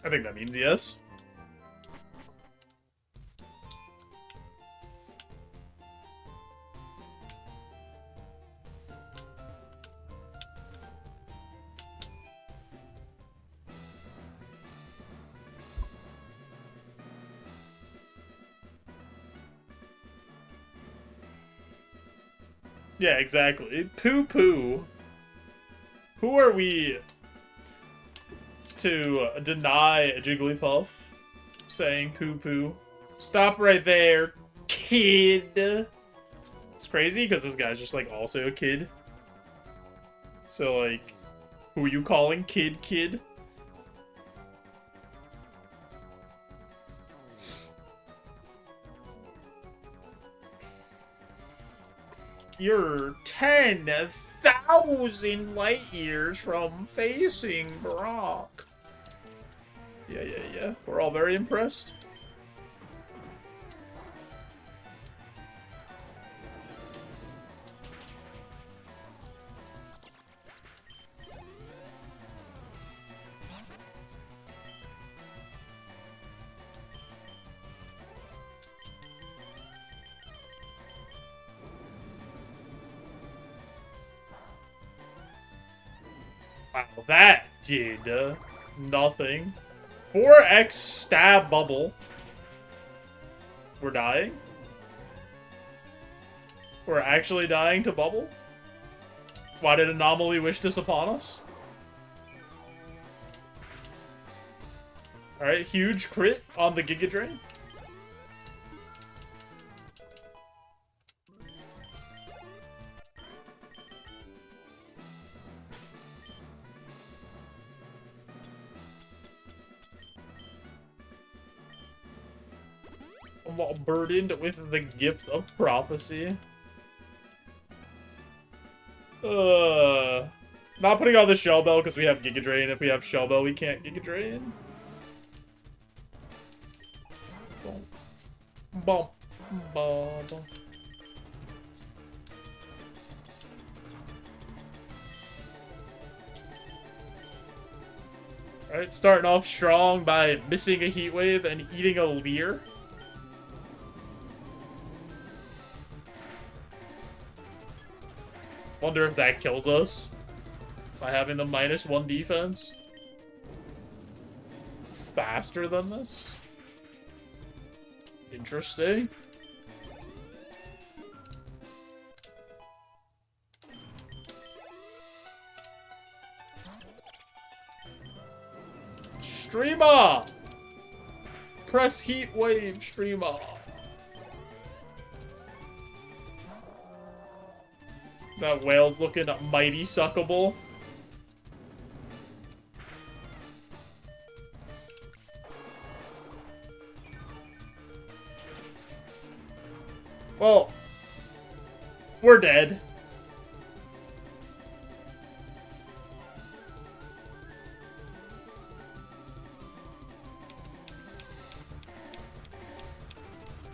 I think that means yes. Yeah, exactly. Poo-poo. Who are we to deny Jigglypuff saying poo-poo? Stop right there, kid. It's crazy because this guy's just, like, also a kid. So, like, who are you calling kid? You're 10,000 light years from facing Brock. Yeah. We're all very impressed. Wow, that did nothing. 4x stab bubble. We're dying? We're actually dying to bubble? Why did Anomaly wish this upon us? Alright, huge crit on the Giga Drain. I'm all burdened with the gift of prophecy. Not putting on the Shell Bell because we have Giga Drain. If we have Shell Bell, we can't Giga Drain. Bump. Alright, starting off strong by missing a Heat Wave and eating a Leer. Wonder if that kills us. By having the -1 defense? Faster than this? Interesting. Streamer! Press heat wave, streamer. That whale's looking mighty suckable. Well, we're dead.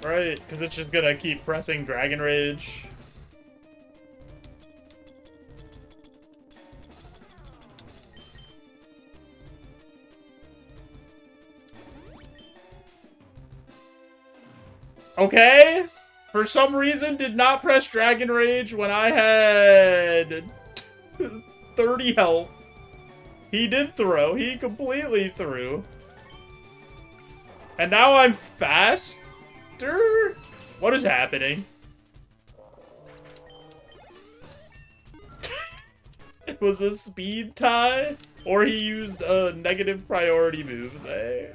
Right, because it's just gonna keep pressing Dragon Rage. Okay? For some reason, did not press Dragon Rage when I had 30 health. He did throw. He completely threw. And now I'm faster? What is happening? It was a speed tie? Or he used a negative priority move there.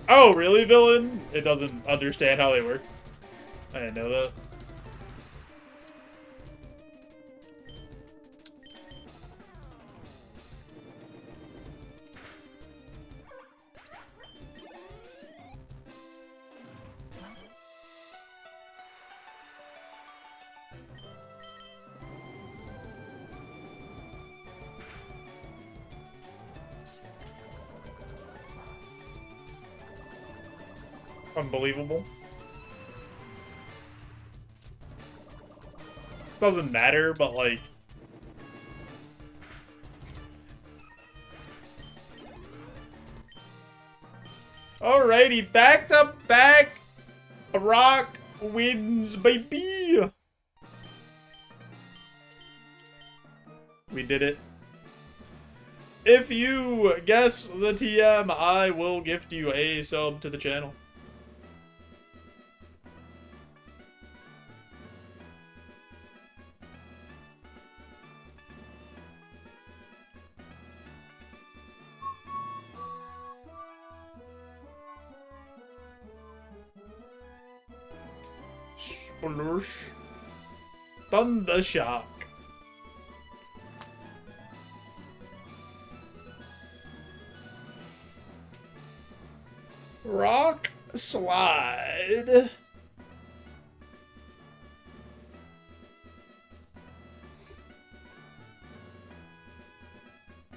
Oh, really, villain? It doesn't understand how they work. I didn't know that. Unbelievable. Doesn't matter, but like... Alrighty, back to back. Rock wins, baby. We did it. If you guess the TM, I will gift you a sub to the channel. Sploosh. Thunder Shock. Rock Slide.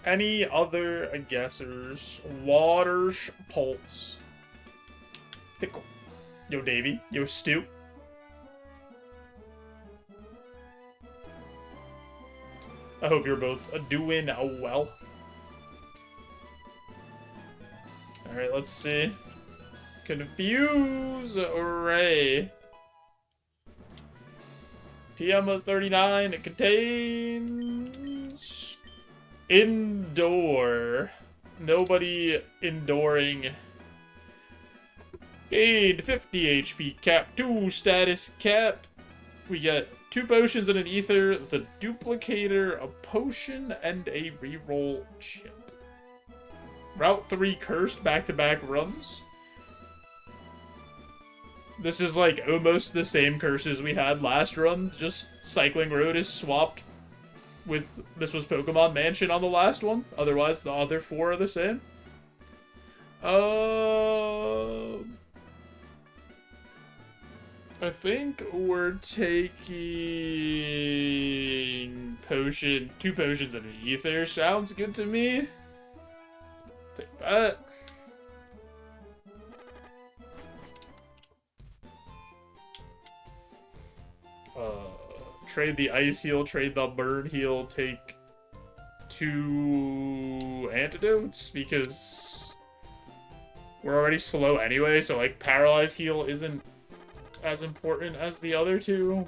Any other guessers? Water's Pulse. Tickle. Yo, Davey. Yo, Stu. I hope you're both doing well. Alright, let's see. Confuse Array. TM 39, it contains... Indoor. Nobody enduring. Gained 50 HP cap, 2 status cap. We get 2 potions and an ether, the duplicator, a potion, and a reroll chip. Route 3 cursed back-to-back runs. This is like almost the same curses we had last run, just Cycling Road is swapped with, this was Pokemon Mansion on the last one, otherwise the other 4 are the same. I think we're taking potion, 2 potions and an ether. Sounds good to me. Take that. Trade the ice heal, trade the burn heal, take 2 antidotes because We're already slow anyway, so, like, Paralyze Heal isn't as important as the other two.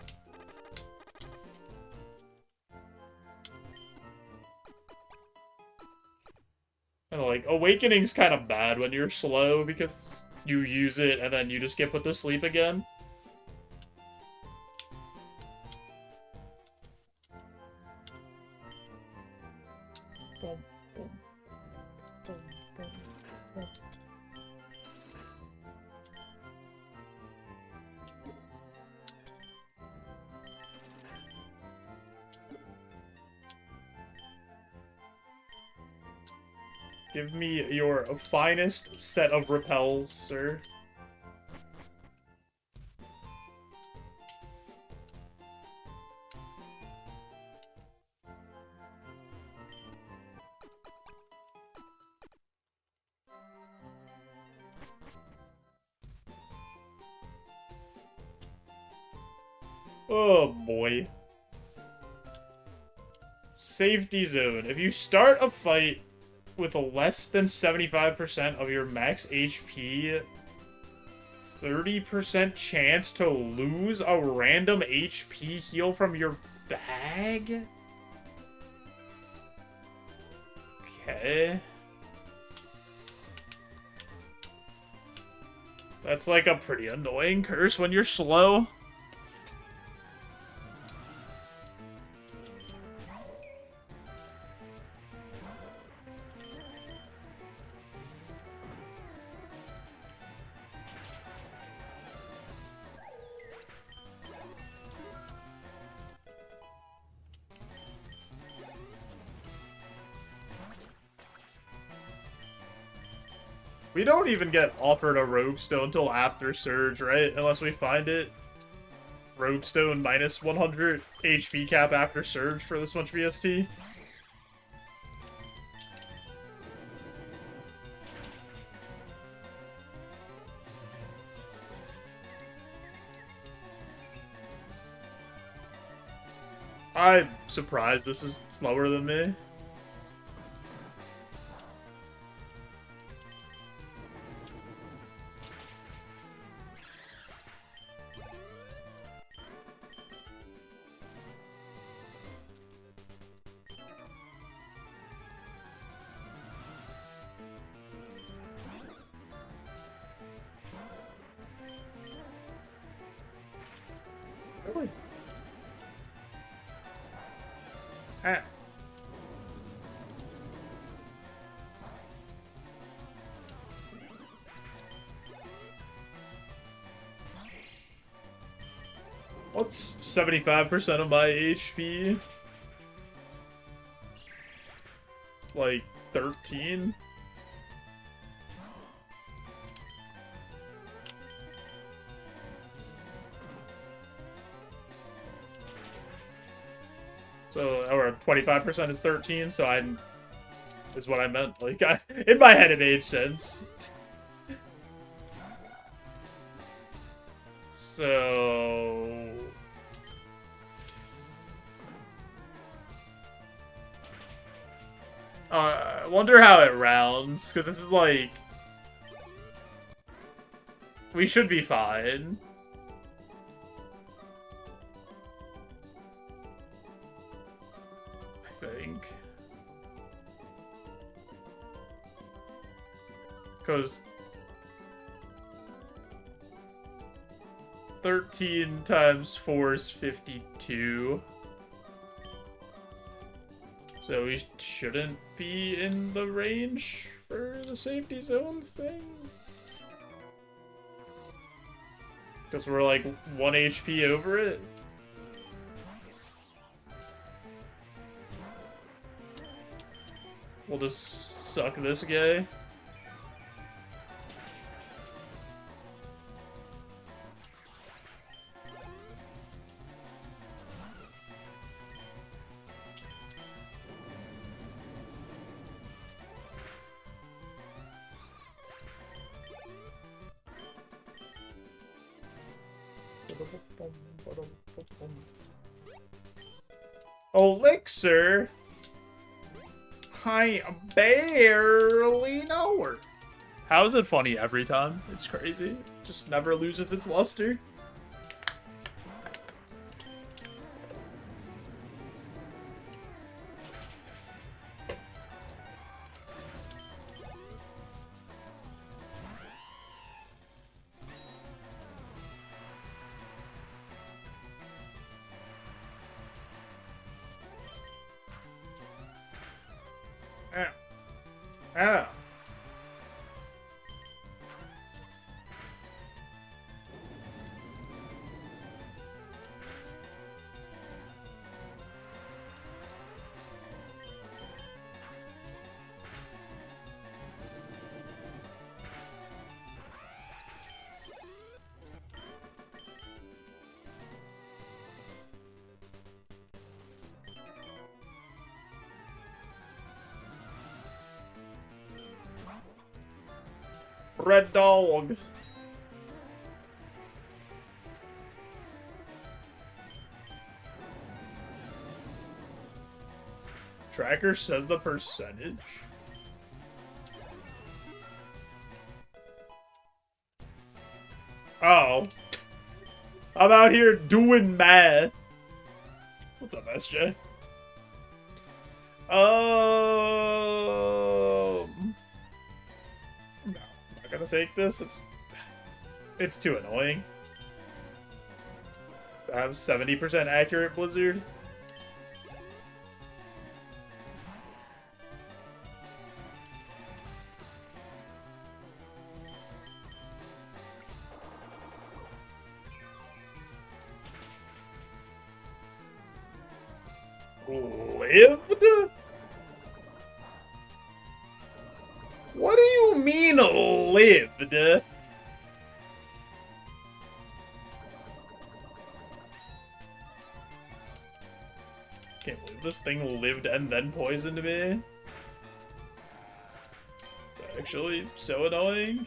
And, like, Awakening's kind of bad when you're slow because you use it and then you just get put to sleep again. Boom, boom, boom, boom, boom. Give me your finest set of repels, sir. Oh boy. Safety zone. If you start a fight with a less than 75% of your max HP, 30% chance to lose a random HP heal from your bag? Okay. That's like a pretty annoying curse when you're slow. We don't even get offered a Rogue Stone until after Surge, right? Unless we find it. Rogue Stone minus 100 HP cap after Surge for this much VST. I'm surprised this is slower than me. Really? Ah. What's 75% of my HP? Like 13? So, or 25% is 13, so is what I meant. Like, in my head it made sense. So... I wonder how it rounds, because this is like... We should be fine. I think. Because... 13 times 4 is 52. So we shouldn't be in the range for the safety zone thing? Because we're like 1 HP over it? We'll just suck this guy. Elixir? I barely know her. How is it funny every time? It's crazy. It just never loses its luster. Ah. Red dog. Tracker says the percentage. Oh. I'm out here doing math. What's up, SJ? No, I'm not gonna take this. It's too annoying. I have 70% accurate Blizzard. Lived? What do you mean lived? Can't believe this thing lived and then poisoned me. It's actually so annoying.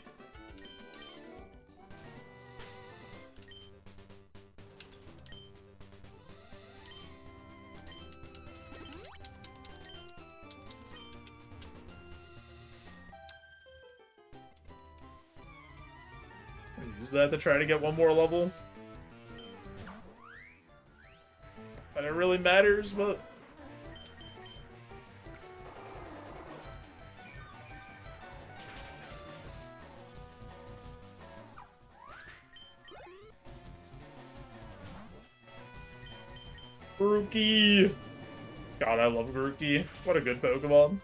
Use that to try to get one more level. And it really matters, but... Grookey! God, I love Grookey. What a good Pokemon.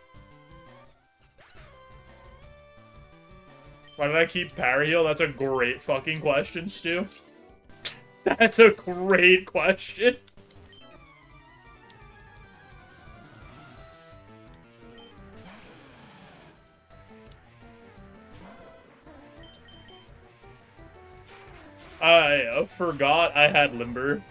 Why did I keep Parry Heal? That's a great fucking question, Stu. That's a great question. I forgot I had Limber.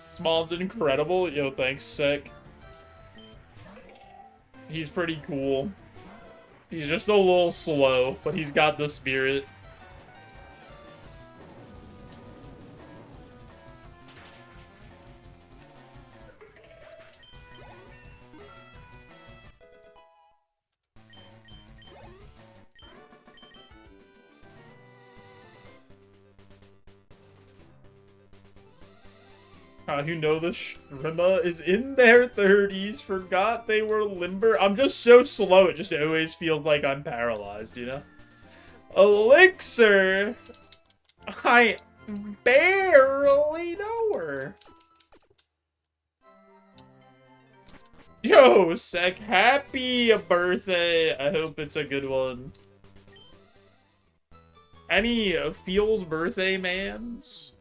Small's incredible. Yo, thanks, sick. He's pretty cool. He's just a little slow, but he's got the spirit. Who know the Shrima is in their 30s, forgot they were limber. I'm just so slow, it just always feels like I'm paralyzed, you know? Elixir! I barely know her. Yo, Sec, happy birthday. I hope it's a good one. Any Feels birthday mans?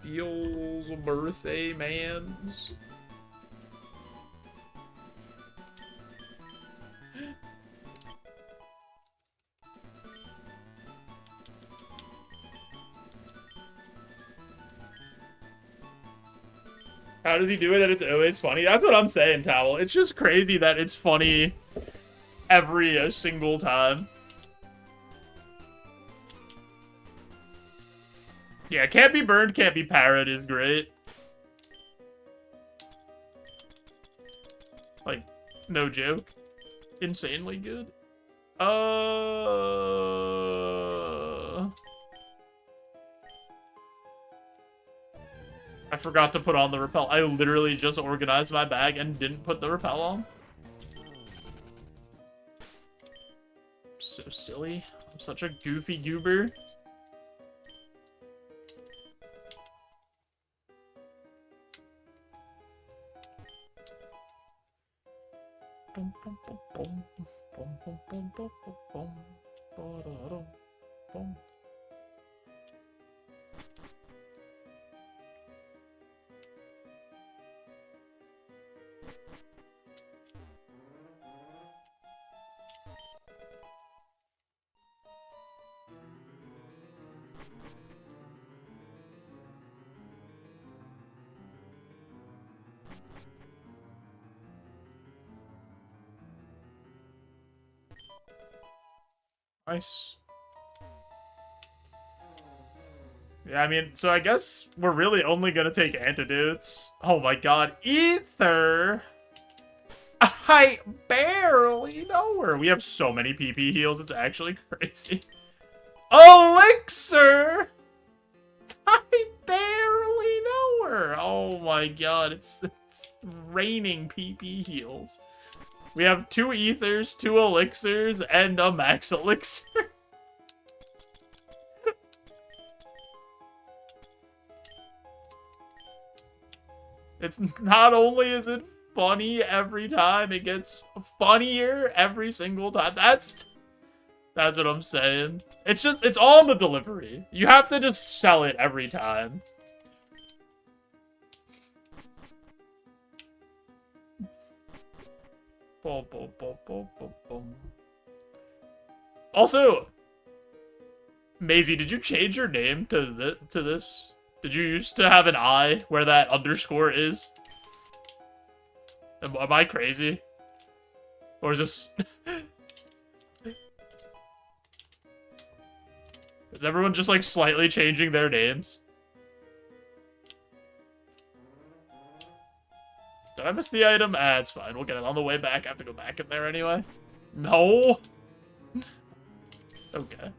Feels birthday mans. How does he do it and it's always funny? That's what I'm saying, Towel. It's just crazy that it's funny every single time. Yeah, Can't Be Burned, Can't Be Parrot is great. Like, no joke. Insanely good. I forgot to put on the rappel. I literally just organized my bag and didn't put the rappel on. So silly. I'm such a goofy goober. Nice. Yeah, I mean, so I guess we're really only gonna take antidotes. Oh my god, Ether! I barely know her. We have so many PP heals, it's actually crazy. Elixir! I barely know her. Oh my god, it's raining PP heals. We have 2 ethers, 2 elixirs, and a max elixir. It's not only is it funny every time, it gets funnier every single time. That's what I'm saying. It's all in the delivery. You have to just sell it every time. Also, Maisie, did you change your name to this? Did you used to have an I where that underscore is? Am I crazy? Or is this... Is everyone just, like, slightly changing their names? Did I miss the item? Ah, it's fine. We'll get it on the way back. I have to go back in there anyway. No! Okay.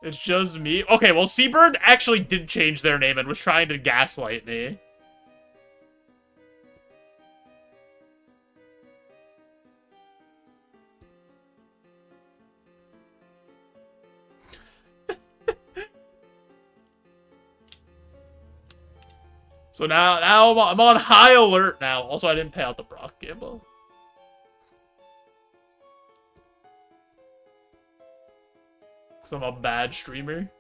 It's just me? Okay, well, Seabird actually did change their name and was trying to gaslight me. So now I'm on high alert now. Also, I didn't pay out the Brock gamble. Because I'm a bad streamer.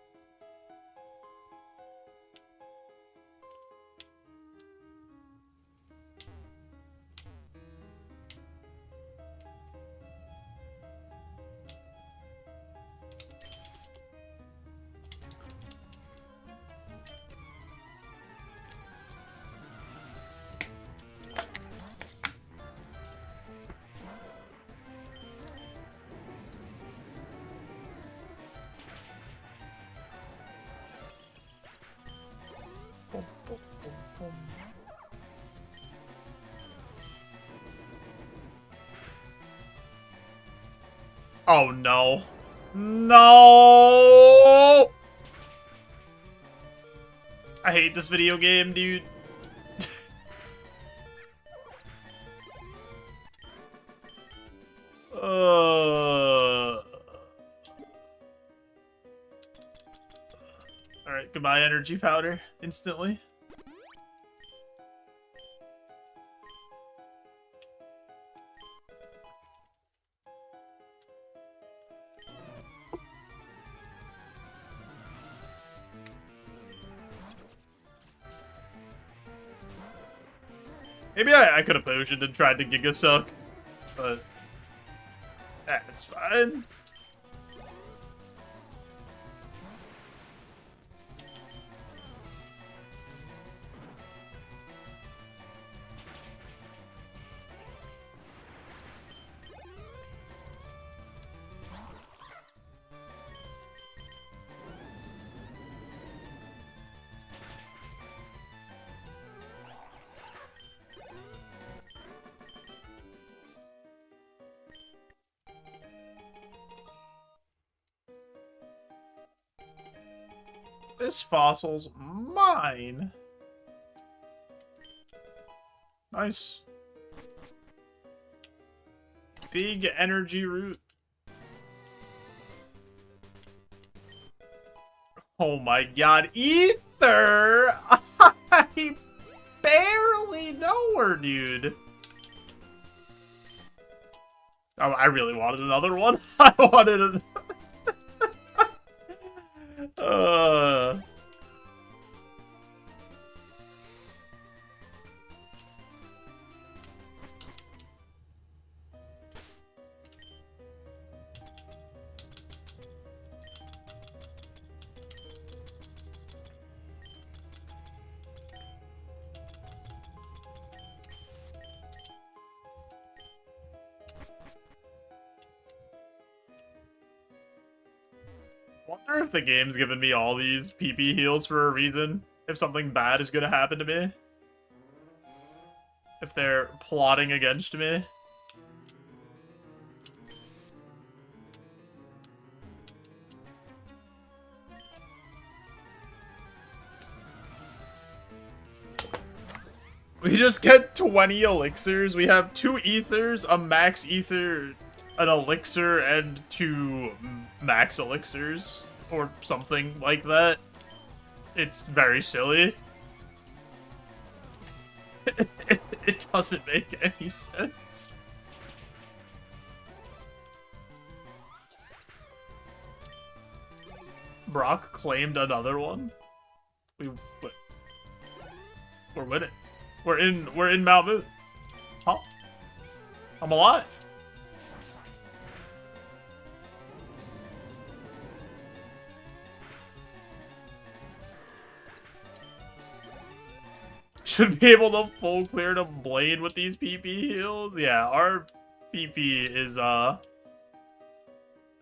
Oh, no. No! I hate this video game, dude. Alright, goodbye energy powder, instantly. Maybe I could have potioned and tried to Giga Suck, but That's fine. This fossil's mine. Nice. Big energy root. Oh my god, Ether! I barely know her, dude. Oh, I really wanted another one. I wanted a... wonder if the game's giving me all these PP heals for a reason. If something bad is gonna happen to me. If they're plotting against me. We just get 20 elixirs. We have 2 ethers, a max ether, an elixir, and 2 max elixirs. Or something like that. It's very silly. It doesn't make any sense. Brock claimed another one. We're winning. We're in Mount Moon. Huh? I'm alive. Should be able to full clear to Blade with these PP heals. Yeah, our PP is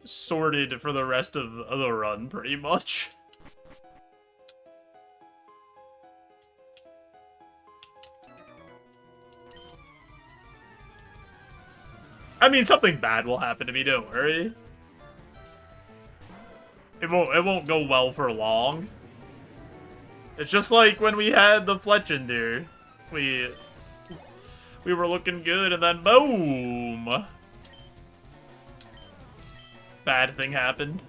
sorted for the rest of the run, pretty much. I mean, something bad will happen to me, don't worry. It won't go well for long. It's just like when we had the Fletchender. We were looking good, and then boom! Bad thing happened.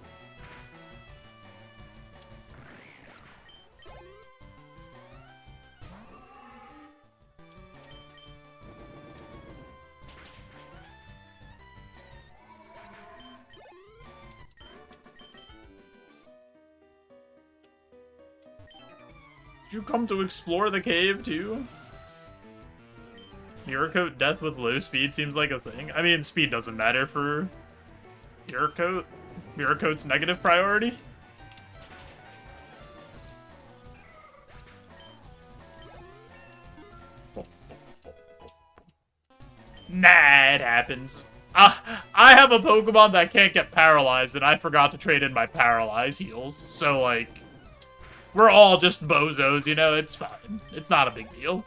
Did you come to explore the cave, too? Mirrorcoat death with low speed seems like a thing. I mean, speed doesn't matter for Mirrorcoat. Mirrorcoat's negative priority. Nah, it happens. I have a Pokemon that can't get paralyzed, and I forgot to trade in my paralyzed heals, so, like... We're all just bozos, you know? It's fine. It's not a big deal.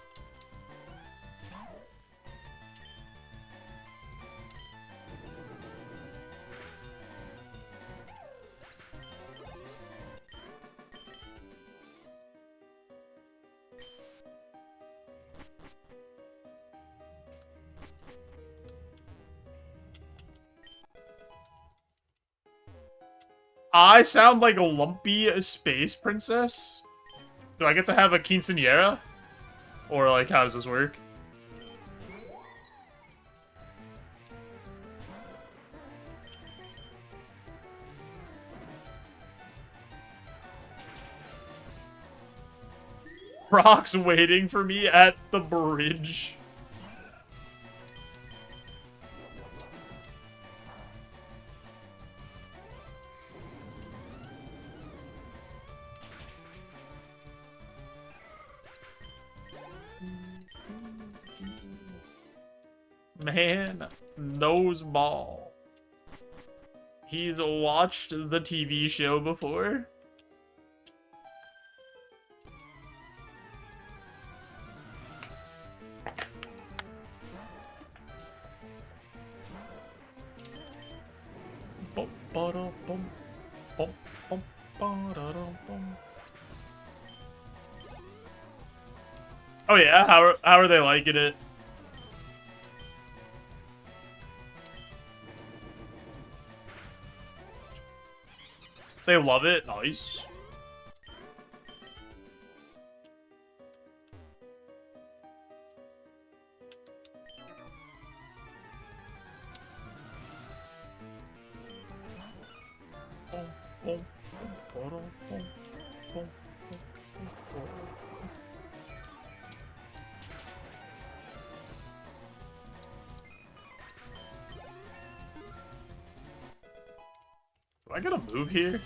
I sound like a lumpy space princess? Do I get to have a quinceañera? Or, like, how does this work? Brock's waiting for me at the bridge. Man knows ball. He's watched the TV show before. Oh yeah, how are they liking it? They love it. Nice. Do I get a move here?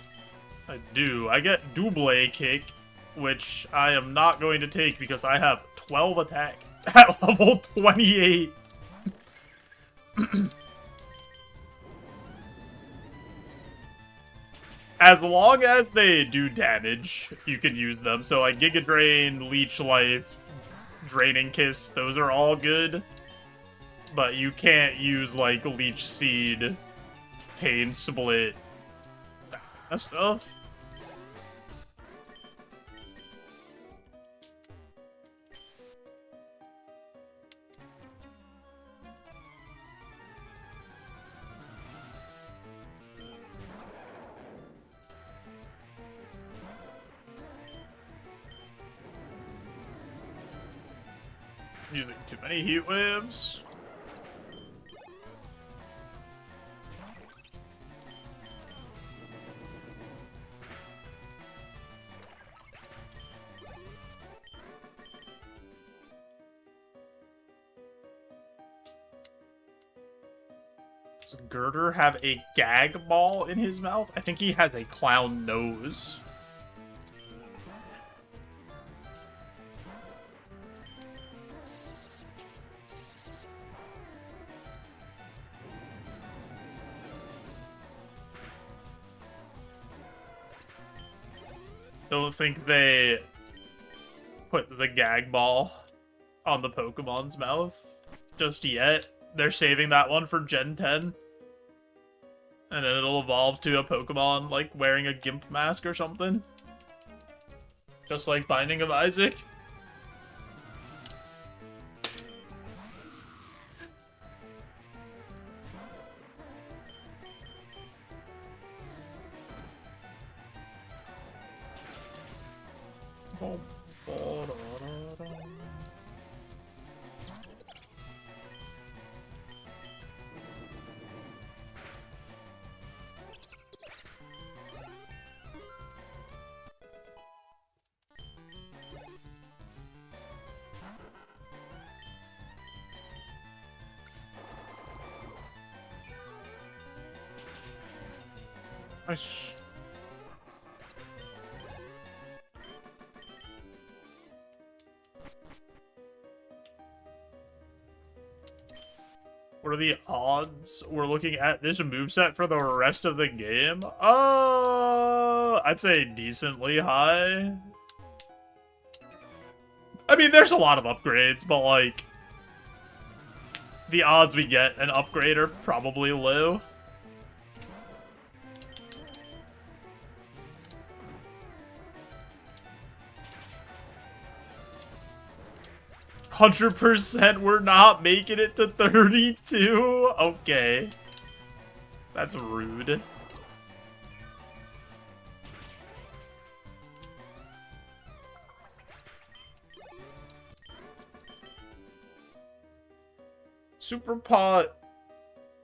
I do. I get double kick, which I am not going to take because I have 12 attack at level 28. As long as they do damage, you can use them. So like Giga Drain, Leech Life, Draining Kiss, those are all good. But you can't use like Leech Seed, Pain Split, that kind of stuff. Using too many heat waves. Does Girder have a gag ball in his mouth? I think he has a clown nose. Don't think they put the gag ball on the Pokemon's mouth just yet. They're saving that one for Gen 10. And then it'll evolve to a Pokemon, like, wearing a Gimp mask or something. Just like Binding of Isaac. Nice. What are the odds we're looking at this moveset for the rest of the game? I'd say decently high. I mean, there's a lot of upgrades, but like, the odds we get an upgrade are probably low. %, we're not making it to 32? Okay. That's rude. Super Pot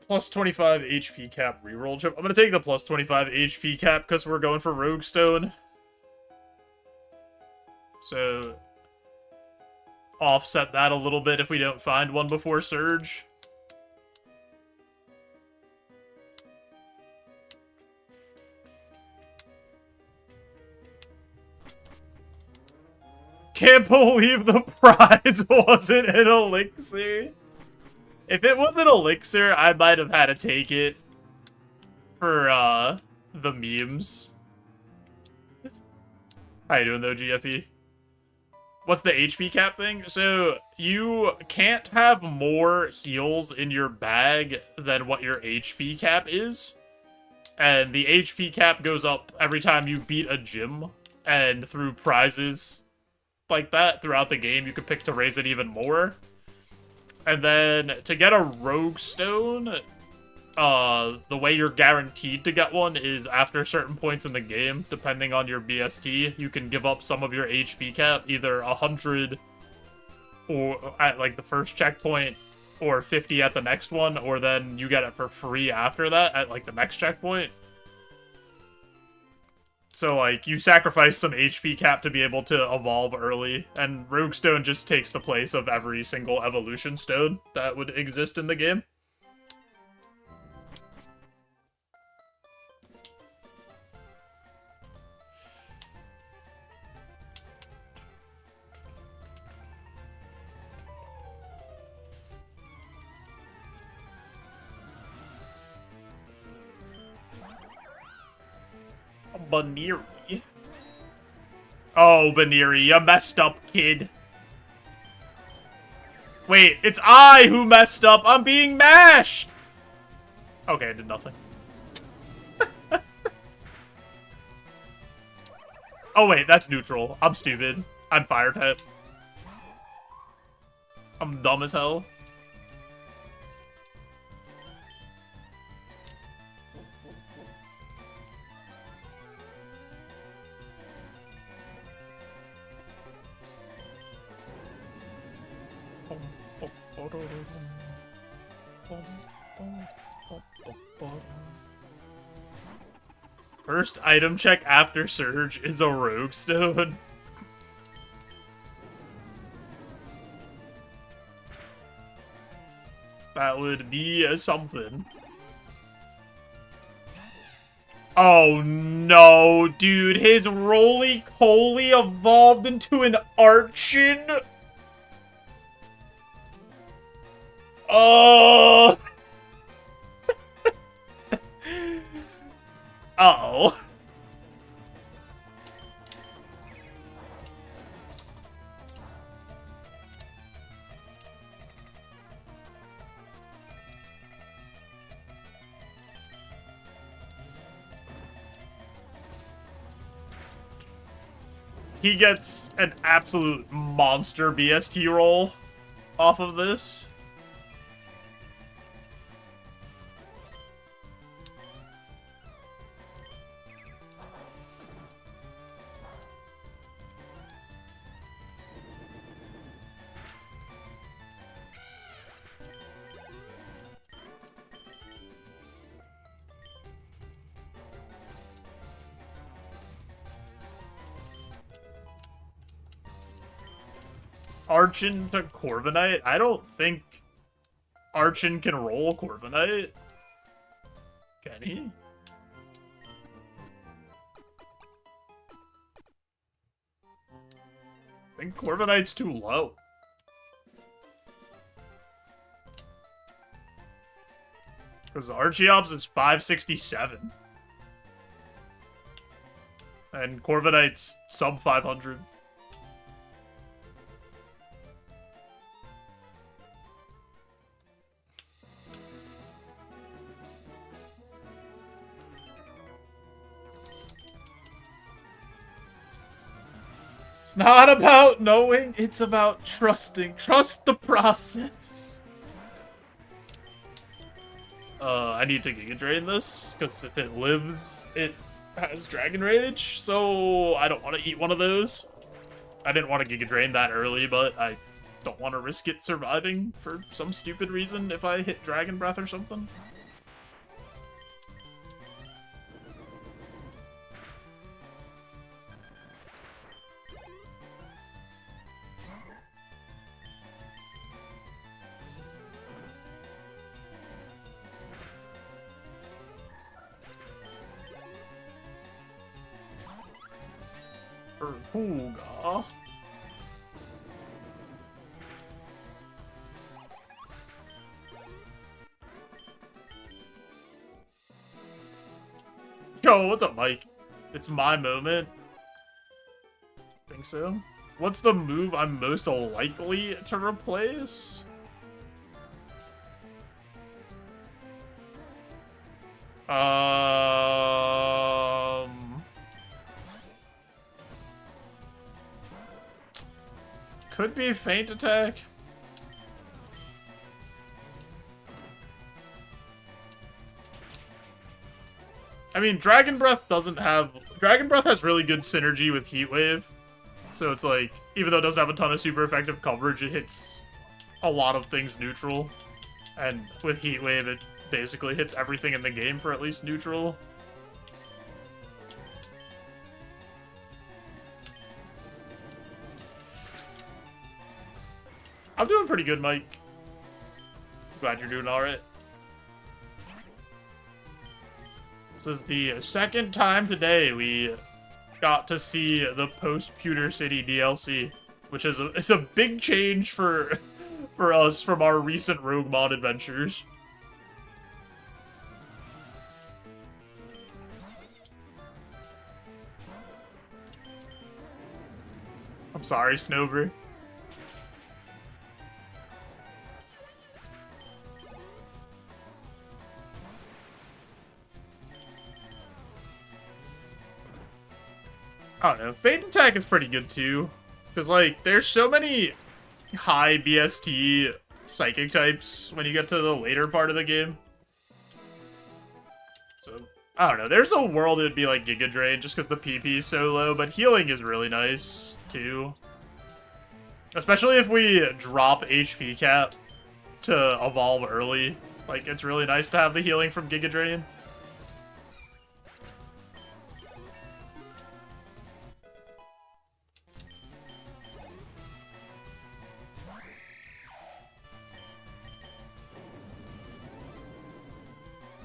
plus 25 HP cap reroll chip. I'm gonna take the plus 25 HP cap because we're going for Rogue Stone. So offset that a little bit if we don't find one before Surge. Can't believe the prize wasn't an elixir. If it was an elixir, I might have had to take it for, the memes. How you doing, though, GFE? What's the HP cap thing? So, you can't have more heals in your bag than what your HP cap is. And the HP cap goes up every time you beat a gym. And through prizes like that throughout the game, you can pick to raise it even more. And then, to get a Rogue Stone, the way you're guaranteed to get one is after certain points in the game, depending on your BST, you can give up some of your HP cap, either 100 or at like the first checkpoint, or 50 at the next one, or then you get it for free after that at like the next checkpoint. So like, you sacrifice some HP cap to be able to evolve early, and Rogue Stone just takes the place of every single evolution stone that would exist in the game. Baniri. Oh, Baniri, you messed up, kid. Wait, it's I who messed up. I'm being mashed. Okay, I did nothing. Oh, wait, that's neutral. I'm stupid. I'm fire type. I'm dumb as hell. First item check after Surge is a Rogue Stone. That would be something. Oh no, dude, his roly-poly evolved into an Archon? Oh! Uh-oh. He gets an absolute monster BST roll off of this. Archon to Corviknight? I don't think Archon can roll Corviknight. Can he? I think Corviknight's too low. Because Archeops is 567. And Corviknight's sub 500. It's not about knowing, it's about trusting. Trust the process. I need to Giga Drain this, because if it lives, it has Dragon Rage, so I don't want to eat one of those. I didn't want to Giga Drain that early, but I don't want to risk it surviving for some stupid reason if I hit Dragon Breath or something. Hooga. Yo, what's up, Mike? It's my moment. Think so? What's the move I'm most likely to replace? Could be Feint Attack. I mean, Dragon Breath doesn't have... Dragon Breath has really good synergy with Heat Wave. So it's like, even though it doesn't have a ton of super effective coverage, it hits a lot of things neutral. And with Heat Wave, it basically hits everything in the game for at least neutral. I'm doing pretty good, Mike. Glad you're doing alright. This is the second time today we got to see the post-Pewter City DLC, which is it's a big change for us from our recent Roguemon adventures. I'm sorry, Snover. I don't know. Feint Attack is pretty good too. Because, like, there's so many high BST psychic types when you get to the later part of the game. So, I don't know. There's a world it'd be like Giga Drain just because the PP is so low, but healing is really nice too. Especially if we drop HP cap to evolve early. Like, it's really nice to have the healing from Giga Drain.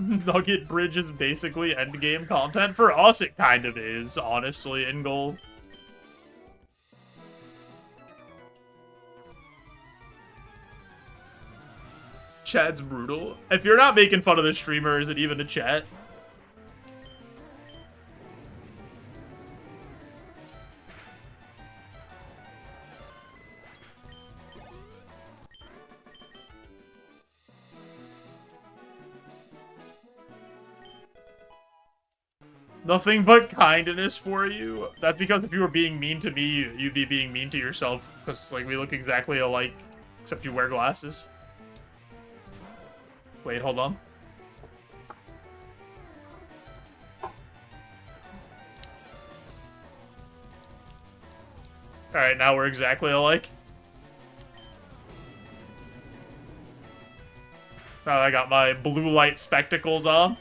Nugget Bridge is basically endgame content. For us, it kind of is, honestly, in gold. Chat's brutal. If you're not making fun of the streamer, is it even a chat? Nothing but kindness for you. That's because if you were being mean to me, you'd be being mean to yourself. Because, like, we look exactly alike, except you wear glasses. Wait, hold on. Alright, now we're exactly alike. Now I got my blue light spectacles on.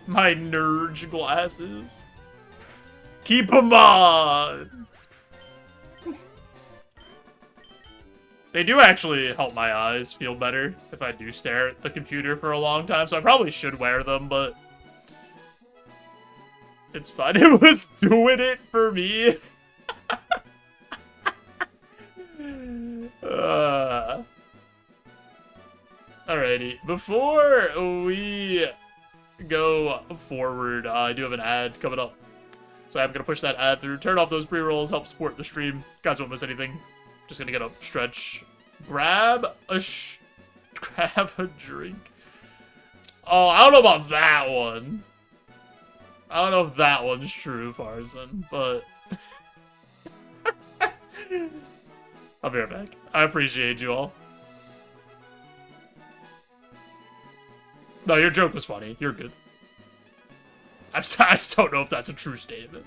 My Nurge glasses. Keep them on! They do actually help my eyes feel better if I do stare at the computer for a long time, so I probably should wear them, but... it's fine. It was doing it for me. Alrighty. Before we go forward, I do have an ad coming up. So I'm gonna push that ad through, turn off those pre-rolls, help support the stream. Guys won't miss anything. Just gonna get a stretch. Grab a drink. Oh, I don't know about that one. I don't know if that one's true, Farzan, but... I'll be right back. I appreciate you all. No, your joke was funny. You're good. I just don't know if that's a true statement.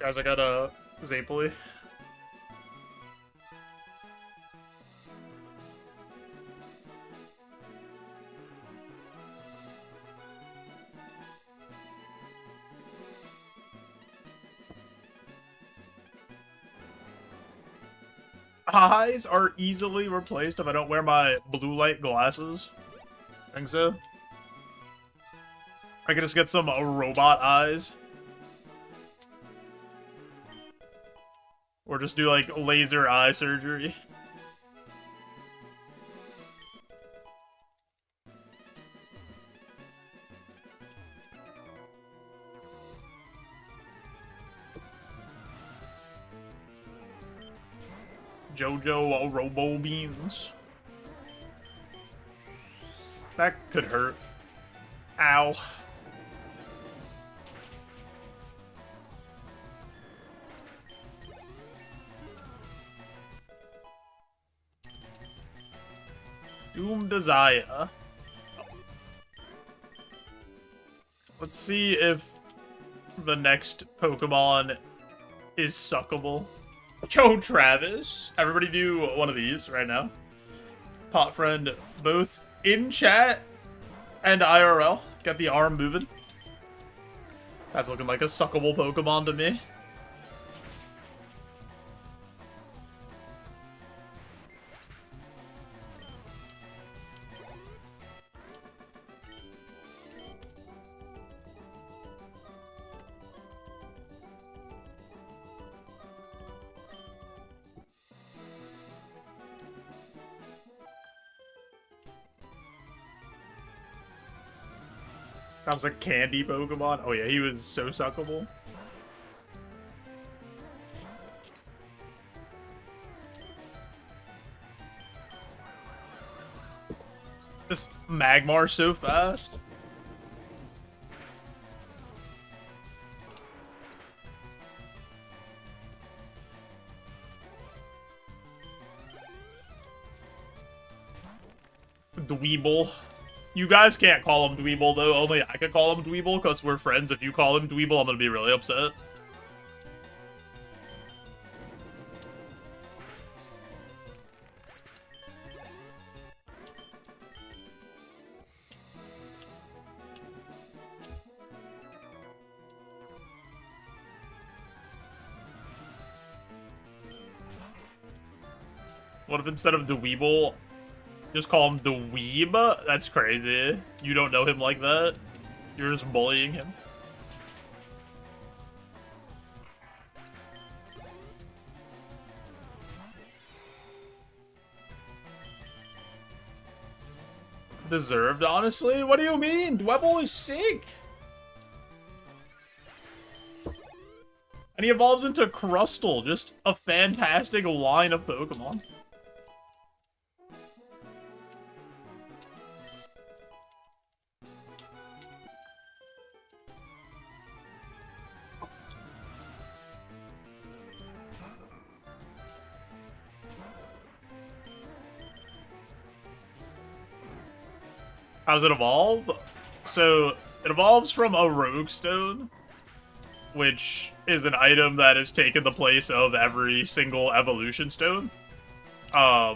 Guys, I got a Zapely. Eyes are easily replaced if I don't wear my blue light glasses. Think so? I could just get some robot eyes. Or just do, like, laser eye surgery. JoeJoeBeans. That could hurt. Ow. Doom Desire. Let's see if the next Pokemon is suckable. Yo, Travis. Everybody do one of these right now. Pot friend, both in chat and IRL. Got the arm moving. That's looking like a suckable Pokemon to me. That was a candy Pokemon. Oh yeah, he was so suckable. This Magmar's so fast. Dweeble. You guys can't call him Dweeble, though. Only I can call him Dweeble, because we're friends. If you call him Dweeble, I'm gonna be really upset. What if instead of Dweeble, just call him Dweeb? That's crazy. You don't know him like that? You're just bullying him. Deserved, honestly? What do you mean? Dwebble is sick! And he evolves into Crustle, just a fantastic line of Pokemon. How does it evolve? So, it evolves from a Rogue Stone, which is an item that has taken the place of every single Evolution Stone. The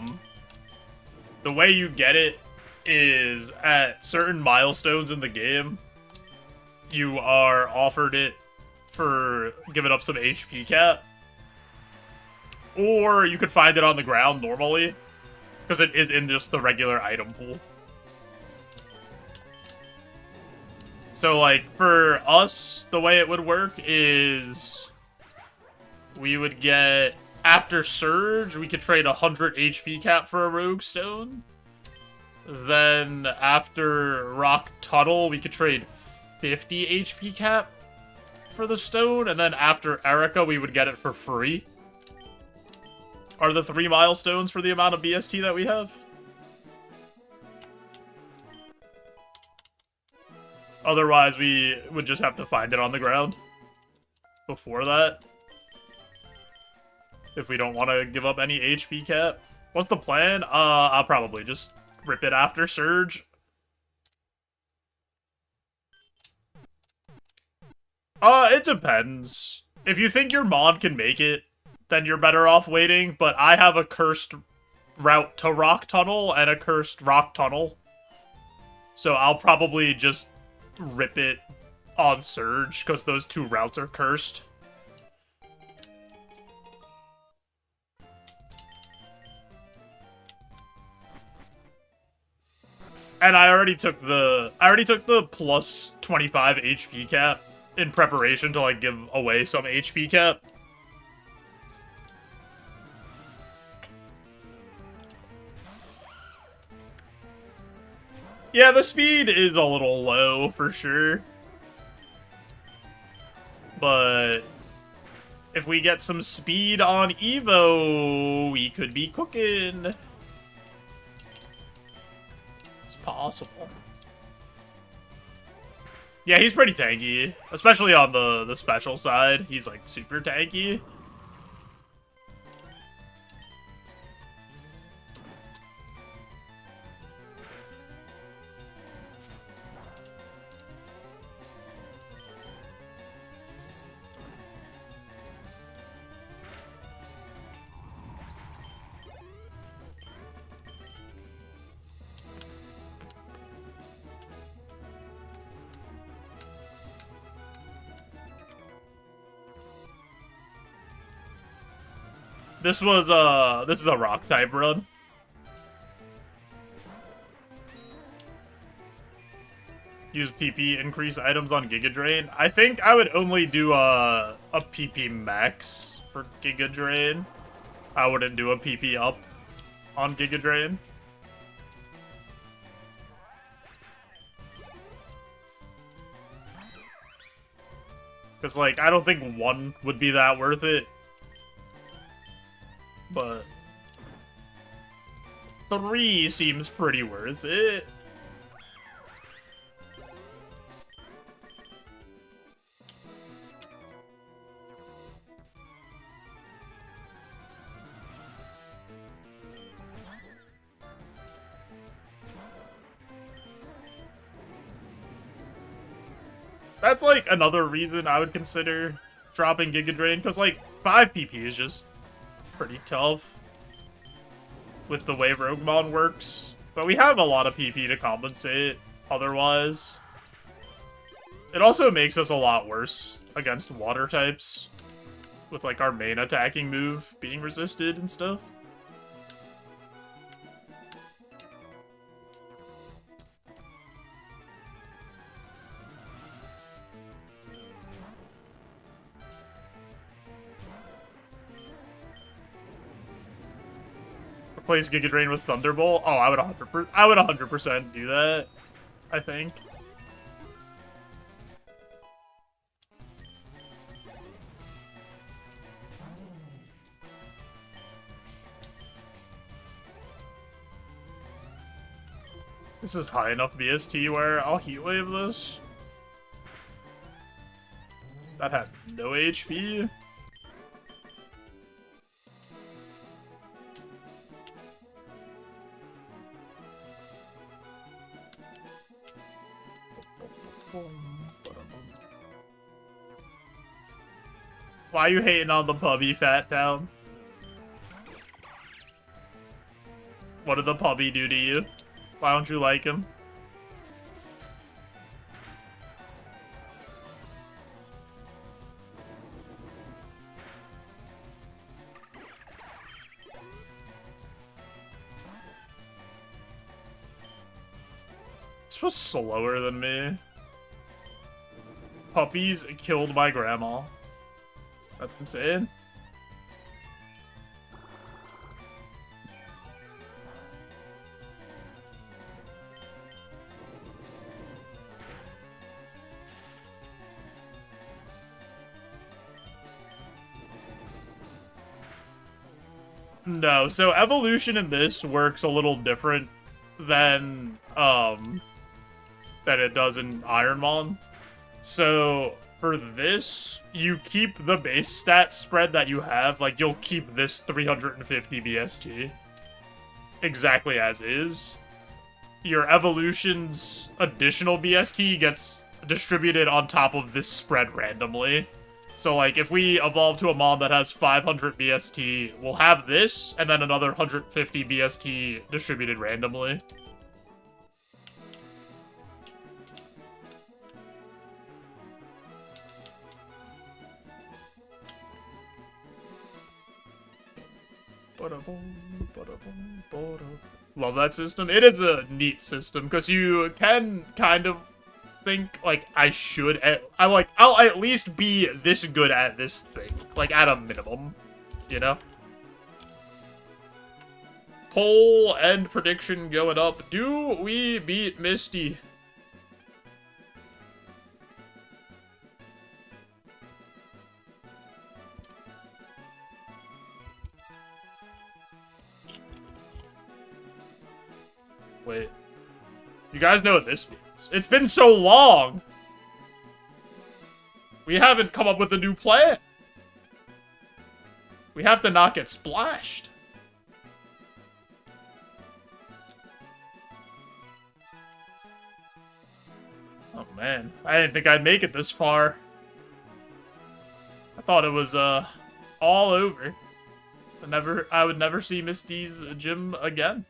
way you get it is at certain milestones in the game, you are offered it for giving up some HP cap. Or you could find it on the ground normally, because it is in just the regular item pool. So, like, for us, the way it would work is we would get, after Surge, we could trade 100 HP cap for a Rogue Stone. Then, after Rock Tunnel, we could trade 50 HP cap for the stone. And then after Erica, we would get it for free. Are the 3 milestones for the amount of BST that we have? Otherwise, we would just have to find it on the ground before that. If we don't want to give up any HP cap. What's the plan? I'll probably just rip it after Surge. It depends. If you think your mod can make it, then you're better off waiting, but I have a cursed route to Rock Tunnel and a cursed Rock Tunnel. So I'll probably just rip it on Surge, because those two routes are cursed. And I already took the plus 25 HP cap in preparation to, like, give away some HP cap. Yeah, the speed is a little low, for sure. But if we get some speed on Evo, we could be cooking. It's possible. Yeah, he's pretty tanky, especially on the special side. He's, like, super tanky. This is a rock type run. Use PP, increase items on Giga Drain. I think I would only do a PP max for Giga Drain. I wouldn't do a PP up on Giga Drain. Because, like, I don't think 1 would be that worth it. But 3 seems pretty worth it. That's, like, another reason I would consider dropping Giga Drain, because, like, 5 PP is just pretty tough with the way Roguemon works. But we have a lot of PP to compensate otherwise. It also makes us a lot worse against water types, with, like, our main attacking move being resisted and stuff. Replace Giga Drain with Thunderbolt. Oh, I would 100% do that, I think. This is high enough BST where I'll Heat Wave this. That had no HP. Why are you hating on the puppy, Fat Town? What did the puppy do to you? Why don't you like him? This was slower than me. Puppies killed my grandma. That's insane. No, so evolution in this works a little different than it does in Ironmon. So for this, you keep the base stat spread that you have. Like, you'll keep this 350 BST exactly as is. Your evolution's additional BST gets distributed on top of this spread randomly. So, like, if we evolve to a mon that has 500 BST, we'll have this, and then another 150 BST distributed randomly. Love that system. It is a neat system, because you can kind of think, like, I'll at least be this good at this thing. Like, at a minimum, you know? Poll and prediction going up. Do we beat Misty? Wait. You guys know what this means. It's been so long! We haven't come up with a new plan. We have to not get splashed. Oh man, I didn't think I'd make it this far. I thought it was, all over. I would never see Misty's gym again.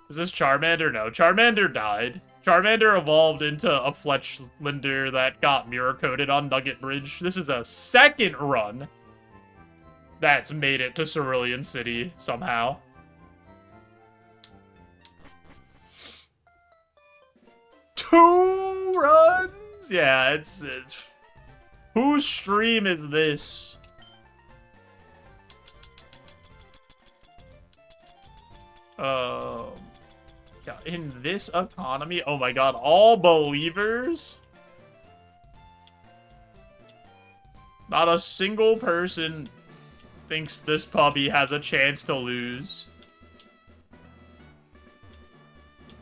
Is this Charmander? No, Charmander died. Charmander evolved into a Fletchlander that got mirror-coated on Nugget Bridge. This is a second run that's made it to Cerulean City somehow. Two runs? Yeah, it's whose stream is this? Yeah, in this economy? Oh my god, all believers? Not a single person thinks this puppy has a chance to lose.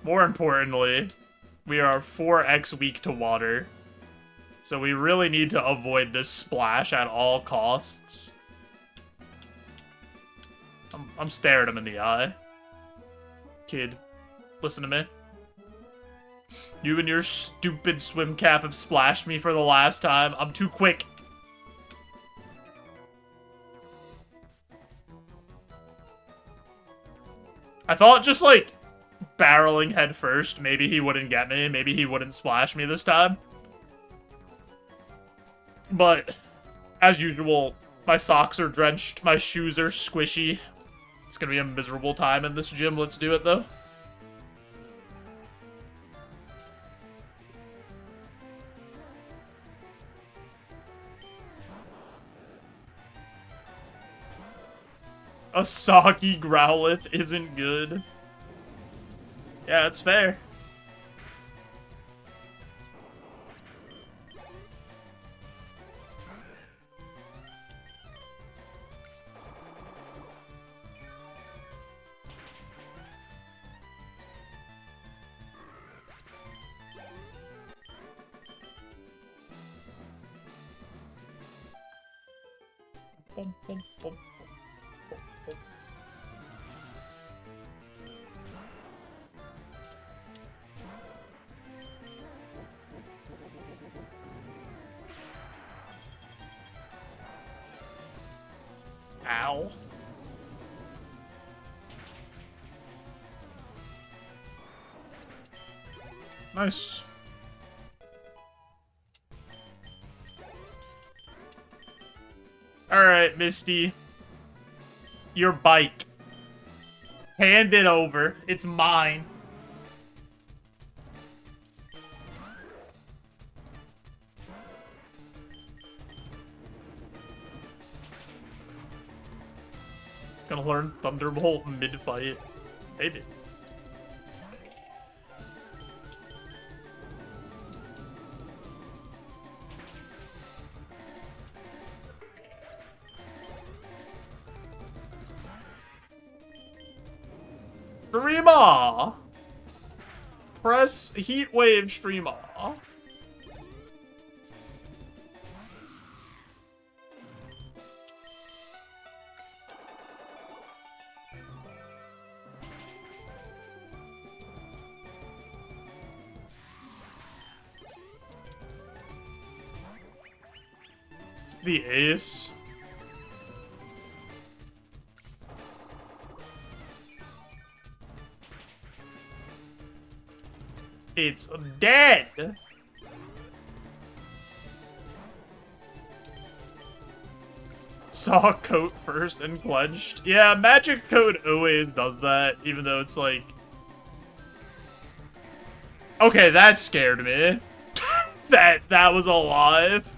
More importantly, we are 4x weak to water. So we really need to avoid this splash at all costs. I'm staring him in the eye. Kid, listen to me. You and your stupid swim cap have splashed me for the last time. I'm too quick. I thought just, like, barreling head first, maybe he wouldn't get me. Maybe he wouldn't splash me this time. But, as usual, my socks are drenched. My shoes are squishy. It's gonna be a miserable time in this gym. Let's do it, though. A soggy Growlithe isn't good. Yeah, that's fair. Bum, bum, bum. Ow. Nice. Alright, Misty. Your bike. Hand it over. It's mine. Gonna learn Thunderbolt mid-fight. Maybe. Streamer! Press Heatwave Streamer. It's the ace. It's dead. Saw coat first and clenched. Yeah, magic code always does that, even though it's like... Okay, that scared me. that was alive.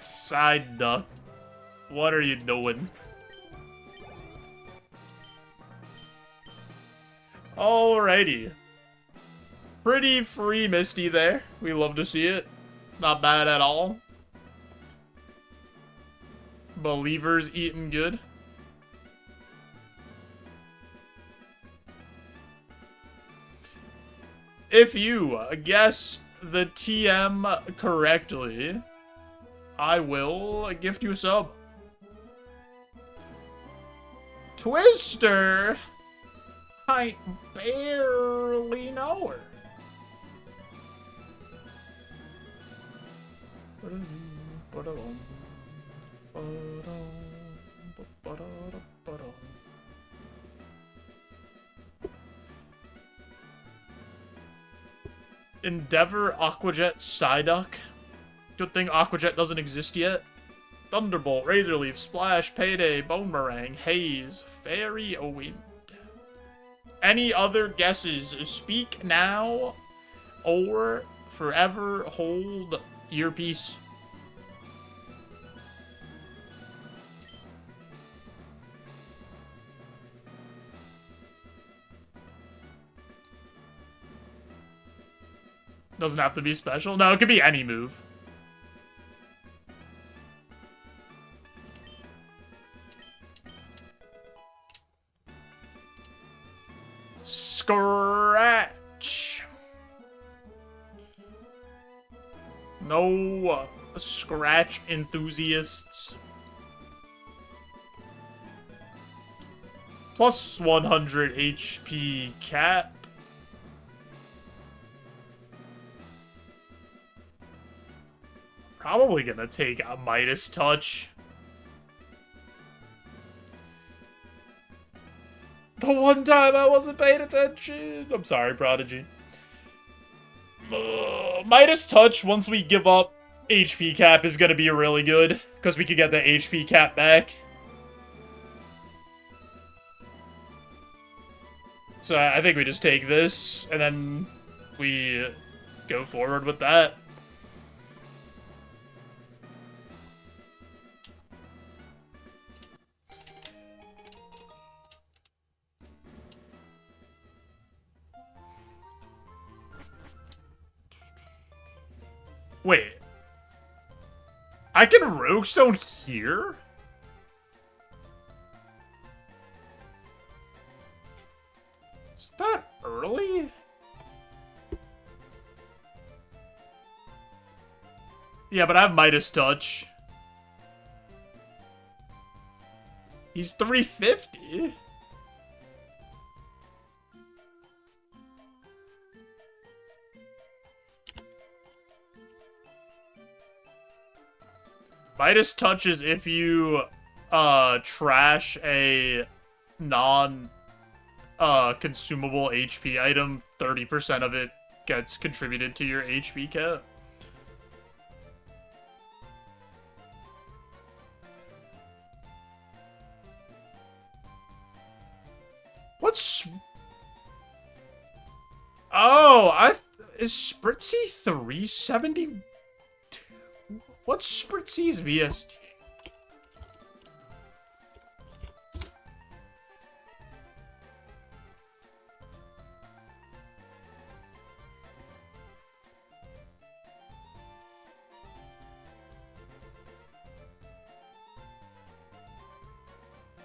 Side duck. What are you doing? Alrighty. Pretty free Misty there. We love to see it. Not bad at all. Believers eating good. If you guess the TM correctly, I will gift you a sub. Twister? I barely know her. Endeavor, Aquajet, Psyduck. Good thing Aquajet doesn't exist yet. Thunderbolt, Razorleaf, Splash, Payday, Boomerang, Haze, Fairy, Wind. Any other guesses? Speak now or forever hold your peace. Doesn't have to be special. No, it could be any move. Scratch. No scratch enthusiasts. Plus 100 HP cat. Probably gonna take a Midas Touch. The one time I wasn't paying attention. I'm sorry, Prodigy. Midas Touch, once we give up HP cap, is gonna be really good. Because we could get the HP cap back. So I think we just take this, and then we go forward with that. Wait. I can Roguestone here? Is that early? Yeah, but I have Midas Touch. He's 350? Midas Touch is if you trash a non-consumable HP item, 30% of it gets contributed to your HP cap. What's... Oh, is Spritzy 370? What's Spritzy's VST?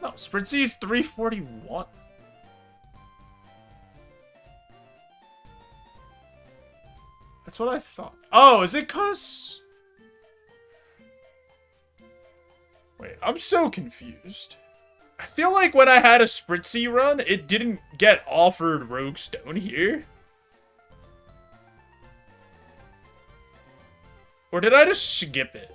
No, Spritzy's 341. That's what I thought. Oh, is it 'cause... Wait, I'm so confused. I feel like when I had a Spritzy run, it didn't get offered Rogue Stone here. Or did I just skip it?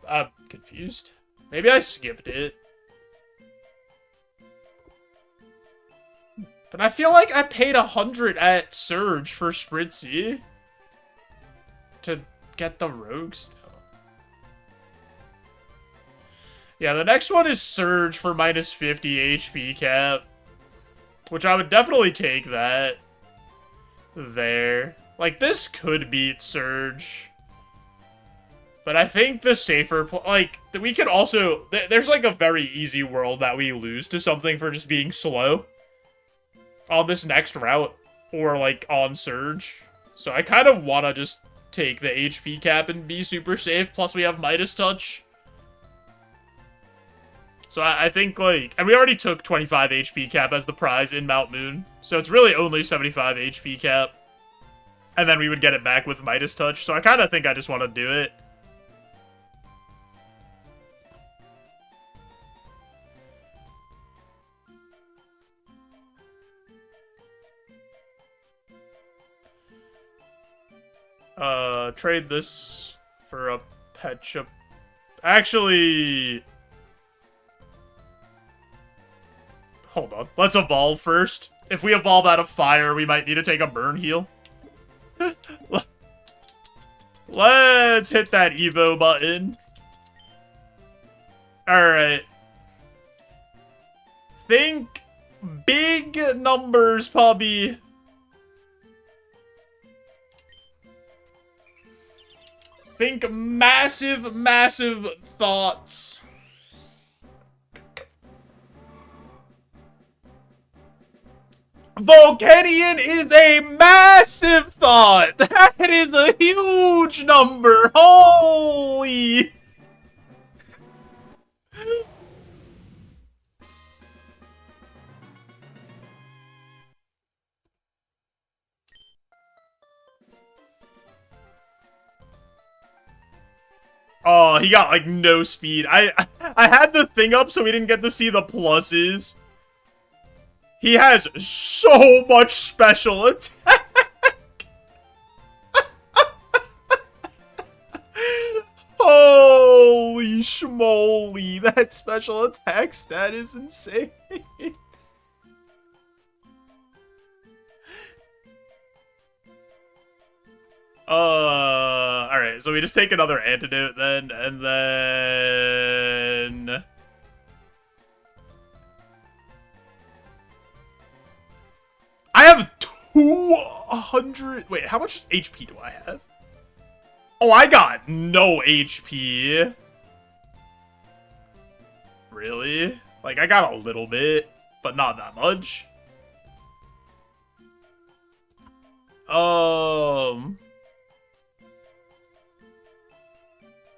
I'm confused. Maybe I skipped it. But I feel like I paid 100 at Surge for Spritzy to get the Rogue Stone. Yeah, the next one is Surge for minus 50 HP cap. Which I would definitely take that. There. Like, this could beat Surge. But I think the safer... Like, we could also... There's, like, a very easy world that we lose to something for just being slow. On this next route. Or, like, on Surge. So I kind of want to just take the HP cap and be super safe. Plus, we have Midas Touch. So I think, like... And we already took 25 HP cap as the prize in Mount Moon. So it's really only 75 HP cap. And then we would get it back with Midas Touch. So I kind of think I just want to do it. Trade this for a Petcha. Actually... Hold on. Let's evolve first. If we evolve out of fire, we might need to take a burn heal. Let's hit that Evo button. Alright. Think big numbers, Pubby. Think massive, massive thoughts. Volcanion is a massive thought. That is a huge number. Holy. Oh, he got, like, no speed. I had the thing up so we didn't get to see the pluses. He has so much special attack. Holy schmoly. That special attack stat is insane. Alright, so we just take another antidote then, and then... I have 200... Wait, how much HP do I have? Oh, I got no HP. Really? Like, I got a little bit, but not that much.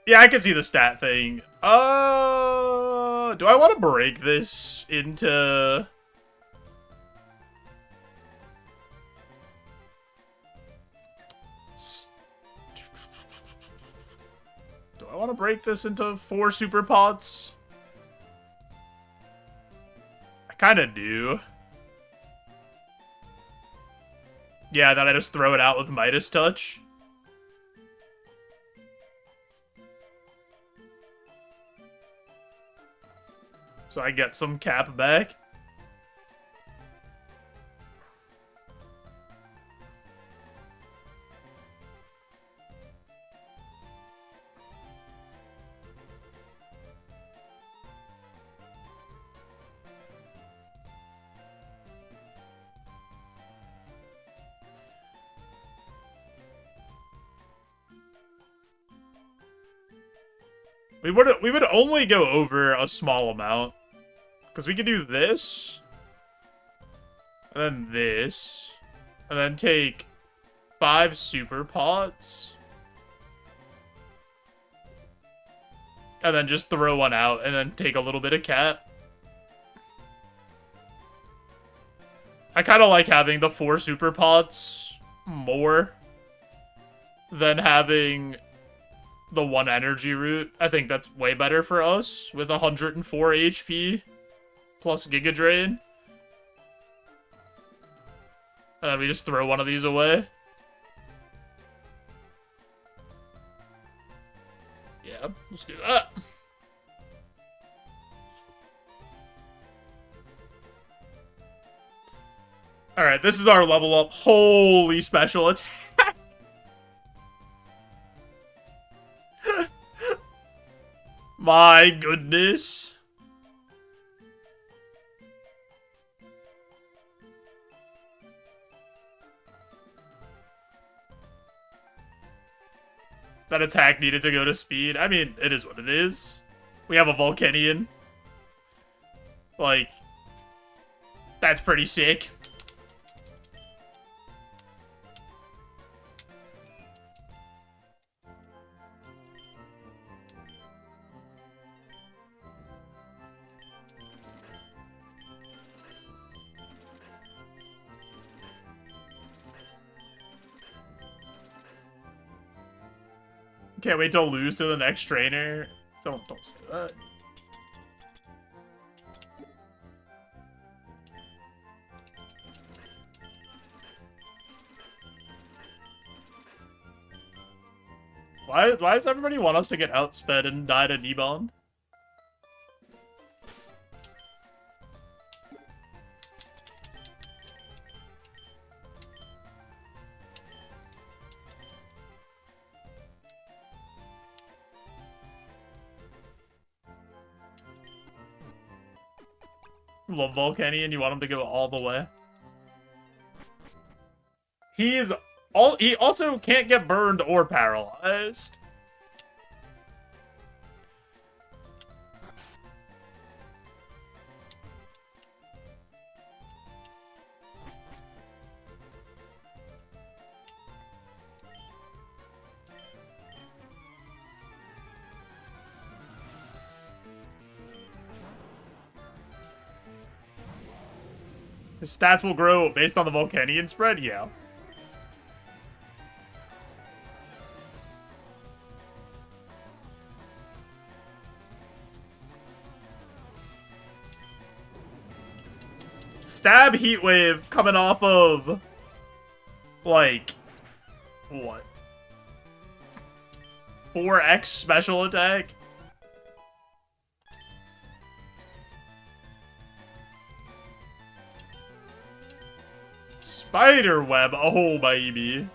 Yeah, I can see the stat thing. Do I want to break this into... Do I want to break this into 4 super pots? I kind of do. Yeah, then I just throw it out with Midas Touch. So I get some cap back. We would only go over a small amount. Because we could do this. And then this. And then take 5 super pots. And then just throw one out and then take a little bit of cap. I kind of like having the 4 super pots more than having the 1 energy root. I think that's way better for us with 104 HP plus Giga Drain. And then we just throw one of these away. Yeah, let's do that. Alright, this is our level up. Holy special attack. My goodness. That attack needed to go to speed. I mean, it is what it is. We have a Volcanion. Like, that's pretty sick. Can't wait to lose to the next trainer. Don't say that. Why does everybody want us to get outsped and die to Debond? Love Volcanion, you want him to go all the way? He also can't get burned or paralyzed. His stats will grow based on the Volcanion spread? Yeah. Stab Heatwave coming off of, like, what? 4x special attack? Spiderweb, oh baby.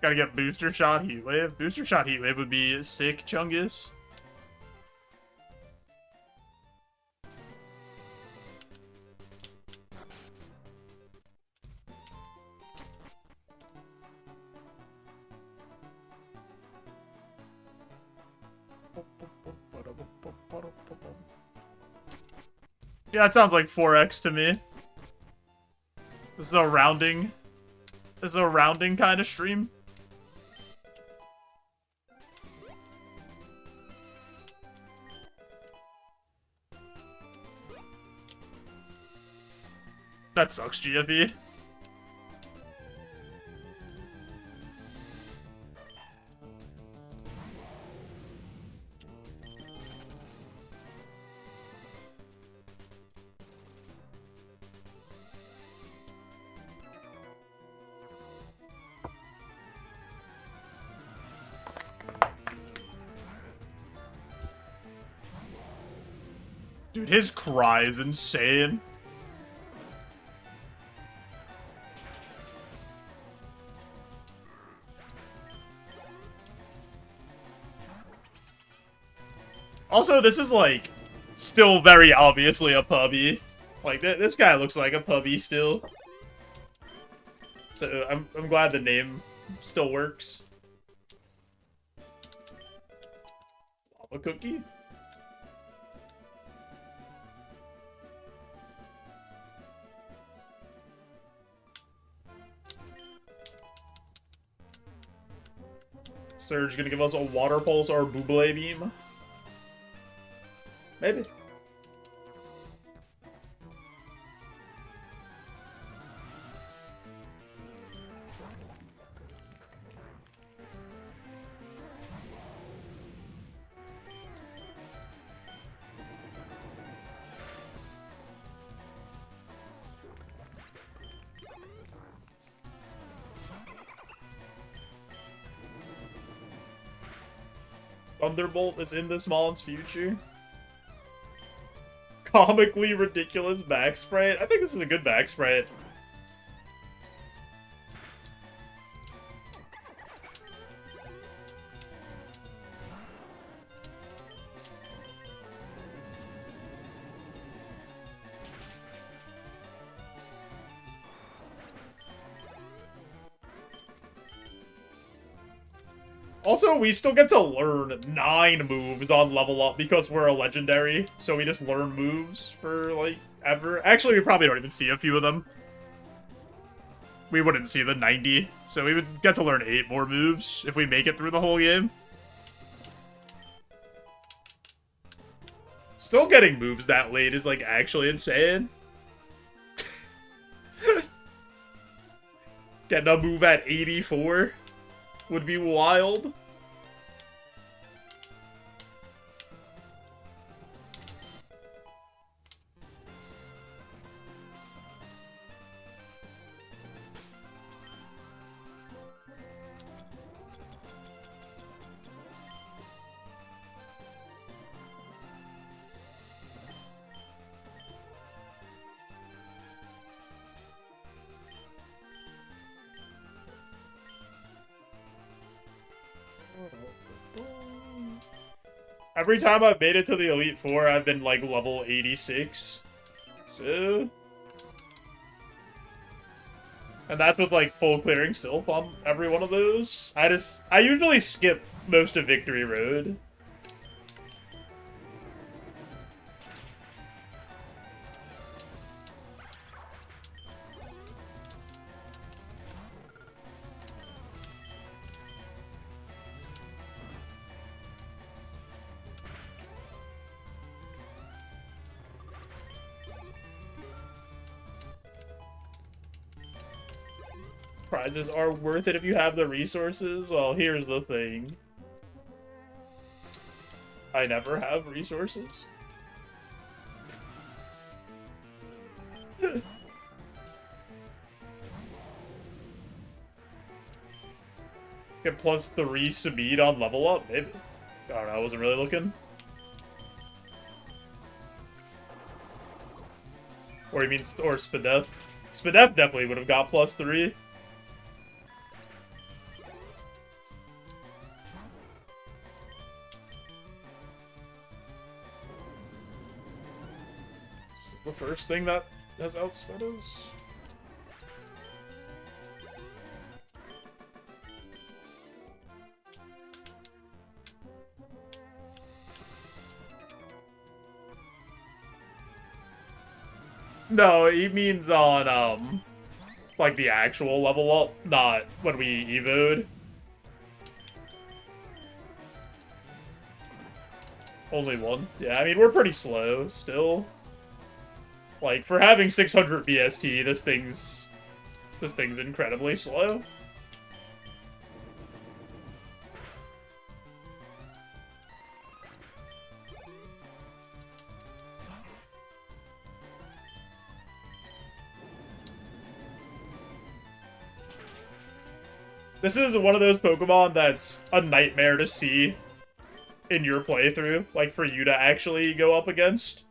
Gotta get Booster Shot Heatwave. Booster Shot Heatwave would be sick, Chungus. Yeah, that sounds like 4x to me. This is a rounding kind of stream. That sucks, GFE. Dude, his cry is insane. Also, this is, like, still very obviously a puppy. Like, this guy looks like a puppy still. So, I'm glad the name still works. Lava Cookie? Surge gonna give us a Water Pulse or Buble Beam? Maybe. Thunderbolt is in this Mon's future. Comically ridiculous back sprite. I think this is a good back sprite. Also, we still get to learn 9 moves on level up because we're a legendary. So we just learn moves for, like, ever. Actually, we probably don't even see a few of them. We wouldn't see the 90. So we would get to learn 8 more moves if we make it through the whole game. Still getting moves that late is, like, actually insane. Getting a move at 84 would be wild. Every time I've made it to the Elite Four, I've been, like, level 86. So... And that's with, like, full clearing Sylph on every one of those. I usually skip most of Victory Road. Prizes are worth it if you have the resources. Well, here's the thing. I never have resources. Get +3 speed on level up, maybe. I don't know, I wasn't really looking. Or you mean, or Spadef. Spadef definitely would have got +3. The first thing that has outsped us. No, he means on, like the actual level up, not when we evoed. Only one. Yeah, I mean, we're pretty slow, still. Like, for having 600 BST, this thing's incredibly slow. This is one of those Pokemon that's a nightmare to see in your playthrough, like, for you to actually go up against.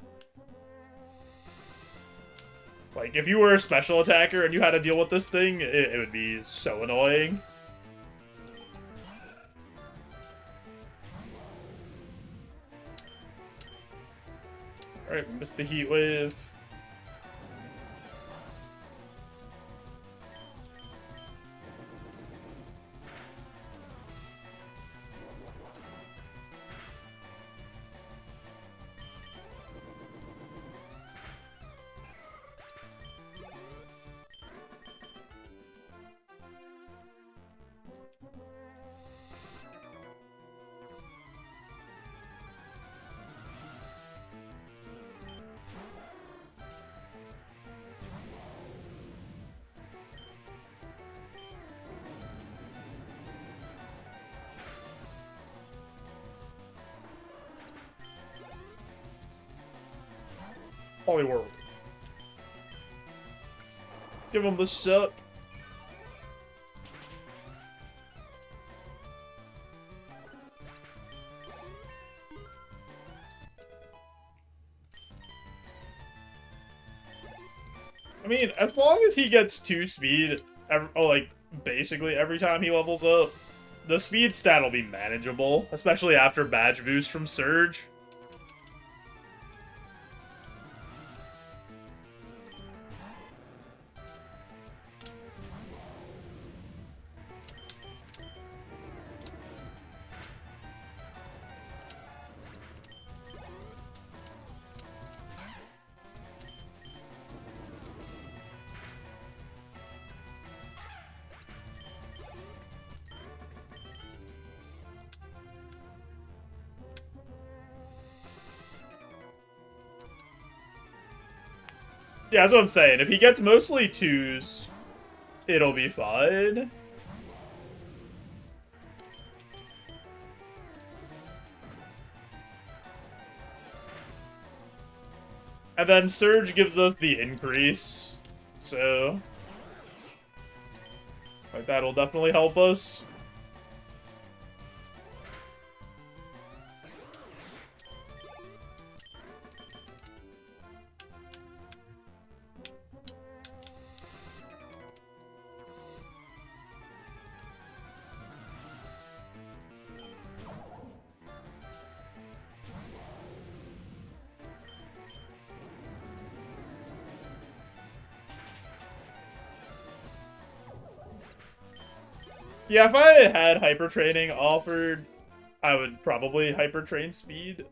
Like, if you were a special attacker and you had to deal with this thing, it would be so annoying. Alright, we missed the heat wave. Hollyworld. Give him the suck. I mean, as long as he gets 2 speed, like, basically every time he levels up, the speed stat will be manageable, especially after badge boost from Surge. Yeah, that's what I'm saying. If he gets mostly 2s, it'll be fine. And then Surge gives us the increase. So, like, that'll definitely help us. Yeah, if I had hyper training offered, I would probably hyper train speed.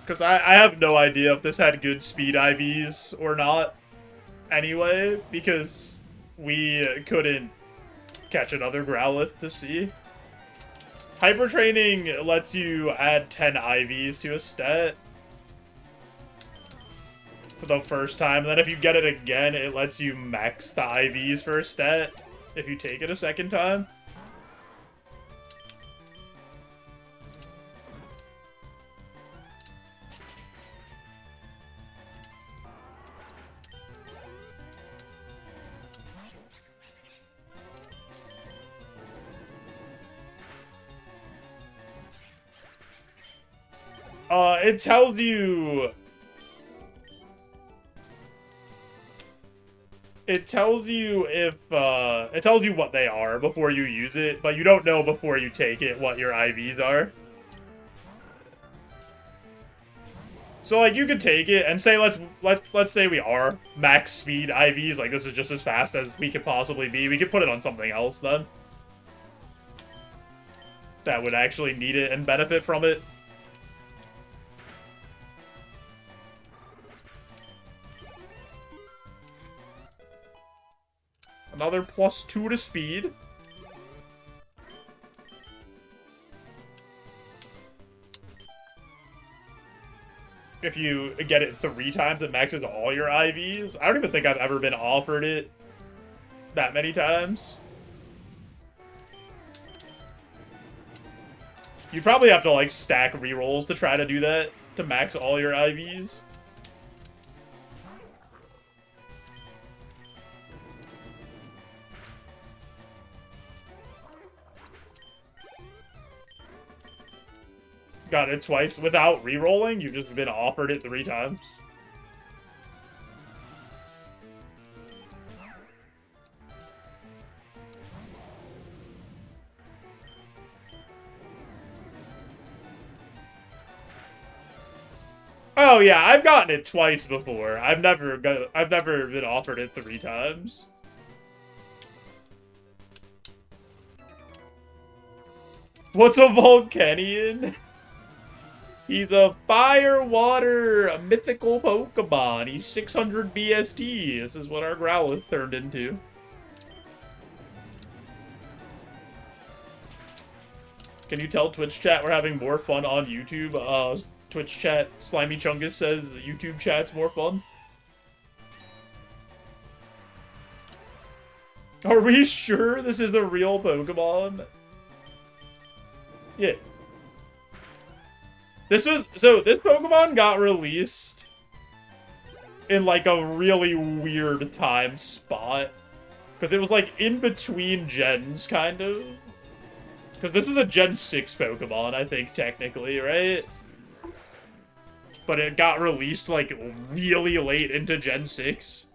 Because I have no idea if this had good speed IVs or not anyway, because we couldn't catch another Growlithe to see. Hyper training lets you add 10 IVs to a stat for the first time. Then if you get it again, it lets you max the IVs for a stat if you take it a second time. It tells you... It tells you if, it tells you what they are before you use it, but you don't know before you take it what your IVs are. So, like, you could take it and say, let's say we are max speed IVs, like, this is just as fast as we could possibly be. We could put it on something else, then. That would actually need it and benefit from it. Another +2 to speed. If you get it 3 times, it maxes all your IVs. I don't even think I've ever been offered it that many times. You probably have to, like, stack rerolls to try to do that, to max all your IVs. Got it twice without re-rolling? You've just been offered it 3 times. Oh yeah, I've gotten it twice before. I've never been offered it 3 times. What's a Volcanion? He's a fire, water, a mythical Pokemon. He's 600 BST. This is what our Growlithe turned into. Can you tell Twitch chat we're having more fun on YouTube? Twitch chat, Slimy Chungus says YouTube chat's more fun. Are we sure this is a real Pokemon? Yeah. This Pokemon got released in like a really weird time spot. Because it was like in between gens, kind of. Because this is a Gen 6 Pokemon, I think, technically, right? But it got released like really late into Gen 6.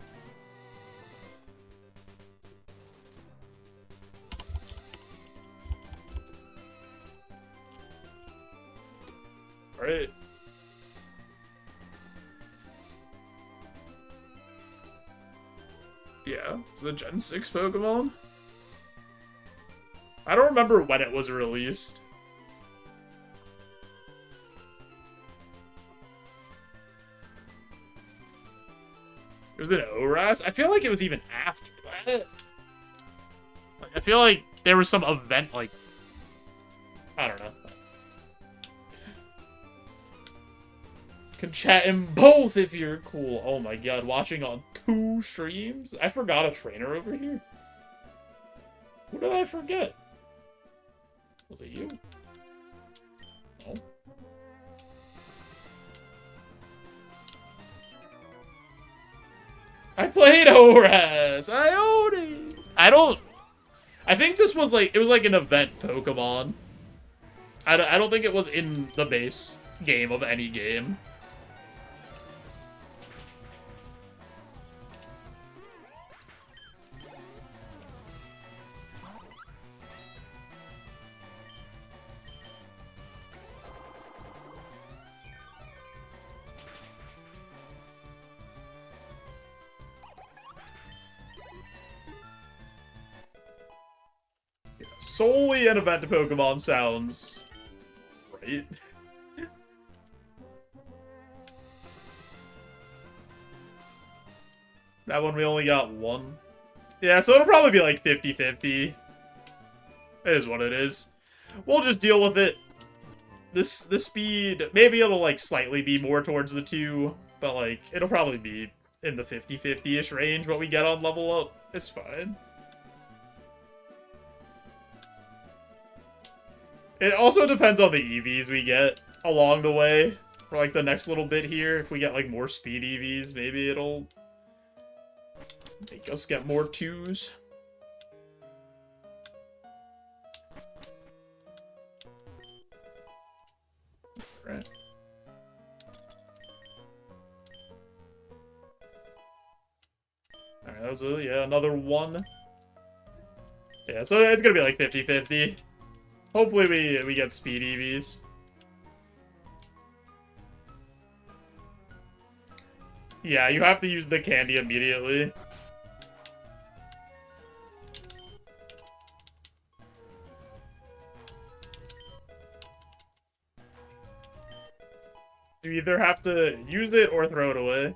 Right. Yeah, it's a Gen 6 Pokemon. I don't remember when it was released. It was an ORAS? I feel like it was even after that. Like, I feel like there was some event, like... I don't know. Can chat in both if you're cool. Oh my god, watching on 2 streams? I forgot a trainer over here. Who did I forget? Was it you? No. I played ORAS! I own it! I think this was like, it was like an event Pokemon. I don't think it was in the base game of any game. Solely an event Pokemon sounds right. That one we only got 1. Yeah, so it'll probably be like 50-50. It is what it is. We'll just deal with it. The speed, maybe it'll like slightly be more towards the 2, but like it'll probably be in the 50-50-ish range what we get on level up. It's fine. It also depends on the EVs we get along the way for, like, the next little bit here. If we get, like, more speed EVs, maybe it'll make us get more 2s. Right. Alright, that was, yeah, another 1. Yeah, so it's gonna be, like, 50-50. Hopefully we get speed EVs. Yeah, you have to use the candy immediately. You either have to use it or throw it away.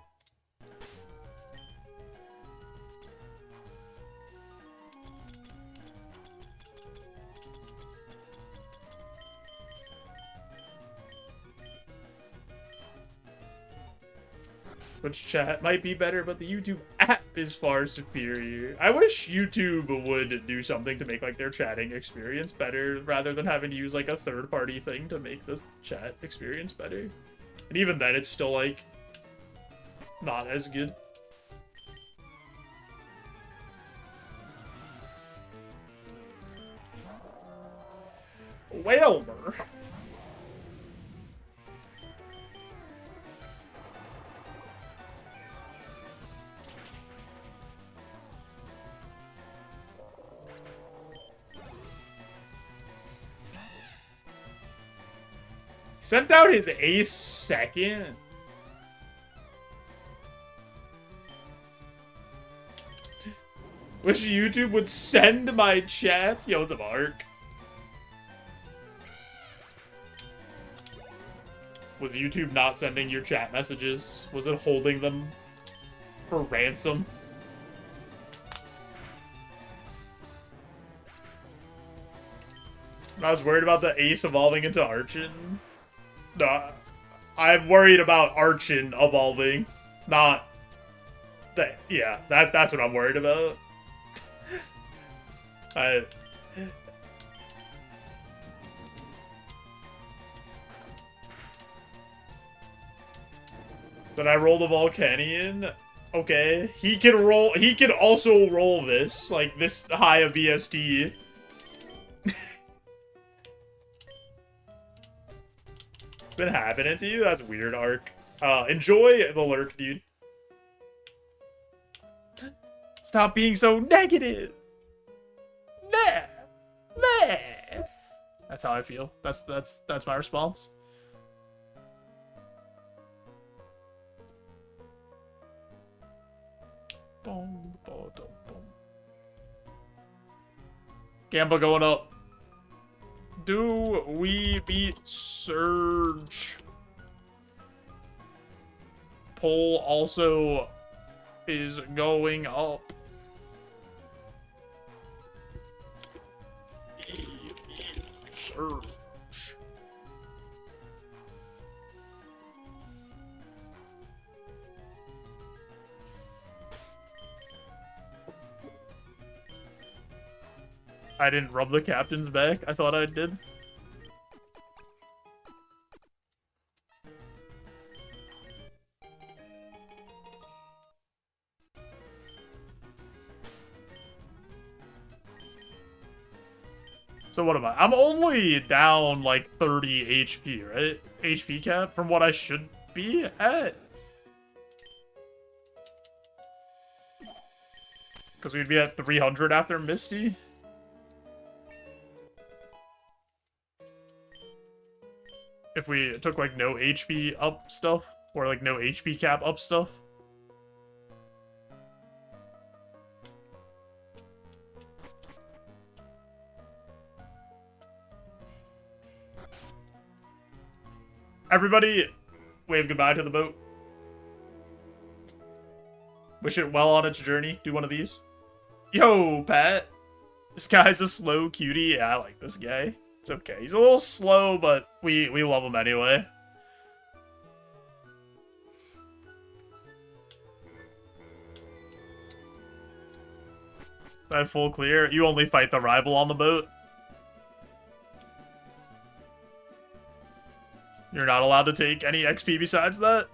Which chat might be better, but the YouTube app is far superior. I wish YouTube would do something to make, like, their chatting experience better, rather than having to use, like, a third-party thing to make the chat experience better. And even then, it's still, like, not as good. Whalmer. Sent out his ace second. Wish YouTube would send my chats. Yo, what's up, Ark? Was YouTube not sending your chat messages? Was it holding them for ransom? I was worried about the ace evolving into Archon. No, I'm worried about Archon evolving, not that. Yeah, that's what I'm worried about. I... But I rolled a Volcanion. Okay. He can also roll this. Like, this high of EST. It's been happening to you? That's weird, Ark. Enjoy the lurk, dude. Stop being so negative. Nah. Nah. That's how I feel. That's my response. Boom, boom, boom. Gamba going up. Do we beat Surge? Poll also is going up. Surge. I didn't rub the captain's back. I thought I did. So what am I? I'm only down like 30 HP, right? HP cap from what I should be at. Because we'd be at 300 after Misty. If we took, like, no HP up stuff. Or, like, no HP cap up stuff. Everybody, wave goodbye to the boat. Wish it well on its journey. Do one of these. Yo, Pat. This guy's a slow cutie. Yeah, I like this guy. It's okay. He's a little slow, but we love him anyway. That full clear. You only fight the rival on the boat. You're not allowed to take any XP besides that?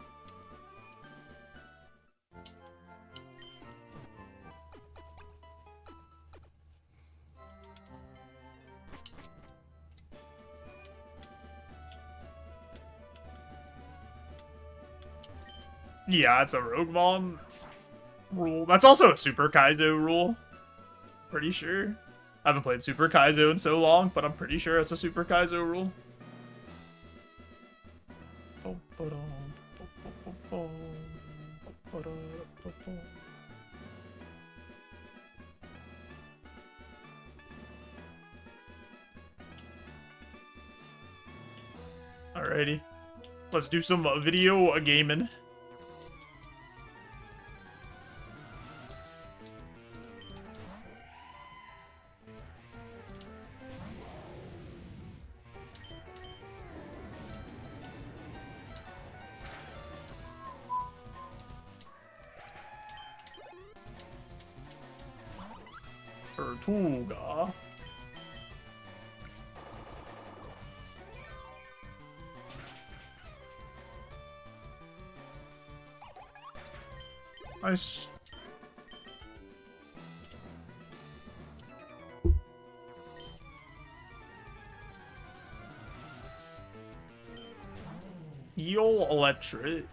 Yeah, it's a Roguemon rule. That's also a Super Kaizo rule. Pretty sure. I haven't played Super Kaizo in so long, but I'm pretty sure it's a Super Kaizo rule. Alrighty. Let's do some video gaming. Tortuga. Nice. Eel electric.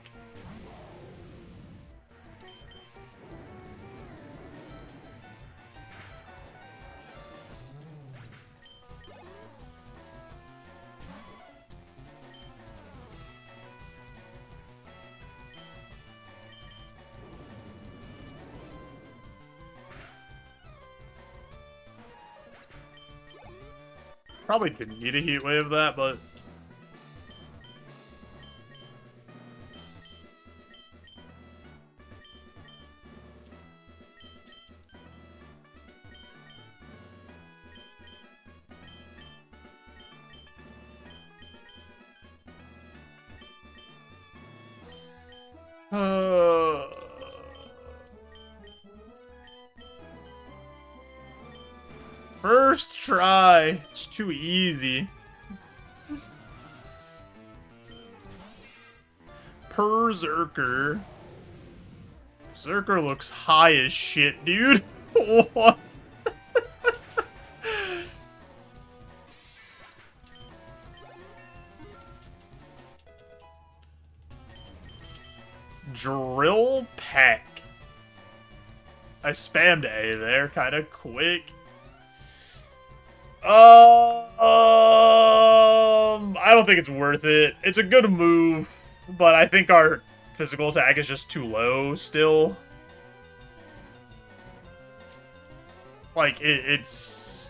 Probably didn't need a heat wave that, but First try. It's too easy. Berserker. Berserker looks high as shit, dude. What? Drill Peck. I spammed A there kind of quick. I don't think it's worth it. It's a good move, but I think our physical attack is just too low still. Like, it's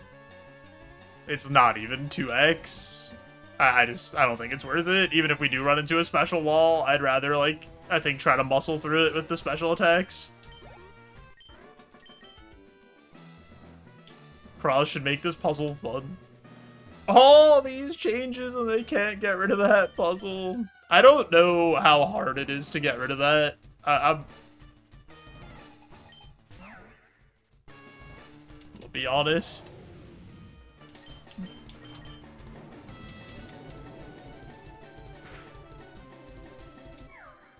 not even 2x. I don't think it's worth it. Even if we do run into a special wall, I'd rather, like, I think try to muscle through it with the special attacks. Cross should make this puzzle fun. All these changes and they can't get rid of that puzzle. I don't know how hard it is to get rid of that. I'll be honest.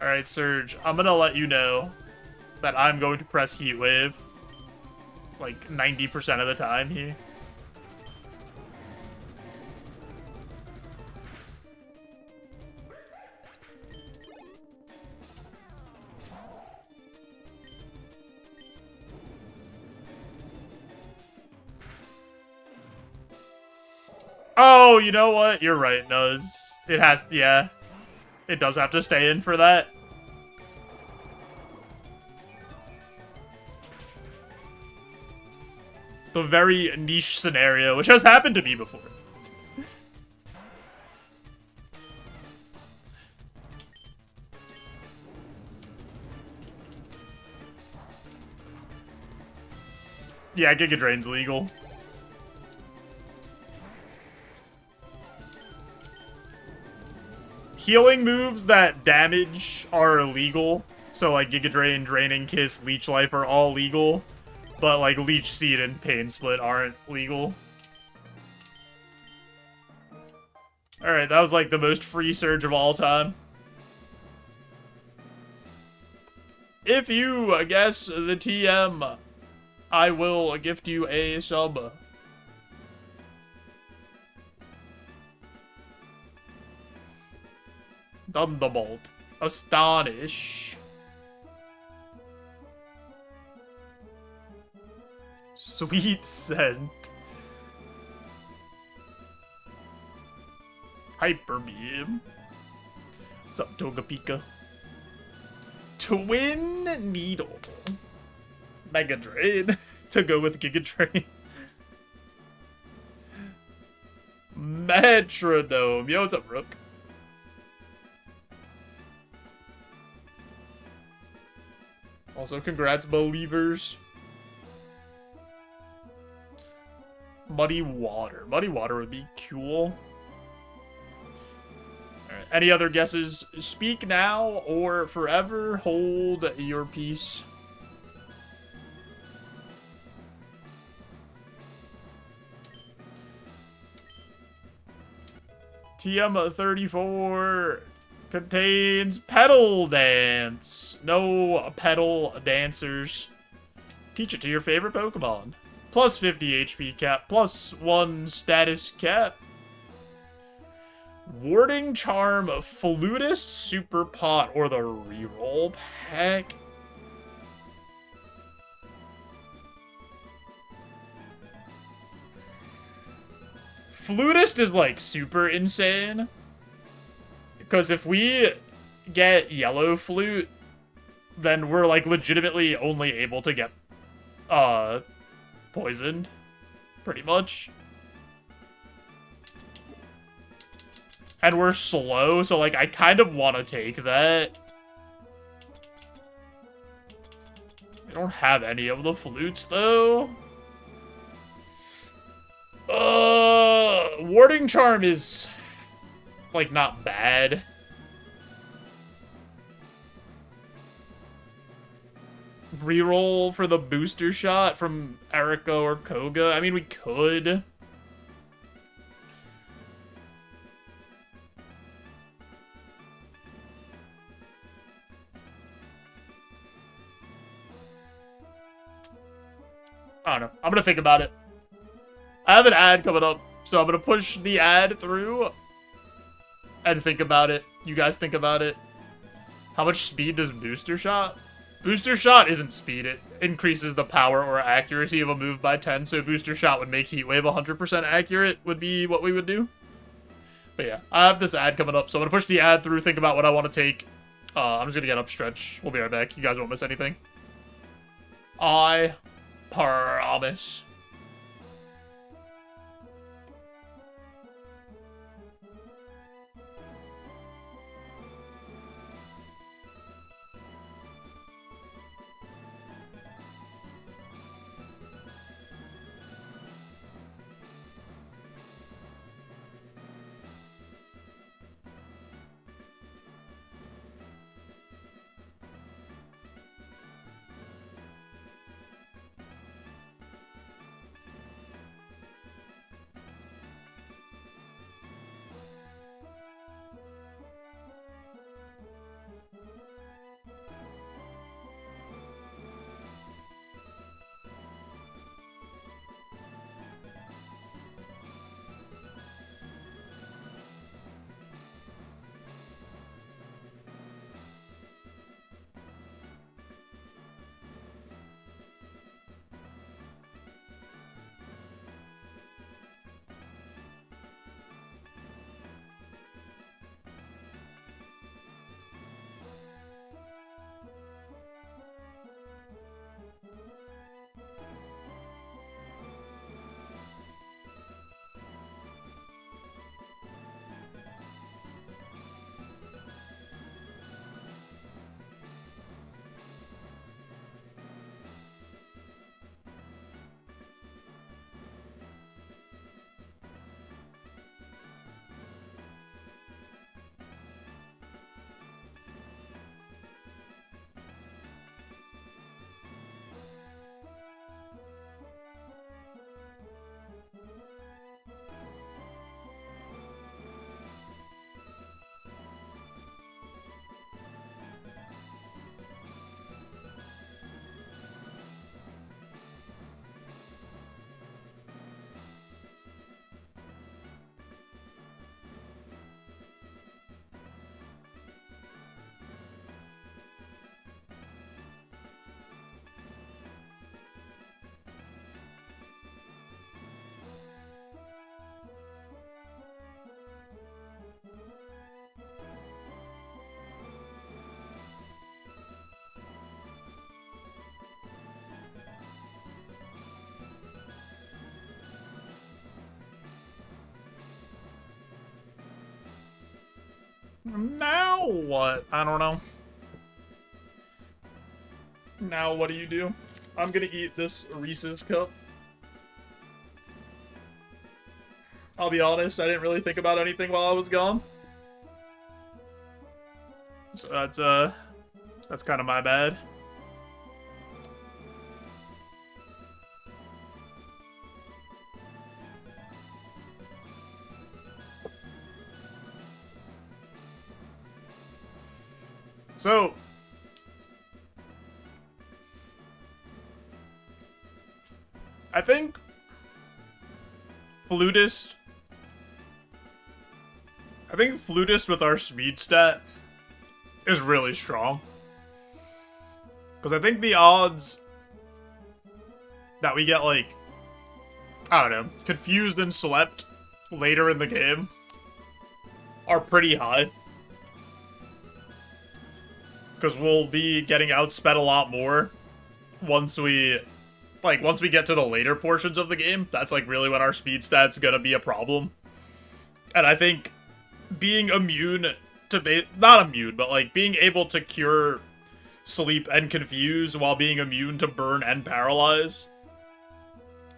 Alright, Surge, I'm gonna let you know that I'm going to press Heat Wave like 90% of the time here. Oh, you know what? You're right, Nuz. It has, yeah. It does have to stay in for that. The very niche scenario, which has happened to me before. Yeah, Giga Drain's legal. Healing moves that damage are illegal. So, like, Giga Drain, Draining Kiss, Leech Life are all legal. But, like, Leech Seed and Pain Split aren't legal. Alright, that was, like, the most free surge of all time. If you guess the TM, I will gift you a sub. Thunderbolt. Astonish. Sweet Scent. Hyper Beam. What's up, Togapika? Twin Needle. Mega Drain. To go with Giga Drain. Metronome. Yo, what's up, Rook? Also, congrats, believers. Muddy Water. Muddy Water would be cool. Alright, any other guesses? Speak now or forever hold your peace. TM34 contains Pedal Dance. No pedal dancers. Teach it to your favorite Pokemon. Plus 50 HP cap, plus 1 status cap. Warding Charm, Flutist, Super Pot, or the reroll pack. Flutist is, like, super insane. Because if we get Yellow Flute, then we're, like, legitimately only able to get, poisoned. Pretty much. And we're slow, so, like, I kind of want to take that. I don't have any of the flutes, though. Warding Charm is, like, not bad. reroll for the booster shot from Erika or Koga? I mean, we could. I don't know. I'm gonna think about it. I have an ad coming up, so I'm gonna push the ad through and think about it. You guys think about it. How much speed does booster shot? Booster shot isn't speed. It increases the power or accuracy of a move by 10, so booster shot would make Heat Wave 100% accurate would be what we would do. But yeah, I have this ad coming up, so I'm gonna push the ad through, think about what I want to take. I'm just gonna get up stretch. We'll be right back. You guys won't miss anything. I promise. Now what? I don't know. Now what do you do? I'm gonna eat this Reese's cup. I'll be honest, I didn't really think about anything while I was gone. So that's kind of my bad. So, I think Flutist with our speed stat is really strong. Because I think the odds that we get, like, I don't know, confused and slept later in the game are pretty high. Because we'll be getting outsped a lot more once we get to the later portions of the game. That's, like, really when our speed stat's gonna be a problem. And I think being immune to, not immune, but, like, being able to cure sleep and confuse while being immune to burn and paralyze,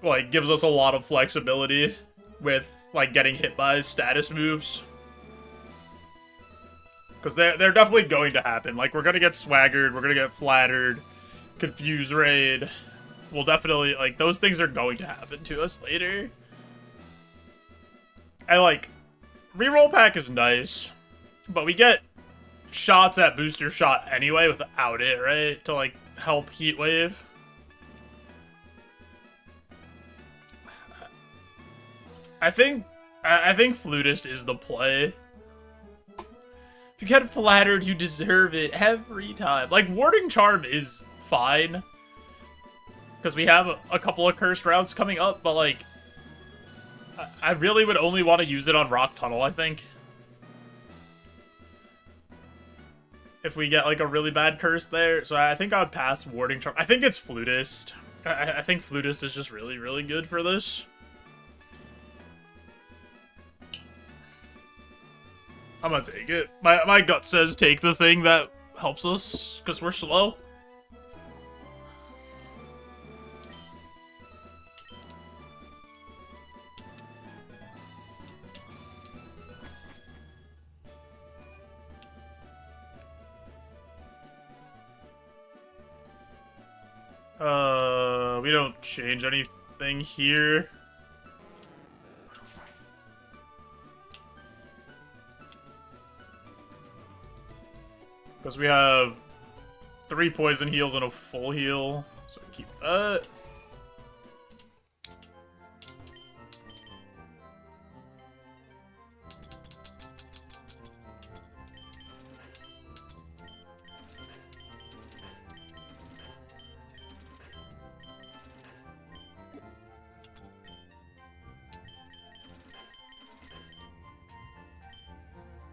like, gives us a lot of flexibility with, like, getting hit by status moves. Because they're definitely going to happen. Like, we're going to get swaggered, we're going to get flattered, Confuse raid. We'll definitely, like, those things are going to happen to us later. I like, reroll pack is nice, but we get shots at booster shot anyway without it, right? To, like, help heat wave. I think Flutist is the play. If you get flattered, you deserve it every time. Like, Warding Charm is fine, because we have a couple of cursed routes coming up, but, like, I really would only want to use it on Rock Tunnel, I think. If we get, like, a really bad curse there. So I think I would pass Warding Charm. I think it's Flutist. I think Flutist is just really, really good for this. I'm gonna take it. My gut says take the thing that helps us, because we're slow. We don't change anything here. Because we have 3 poison heals and a full heal, so keep that.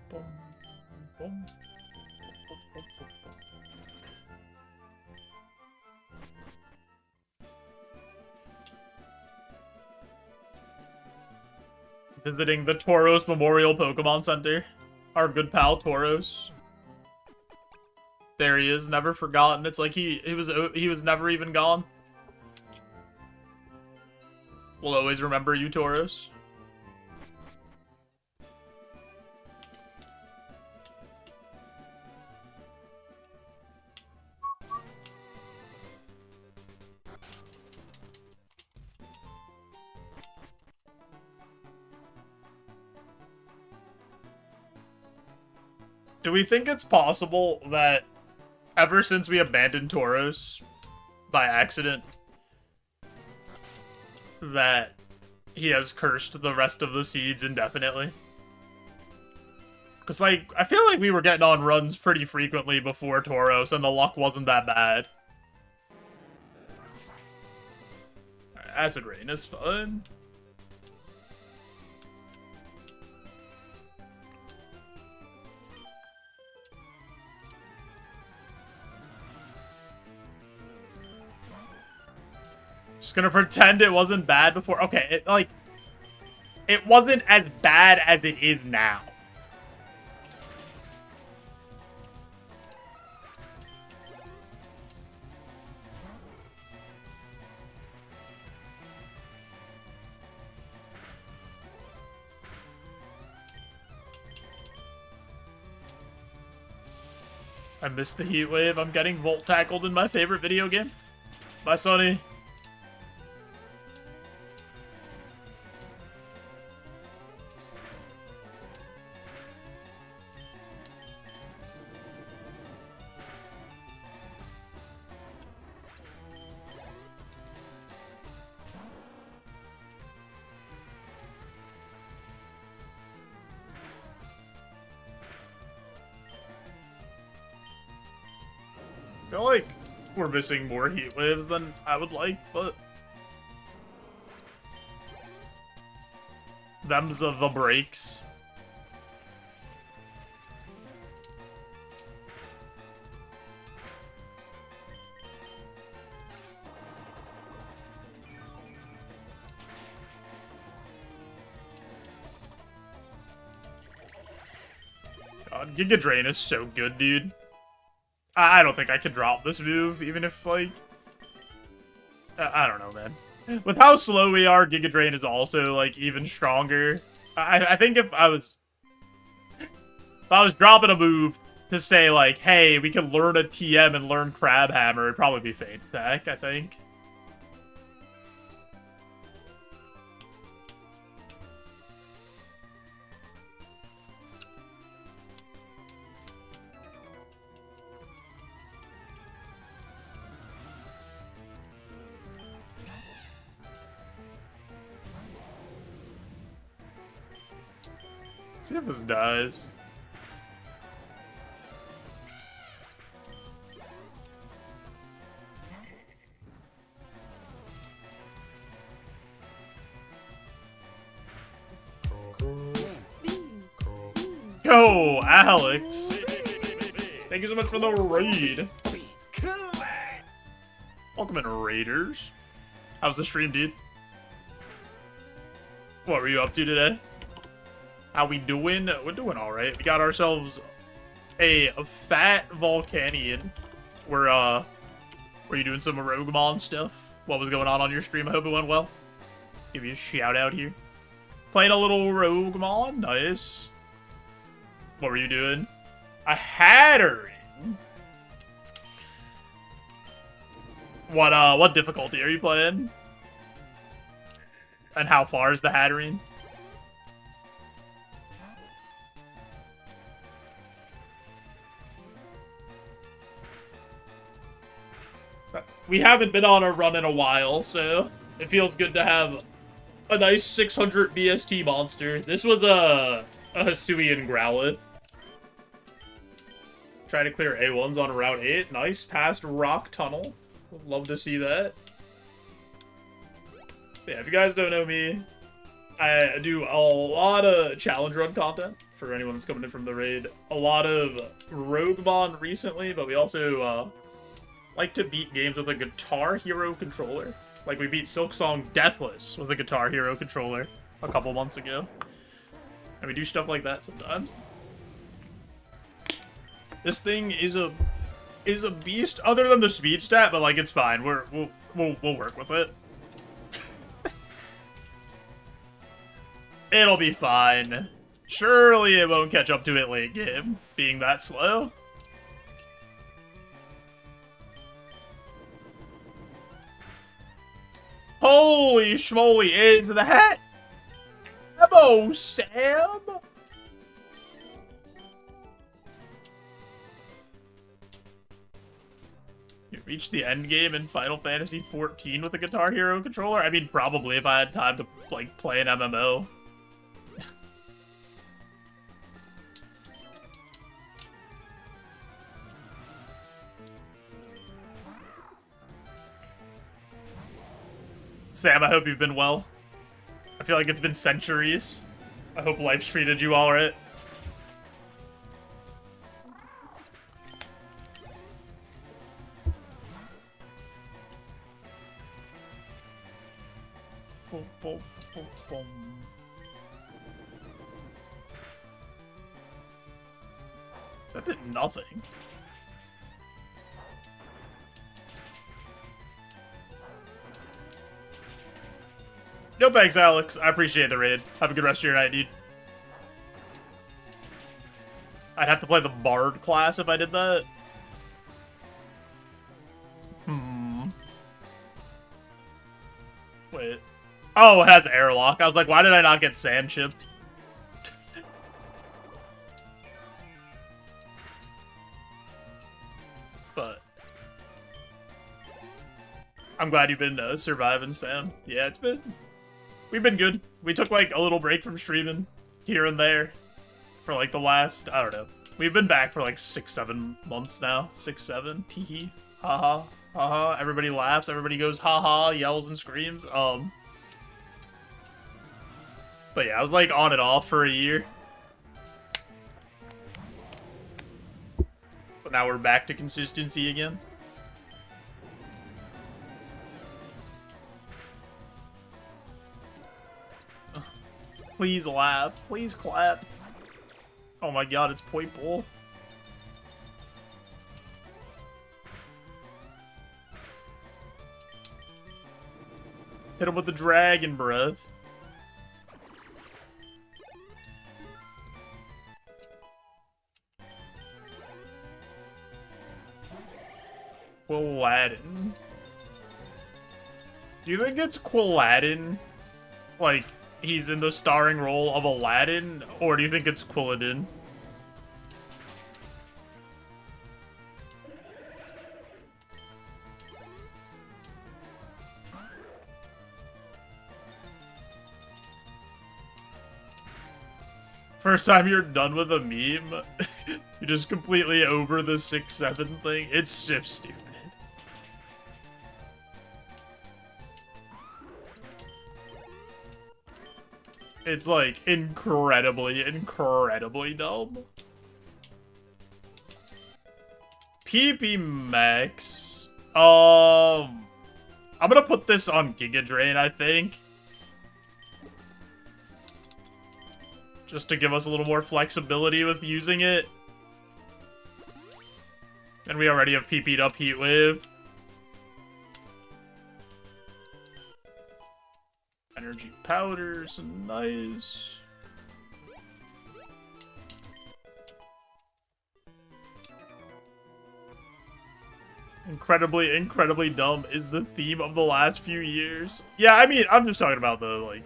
Boom, boom. Visiting the Tauros Memorial Pokemon Center. Our good pal Tauros. There he is, never forgotten. It's like he was never even gone. We'll always remember you, Tauros. Do we think it's possible that ever since we abandoned Tauros by accident, that he has cursed the rest of the seeds indefinitely? Because, like, I feel like we were getting on runs pretty frequently before Tauros, and the luck wasn't that bad. Acid Rain is fun. Just gonna pretend it wasn't bad before. Okay, it wasn't as bad as it is now. I missed the heat wave. I'm getting volt tackled in my favorite video game. Bye, Sonny. I feel like we're missing more heat waves than I would like, but them's the breaks. God, Giga Drain is so good, dude. I don't think I could drop this move, even if, like... I don't know, man. With how slow we are, Giga Drain is also, like, even stronger. I think if I was dropping a move to say, like, hey, we can learn a TM and learn Crab Hammer, it'd probably be Fade Attack, I think. See if this dies. Yo, Alex! Thank you so much for the raid. Welcome in, Raiders. How's the stream, dude? What were you up to today? How we doing? We're doing alright. We got ourselves a fat Volcanion. Were you doing some Roguemon stuff? What was going on your stream? I hope it went well. Give you a shout out here. Playing a little Roguemon. Nice. What were you doing? A Hattery. What difficulty are you playing? And how far is the Hattery? We haven't been on a run in a while, so it feels good to have a nice 600 BST monster. This was a Hisuian Growlithe. Try to clear A1s on Route 8. Nice, past Rock Tunnel. Would love to see that. Yeah, if you guys don't know me, I do a lot of challenge run content for anyone that's coming in from the raid. A lot of Roguemon recently, but we also like to beat games with a Guitar Hero controller. Like we beat Silksong Deathless with a Guitar Hero controller a couple months ago. And we do stuff like that sometimes. This thing is a beast, other than the speed stat, but like it's fine. We'll work with it. It'll be fine. Surely it won't catch up to it late game, being that slow. Holy schmoly, is that Hello, Sam? You reached the end game in Final Fantasy XIV with a Guitar Hero controller? I mean, probably if I had time to, like, play an MMO. Sam, I hope you've been well. I feel like it's been centuries. I hope life's treated you all right. Boom, boom, boom, boom. That did nothing. No thanks, Alex. I appreciate the raid. Have a good rest of your night, dude. I'd have to play the Bard class if I did that. Wait. Oh, it has airlock. I was like, why did I not get sand chipped? But I'm glad you've been surviving, Sam. Yeah, it's been... We've been good. We took, like, a little break from streaming here and there for, like, the last, I don't know. We've been back for, like, 6-7 months now. 6-7. Tee-hee. Ha-ha. Ha-ha. Everybody laughs. Everybody goes ha-ha, yells and screams. But yeah, I was, like, on and off for a year. But now we're back to consistency again. Please laugh. Please clap. Oh my god, it's Point Bull. Hit him with the Dragon Breath. Quilladin. Do you think it's Quilladin? Like, he's in the starring role of Aladdin? Or do you think it's Quilladin? First time you're done with a meme, you're just completely over the 6-7 thing. It's so stupid. It's like incredibly, incredibly dumb. PP Max. I'm gonna put this on Giga Drain, I think. Just to give us a little more flexibility with using it. And we already have PP'd up Heat Wave. Energy powders, nice. Incredibly, incredibly dumb is the theme of the last few years. Yeah, I mean, I'm just talking about the, like,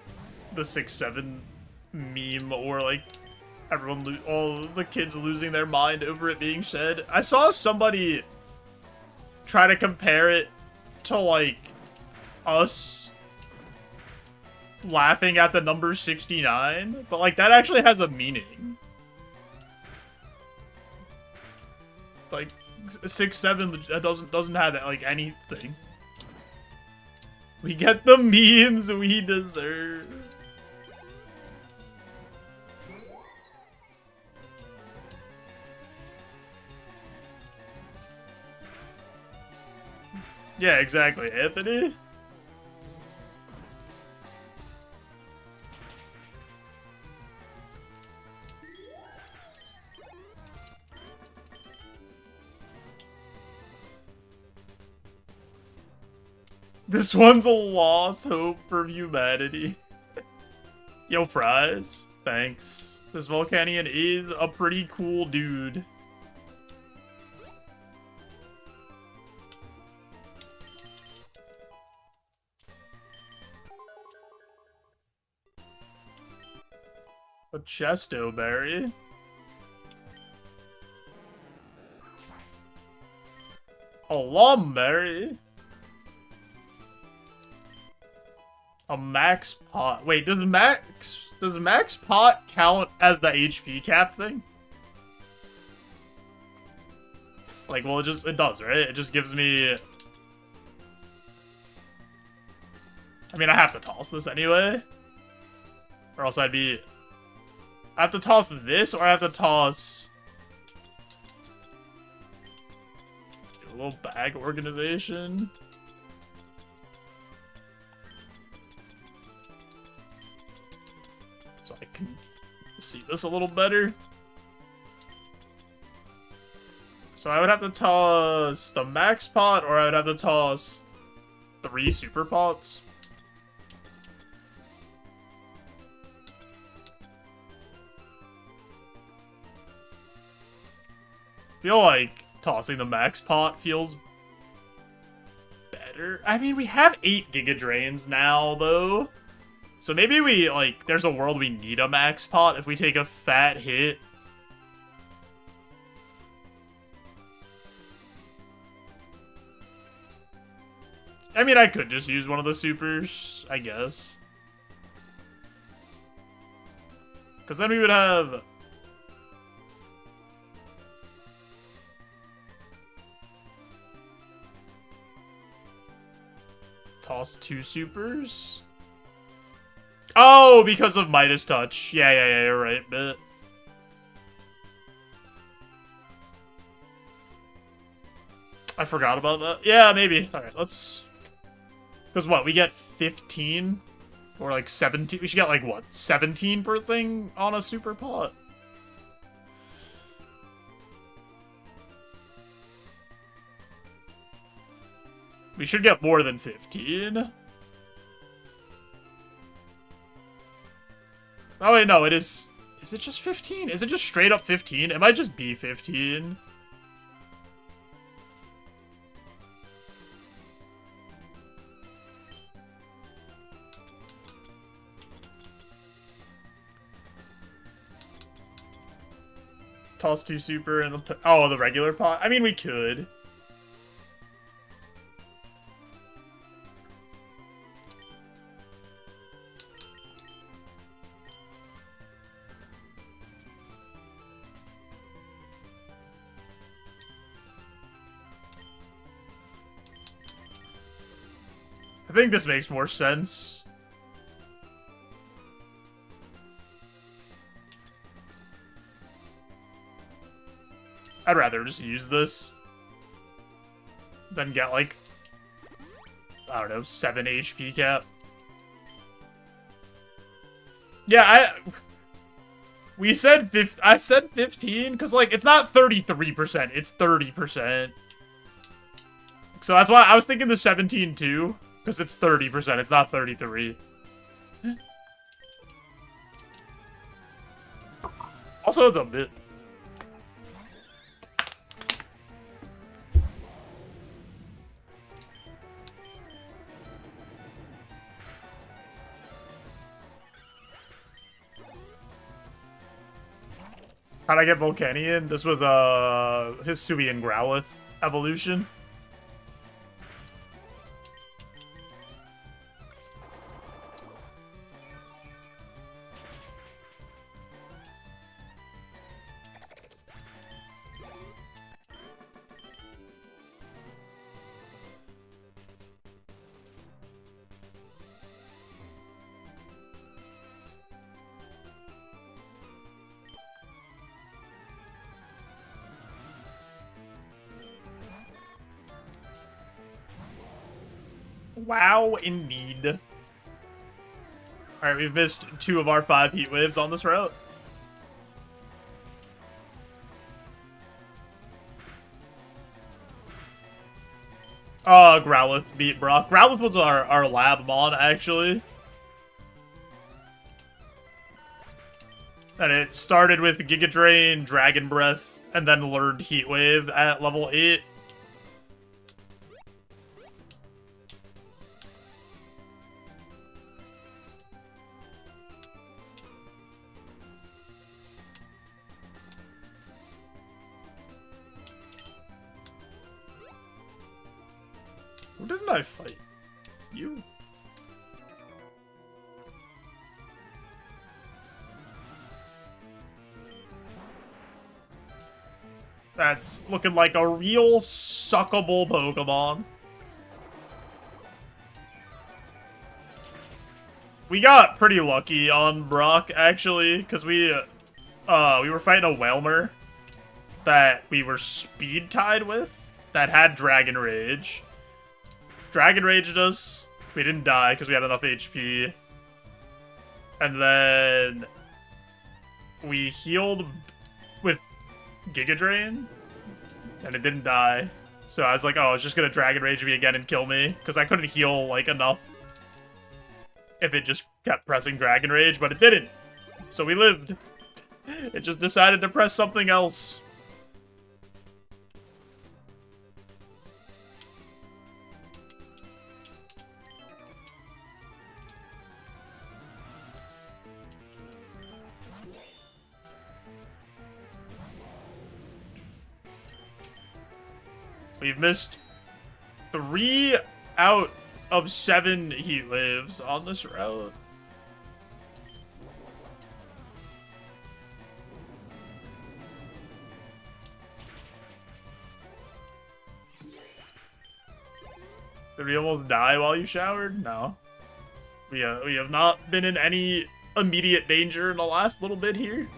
the 6-7 meme, or like everyone, all the kids losing their mind over it being said. I saw somebody try to compare it to like us laughing at the number 69, but like that actually has a meaning. Like 6-7 doesn't have like anything. We get the memes we deserve. Yeah, exactly, Anthony. This one's a lost hope for humanity. Yo, Fries. Thanks. This Volcanion is a pretty cool dude. A Chesto Berry. A Lumberry. A Max Pot. Wait, does Max Pot count as the HP cap thing? Like, well, it does, right? It just gives me... I mean, I have to toss this anyway. Or else I'd be... I have to toss this, or I have to toss... a little bag organization. So I can see this a little better. So I would have to toss the Max Pot, or I would have to toss 3 Super Pots. I feel like tossing the Max Pot feels better. I mean, we have 8 Giga Drains now, though. So maybe we, like, there's a world we need a Max Pot if we take a fat hit. I mean, I could just use one of the supers, I guess. Because then we would have... toss 2 supers? Oh, because of Midas Touch. Yeah, you're right, but... I forgot about that. Yeah, maybe. Alright, let's... Because what, we get 15? Or like 17? We should get like, what, 17 per thing on a super pot? We should get more than 15. Oh wait, no, it is... Is it just 15? Is it just straight up 15? It might just be 15. toss 2 super in the... Oh, the regular pot? I mean, we could. I think this makes more sense. I'd rather just use this than get, like, I don't know, 7 HP cap. Yeah, I said 15, because, like, it's not 33%, it's 30%. So that's why I was thinking the 17 too. Because it's 30%, it's not 33. Also, it's a bit. How'd I get Volcanion? This was Hisuian Growlithe evolution. Wow, indeed. Alright, we've missed 2 of our 5 heat waves on this route. Growlithe beat Brock. Growlithe was our Labmon, actually. And it started with Giga Drain, Dragon Breath, and then learned Heat Wave at level 8. Who didn't I fight? You? That's looking like a real suckable Pokemon. We got pretty lucky on Brock, actually, because we were fighting a Whelmer that we were speed tied with that had Dragon Rage. Dragon Raged us. We didn't die because we had enough HP. And then we healed with Giga Drain, and it didn't die. So I was like, oh, it's just gonna Dragon Rage me again and kill me, because I couldn't heal, like, enough if it just kept pressing Dragon Rage, but it didn't. So we lived. It just decided to press something else. We've missed 3 out of 7 heat waves on this route. Did we almost die while you showered? No. We have not been in any immediate danger in the last little bit here.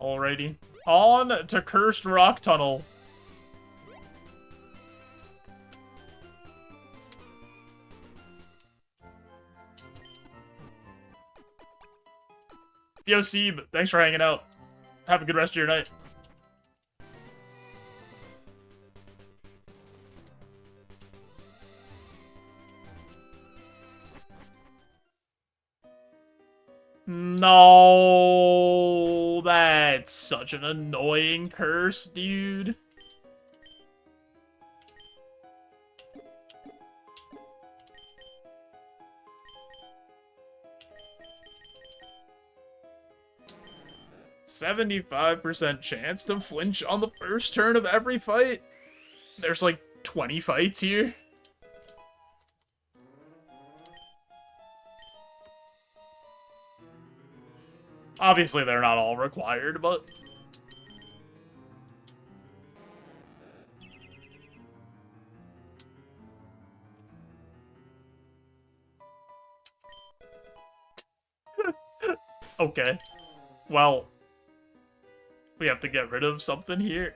Alrighty. On to Cursed Rock Tunnel. Yo, Seeb, thanks for hanging out. Have a good rest of your night. No, that's such an annoying curse, dude. "75% chance to flinch on the first turn of every fight." There's like 20 fights here. Obviously, they're not all required, but... Okay. Well, we have to get rid of something here.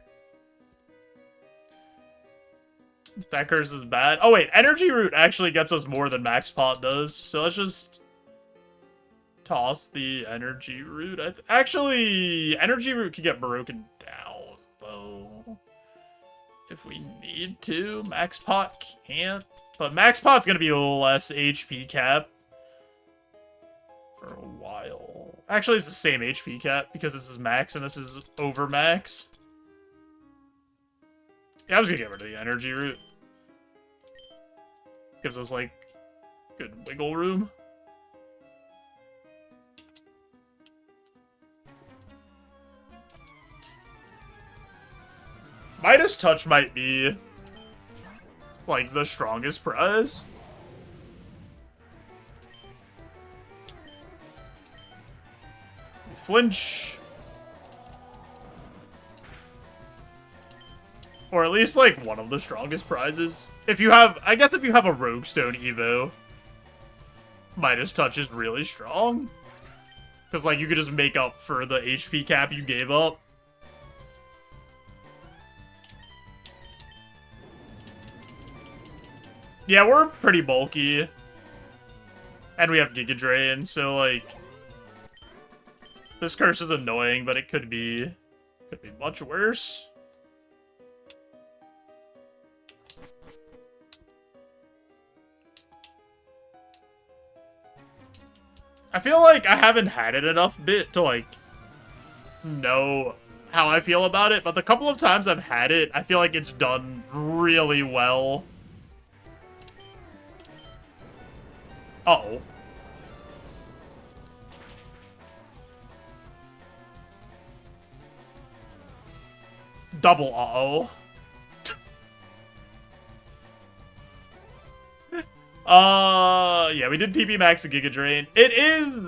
That curse is bad. Oh, wait. Energy Root actually gets us more than Max Pot does. So let's just toss the Energy Root. Actually, Energy Root could get broken down, though. If we need to. Max Pot can't. But Max Pot's going to be less HP cap for a while. Actually, it's the same HP cap because this is max and this is over max. Yeah, I was gonna get rid of the Energy Root. Gives us, like, good wiggle room. Midas Touch might be, like, the strongest prize. Flinch. Or at least, like, one of the strongest prizes. If you have, I guess if you have a Rogue Stone Evo, Midas Touch is really strong. Because, like, you could just make up for the HP cap you gave up. Yeah, we're pretty bulky. And we have Giga Drain, so, like... This curse is annoying, but it could be much worse. I feel like I haven't had it enough bit to, like, know how I feel about it, but the couple of times I've had it, I feel like it's done really well. Uh-oh. Double uh-oh. Yeah, we did PP Max and Giga Drain. It is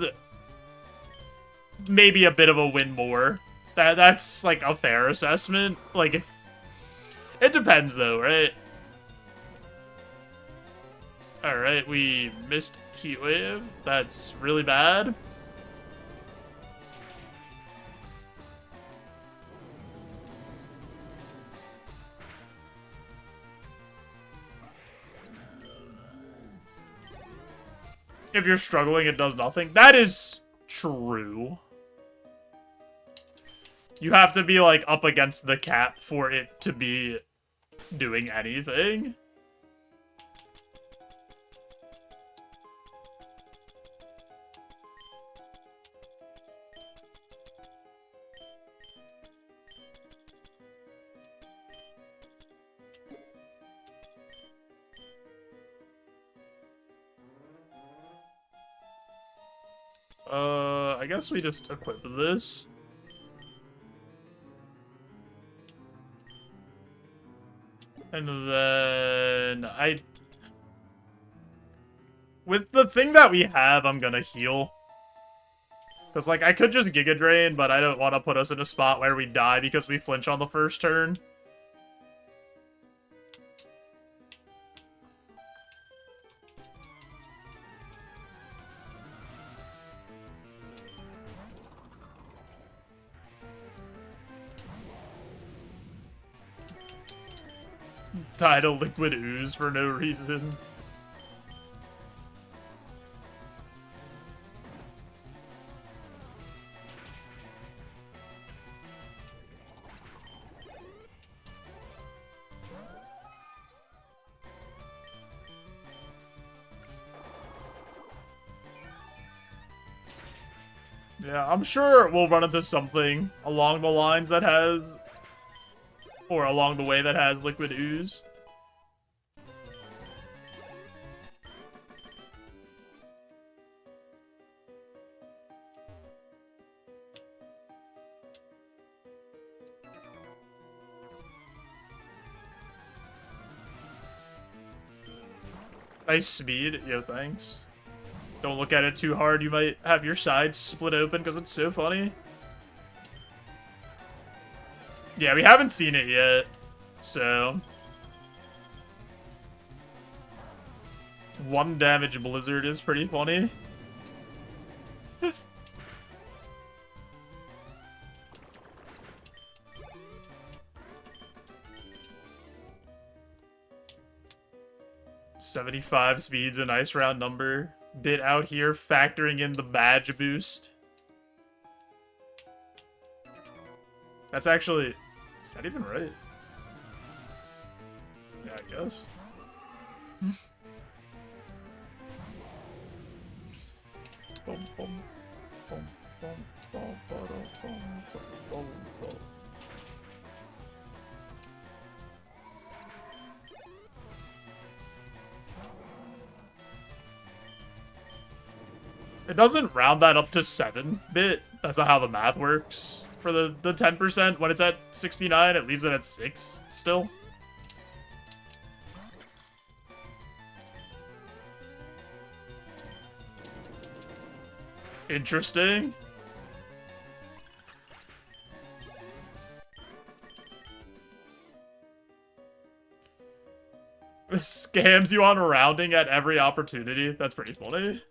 maybe a bit of a win more. That's, like, a fair assessment. Like, if... It depends, though, right? Alright, we missed Heat Wave. That's really bad. If you're struggling, it does nothing. That is true. You have to be, like, up against the cap for it to be doing anything. I guess we just equip this. And then with the thing that we have, I'm gonna heal. Because, like, I could just Giga Drain, but I don't want to put us in a spot where we die because we flinch on the first turn. Tidal Liquid Ooze for no reason. Yeah, I'm sure we'll run into something along the lines that has... Or along the way that has liquid ooze. Nice speed. Yo, thanks. Don't look at it too hard. You might have your sides split open because it's so funny. Yeah, we haven't seen it yet. So... 1 damage blizzard is pretty funny. $75 speed's a nice round number. Bit out here, factoring in the badge boost. That's actually... Is that even right? Yeah, I guess. Boom, boom, boom, boom, boom, boom, boom, boom, boom. It doesn't round that up to 7-bit. That's not how the math works. For the 10%, when it's at 69, it leaves it at 6 still. Interesting. This scams you on rounding at every opportunity. That's pretty funny.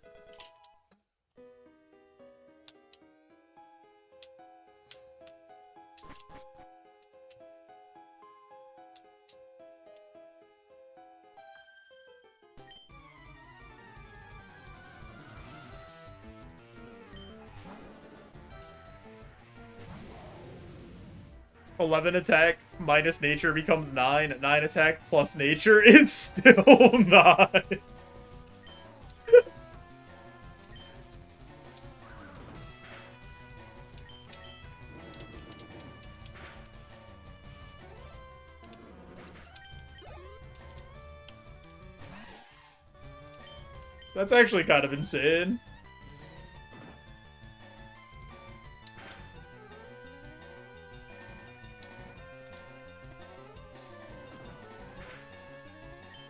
$11 attack minus nature becomes 9. 9 attack plus nature is still 9. That's actually kind of insane.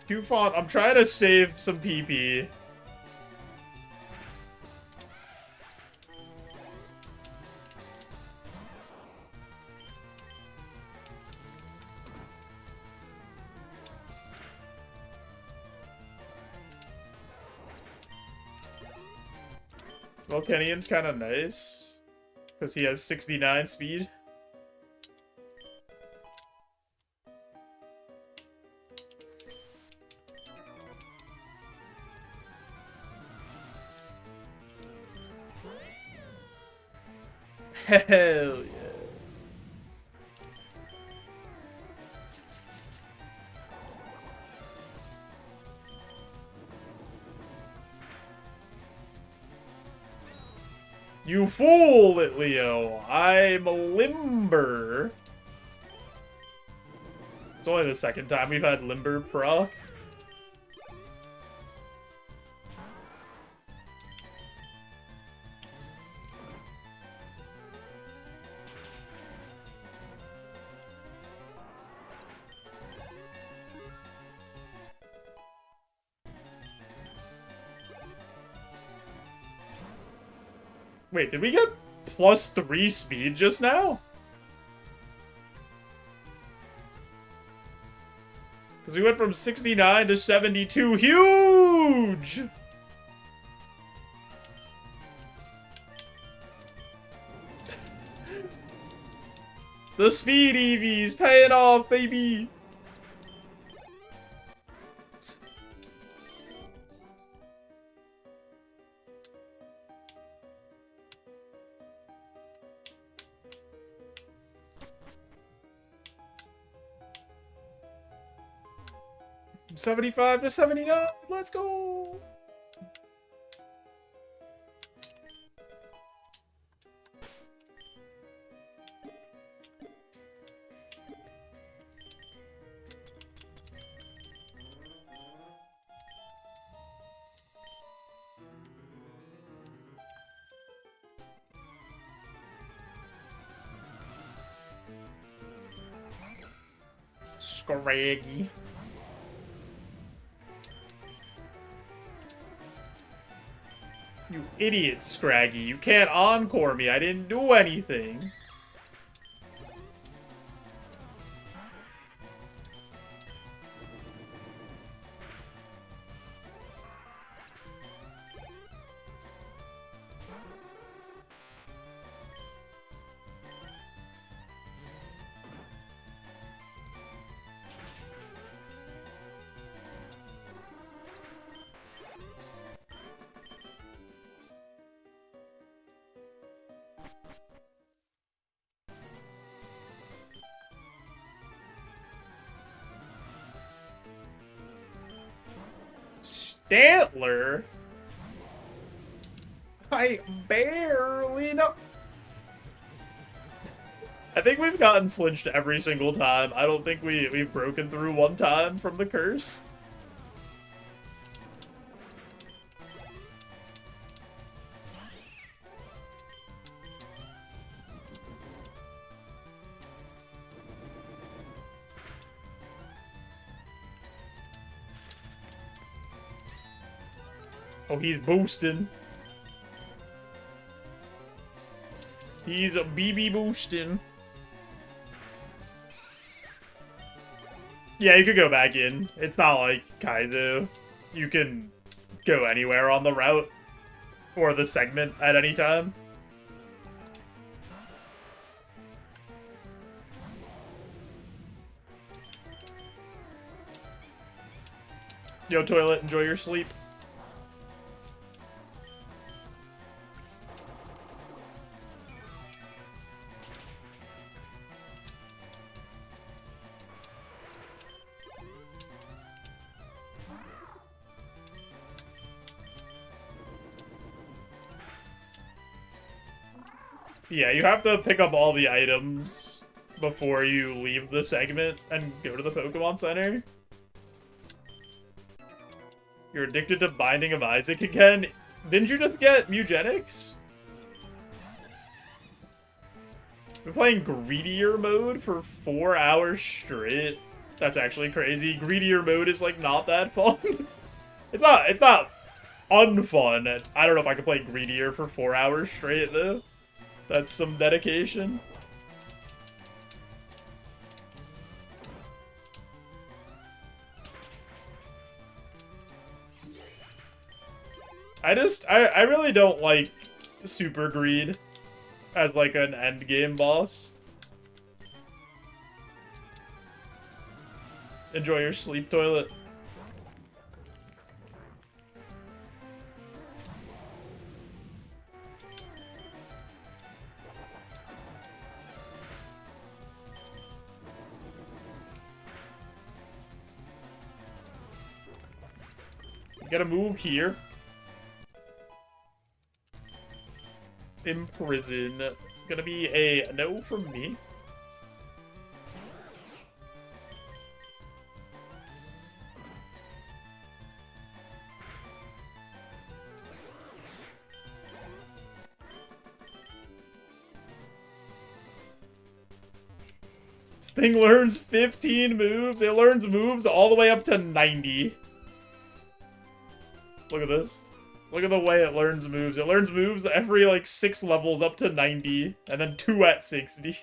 Q-Font, I'm trying to save some PP. Volcanian's kind of nice, because he has 69 speed. Hell yeah. You fool, Leo. I'm limber. It's only the second time we've had limber proc. Wait, did we get +3 speed just now? Because we went from 69 to 72. Huge! The speed EV's paying off, baby! From 75 to 79, let's go! Scraggy. You idiot, Scraggy. You can't encore me. I didn't do anything. Stantler? I barely know. I think we've gotten flinched every single time. I don't think we've broken through one time from the curse. Oh, he's boosting. He's a BB boosting. Yeah, you could go back in. It's not like Kaizo. You can go anywhere on the route or the segment at any time. Yo, toilet, enjoy your sleep. Yeah, you have to pick up all the items before you leave the segment and go to the Pokemon Center. You're addicted to Binding of Isaac again? Didn't you just get Mewgenics? We're playing Greedier mode for 4 hours straight. That's actually crazy. Greedier mode is, like, not that fun. It's not unfun. I don't know if I could play Greedier for 4 hours straight, though. That's some dedication. I really don't like Super Greed as, like, an endgame boss. Enjoy your sleep, toilet. Gotta move here. Imprison. Gonna be a no from me. This thing learns 15 moves. It learns moves all the way up to 90. Look at this. Look at the way it learns moves. It learns moves every, like, 6 levels up to 90, and then 2 at 60.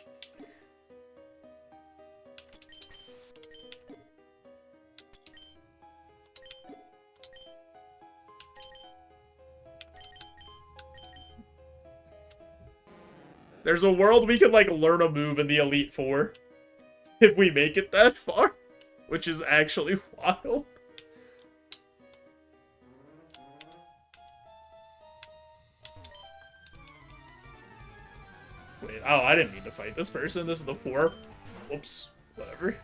There's a world we could, like, learn a move in the Elite Four. If we make it that far. Which is actually wild. Wait, oh, I didn't mean to fight this person. This is the 4. Whoops. Whatever.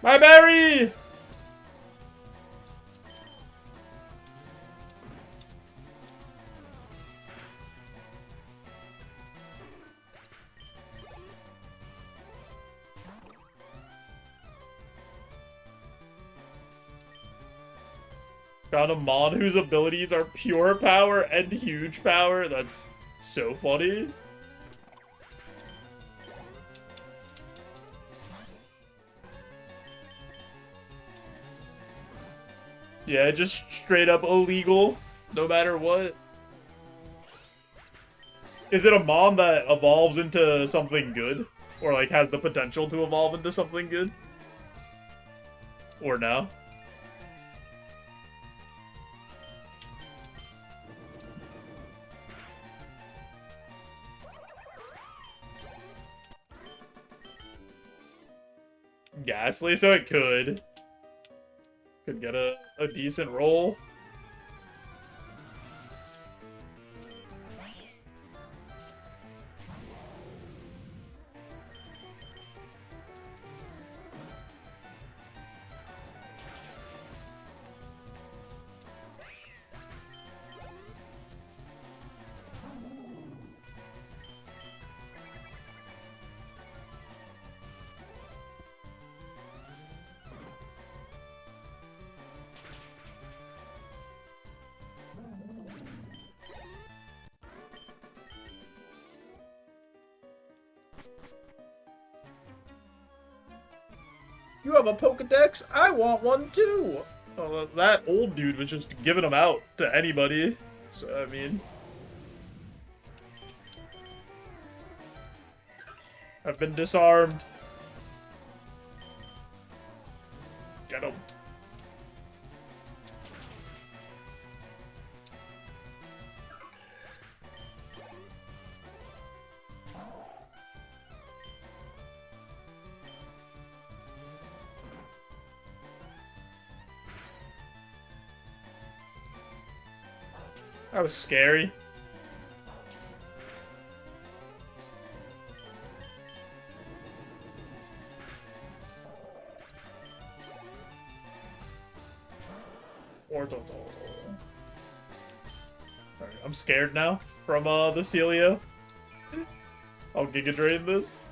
My berry! Found a Mon whose abilities are pure power and huge power. That's so funny. Yeah, just straight up illegal, no matter what. Is it a mom that evolves into something good? Or, like, has the potential to evolve into something good? Or no? Ghastly, so it could. Could get a decent roll. You have a Pokedex? I want one too! Oh, that old dude was just giving them out to anybody. So, I mean... I've been disarmed. Get him. That was scary. Alright, I'm scared now from the Celio. I'll Giga Drain this.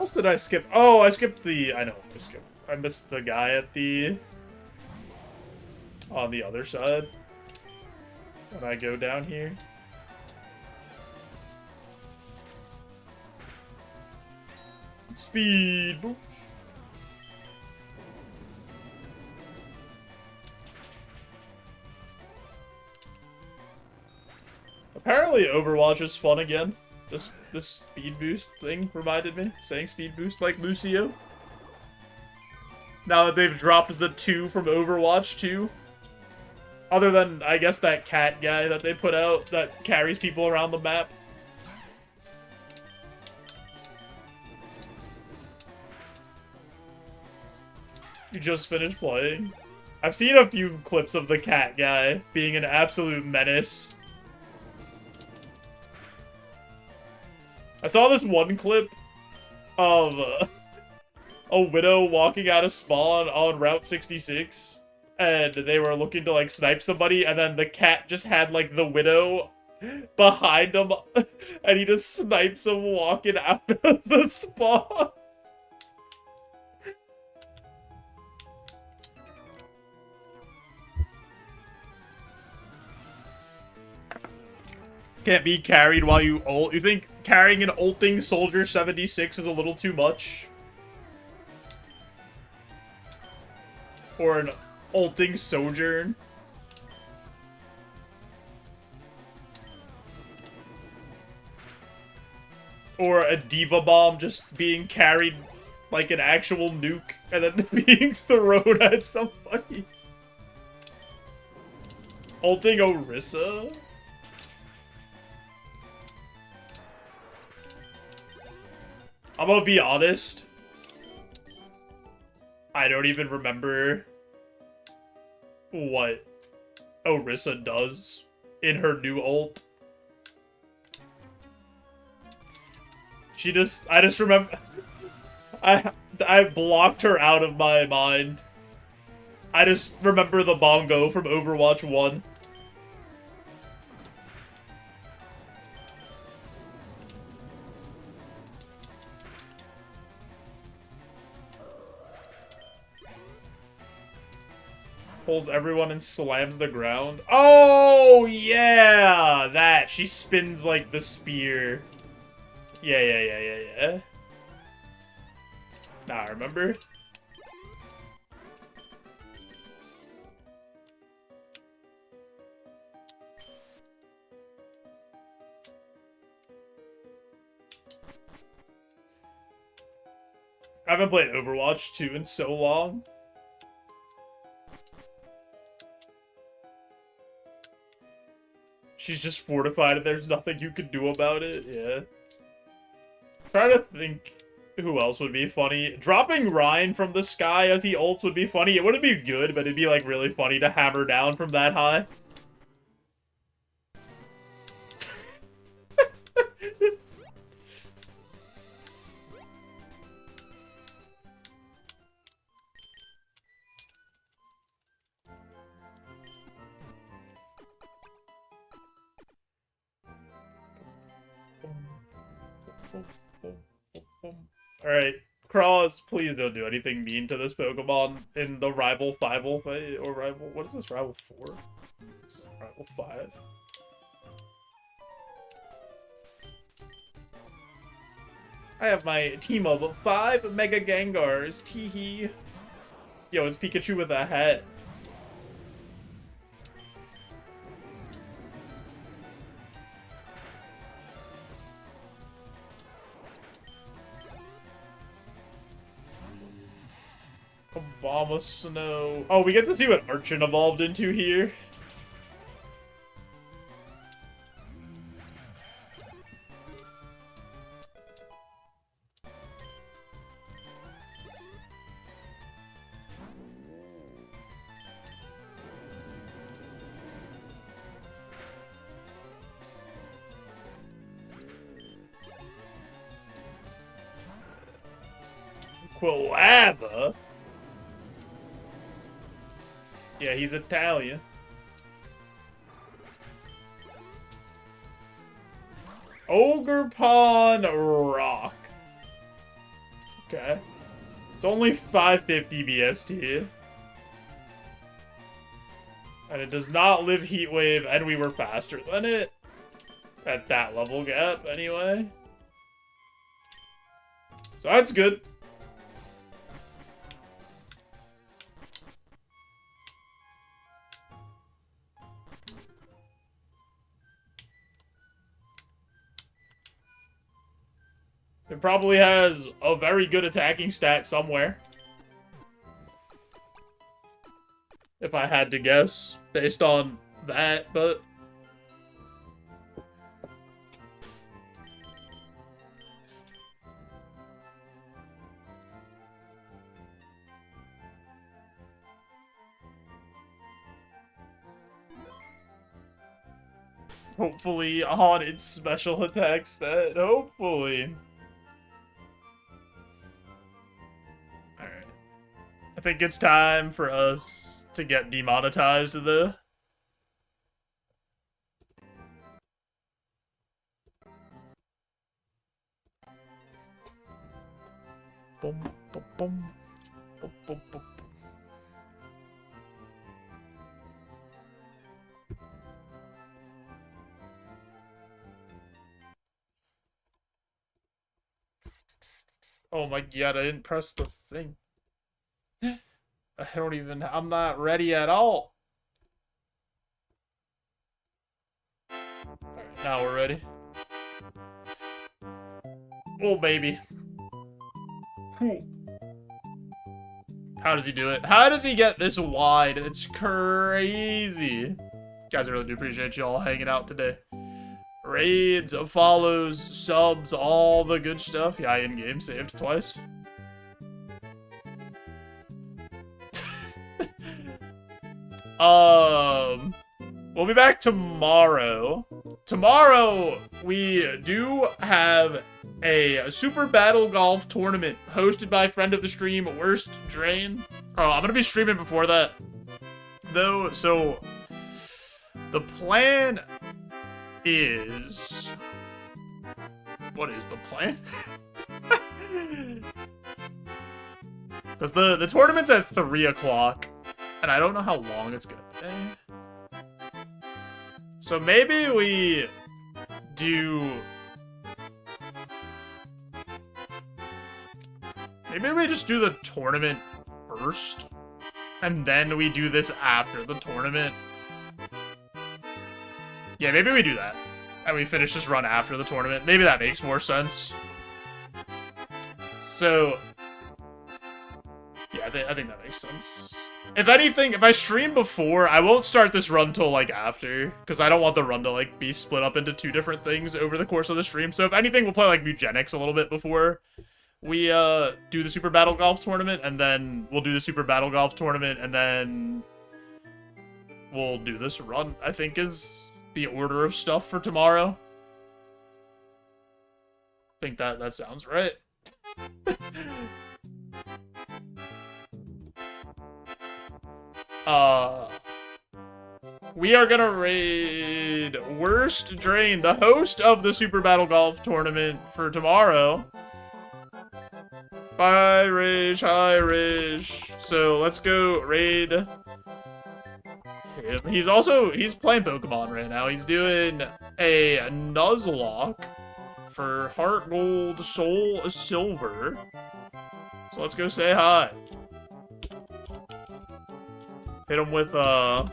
What else did I skip? Oh, I skipped the... I know I skipped. I missed the guy at the... on the other side. When I go down here. Speed boost. Apparently Overwatch is fun again. This speed boost thing reminded me. Saying speed boost like Lucio. Now that they've dropped the 2 from Overwatch 2. Other than, I guess, that cat guy that they put out that carries people around the map. You just finished playing? I've seen a few clips of the cat guy being an absolute menace. I saw this one clip of a widow walking out of spawn on Route 66, and they were looking to, like, snipe somebody, and then the cat just had, like, the widow behind him, and he just snipes him walking out of the spawn. Can't be carried while you ult. You think carrying an ulting Soldier 76 is a little too much? Or an ulting Sojourn? Or a Diva Bomb just being carried like an actual nuke and then being thrown at somebody. Ulting Orisa? I'm gonna be honest. I don't even remember what Orisa does in her new ult. I just remember, I blocked her out of my mind. I just remember the bongo from Overwatch 1. Pulls everyone and slams the ground. Oh, yeah! That. She spins like the spear. Yeah. Nah, remember? I haven't played Overwatch 2 in so long. She's just fortified and there's nothing you can do about it. Yeah. Trying to think who else would be funny. Dropping Ryan from the sky as he ults would be funny. It wouldn't be good, but it'd be like really funny to hammer down from that high. Alright, Cross, please don't do anything mean to this Pokemon in the Rival 5 fight, or Rival, what is this, Rival 4? It's Rival 5. I have my team of 5 Mega Gengars, teehee. Yo, it's Pikachu with a hat. Obama Snow. Oh, we get to see what Archon evolved into here. Quilava? Yeah, he's Italian. Ogerpon Rock. Okay. It's only 550 BST. And it does not live Heat Wave, and we were faster than it. At that level gap, anyway. So that's good. It probably has a very good attacking stat somewhere. If I had to guess, based on that, but... hopefully on its special attack stat. Hopefully. Alright. I think it's time for us to get demonetized, though. Boom, boom, boom. Boom, boom, boom. Oh my god, I didn't press the thing. I'm not ready at all. Alright, now we're ready. Oh, baby. How does he do it? How does he get this wide? It's crazy. Guys, I really do appreciate you all hanging out today. Raids, follows, subs, all the good stuff. Yeah, in-game saved twice. We'll be back tomorrow. Tomorrow, we do have a Super Battle Golf tournament hosted by friend of the stream, Worst Drain. Oh, I'm gonna be streaming before that, though, so the plan is... What is the plan? Because the tournament's at 3 o'clock, and I don't know how long it's gonna be. So maybe we do... Maybe we just do the tournament first, and then we do this after the tournament. Yeah, maybe we do that, and we finish this run after the tournament. Maybe that makes more sense. So, yeah, I think that makes sense. If anything, if I stream before, I won't start this run till, like, after, because I don't want the run to, like, be split up into 2 different things over the course of the stream. So if anything, we'll play, like, Mewgenics a little bit before we, do the Super Battle Golf tournament, and then we'll do the Super Battle Golf tournament, and then we'll do this run, I think is the order of stuff for tomorrow. I think that sounds right. We are gonna raid Worst Drain, the host of the Super Battle Golf tournament for tomorrow. Bye, Rish. Hi, Rish. So let's go raid him. He's playing Pokemon right now. He's doing a Nuzlocke for Heart Gold, Soul Silver. So let's go say hi. Hit him with a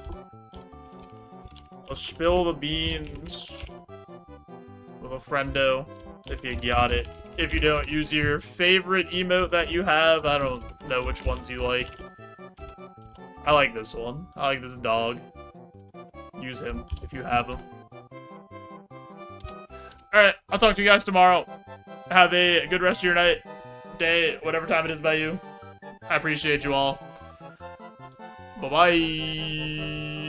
Spill the Beans with a friendo, if you got it. If you don't, use your favorite emote that you have. I don't know which ones you like. I like this one. I like this dog. Use him if you have him. Alright, I'll talk to you guys tomorrow. Have a good rest of your night, day, whatever time it is by you. I appreciate you all. Bye-bye.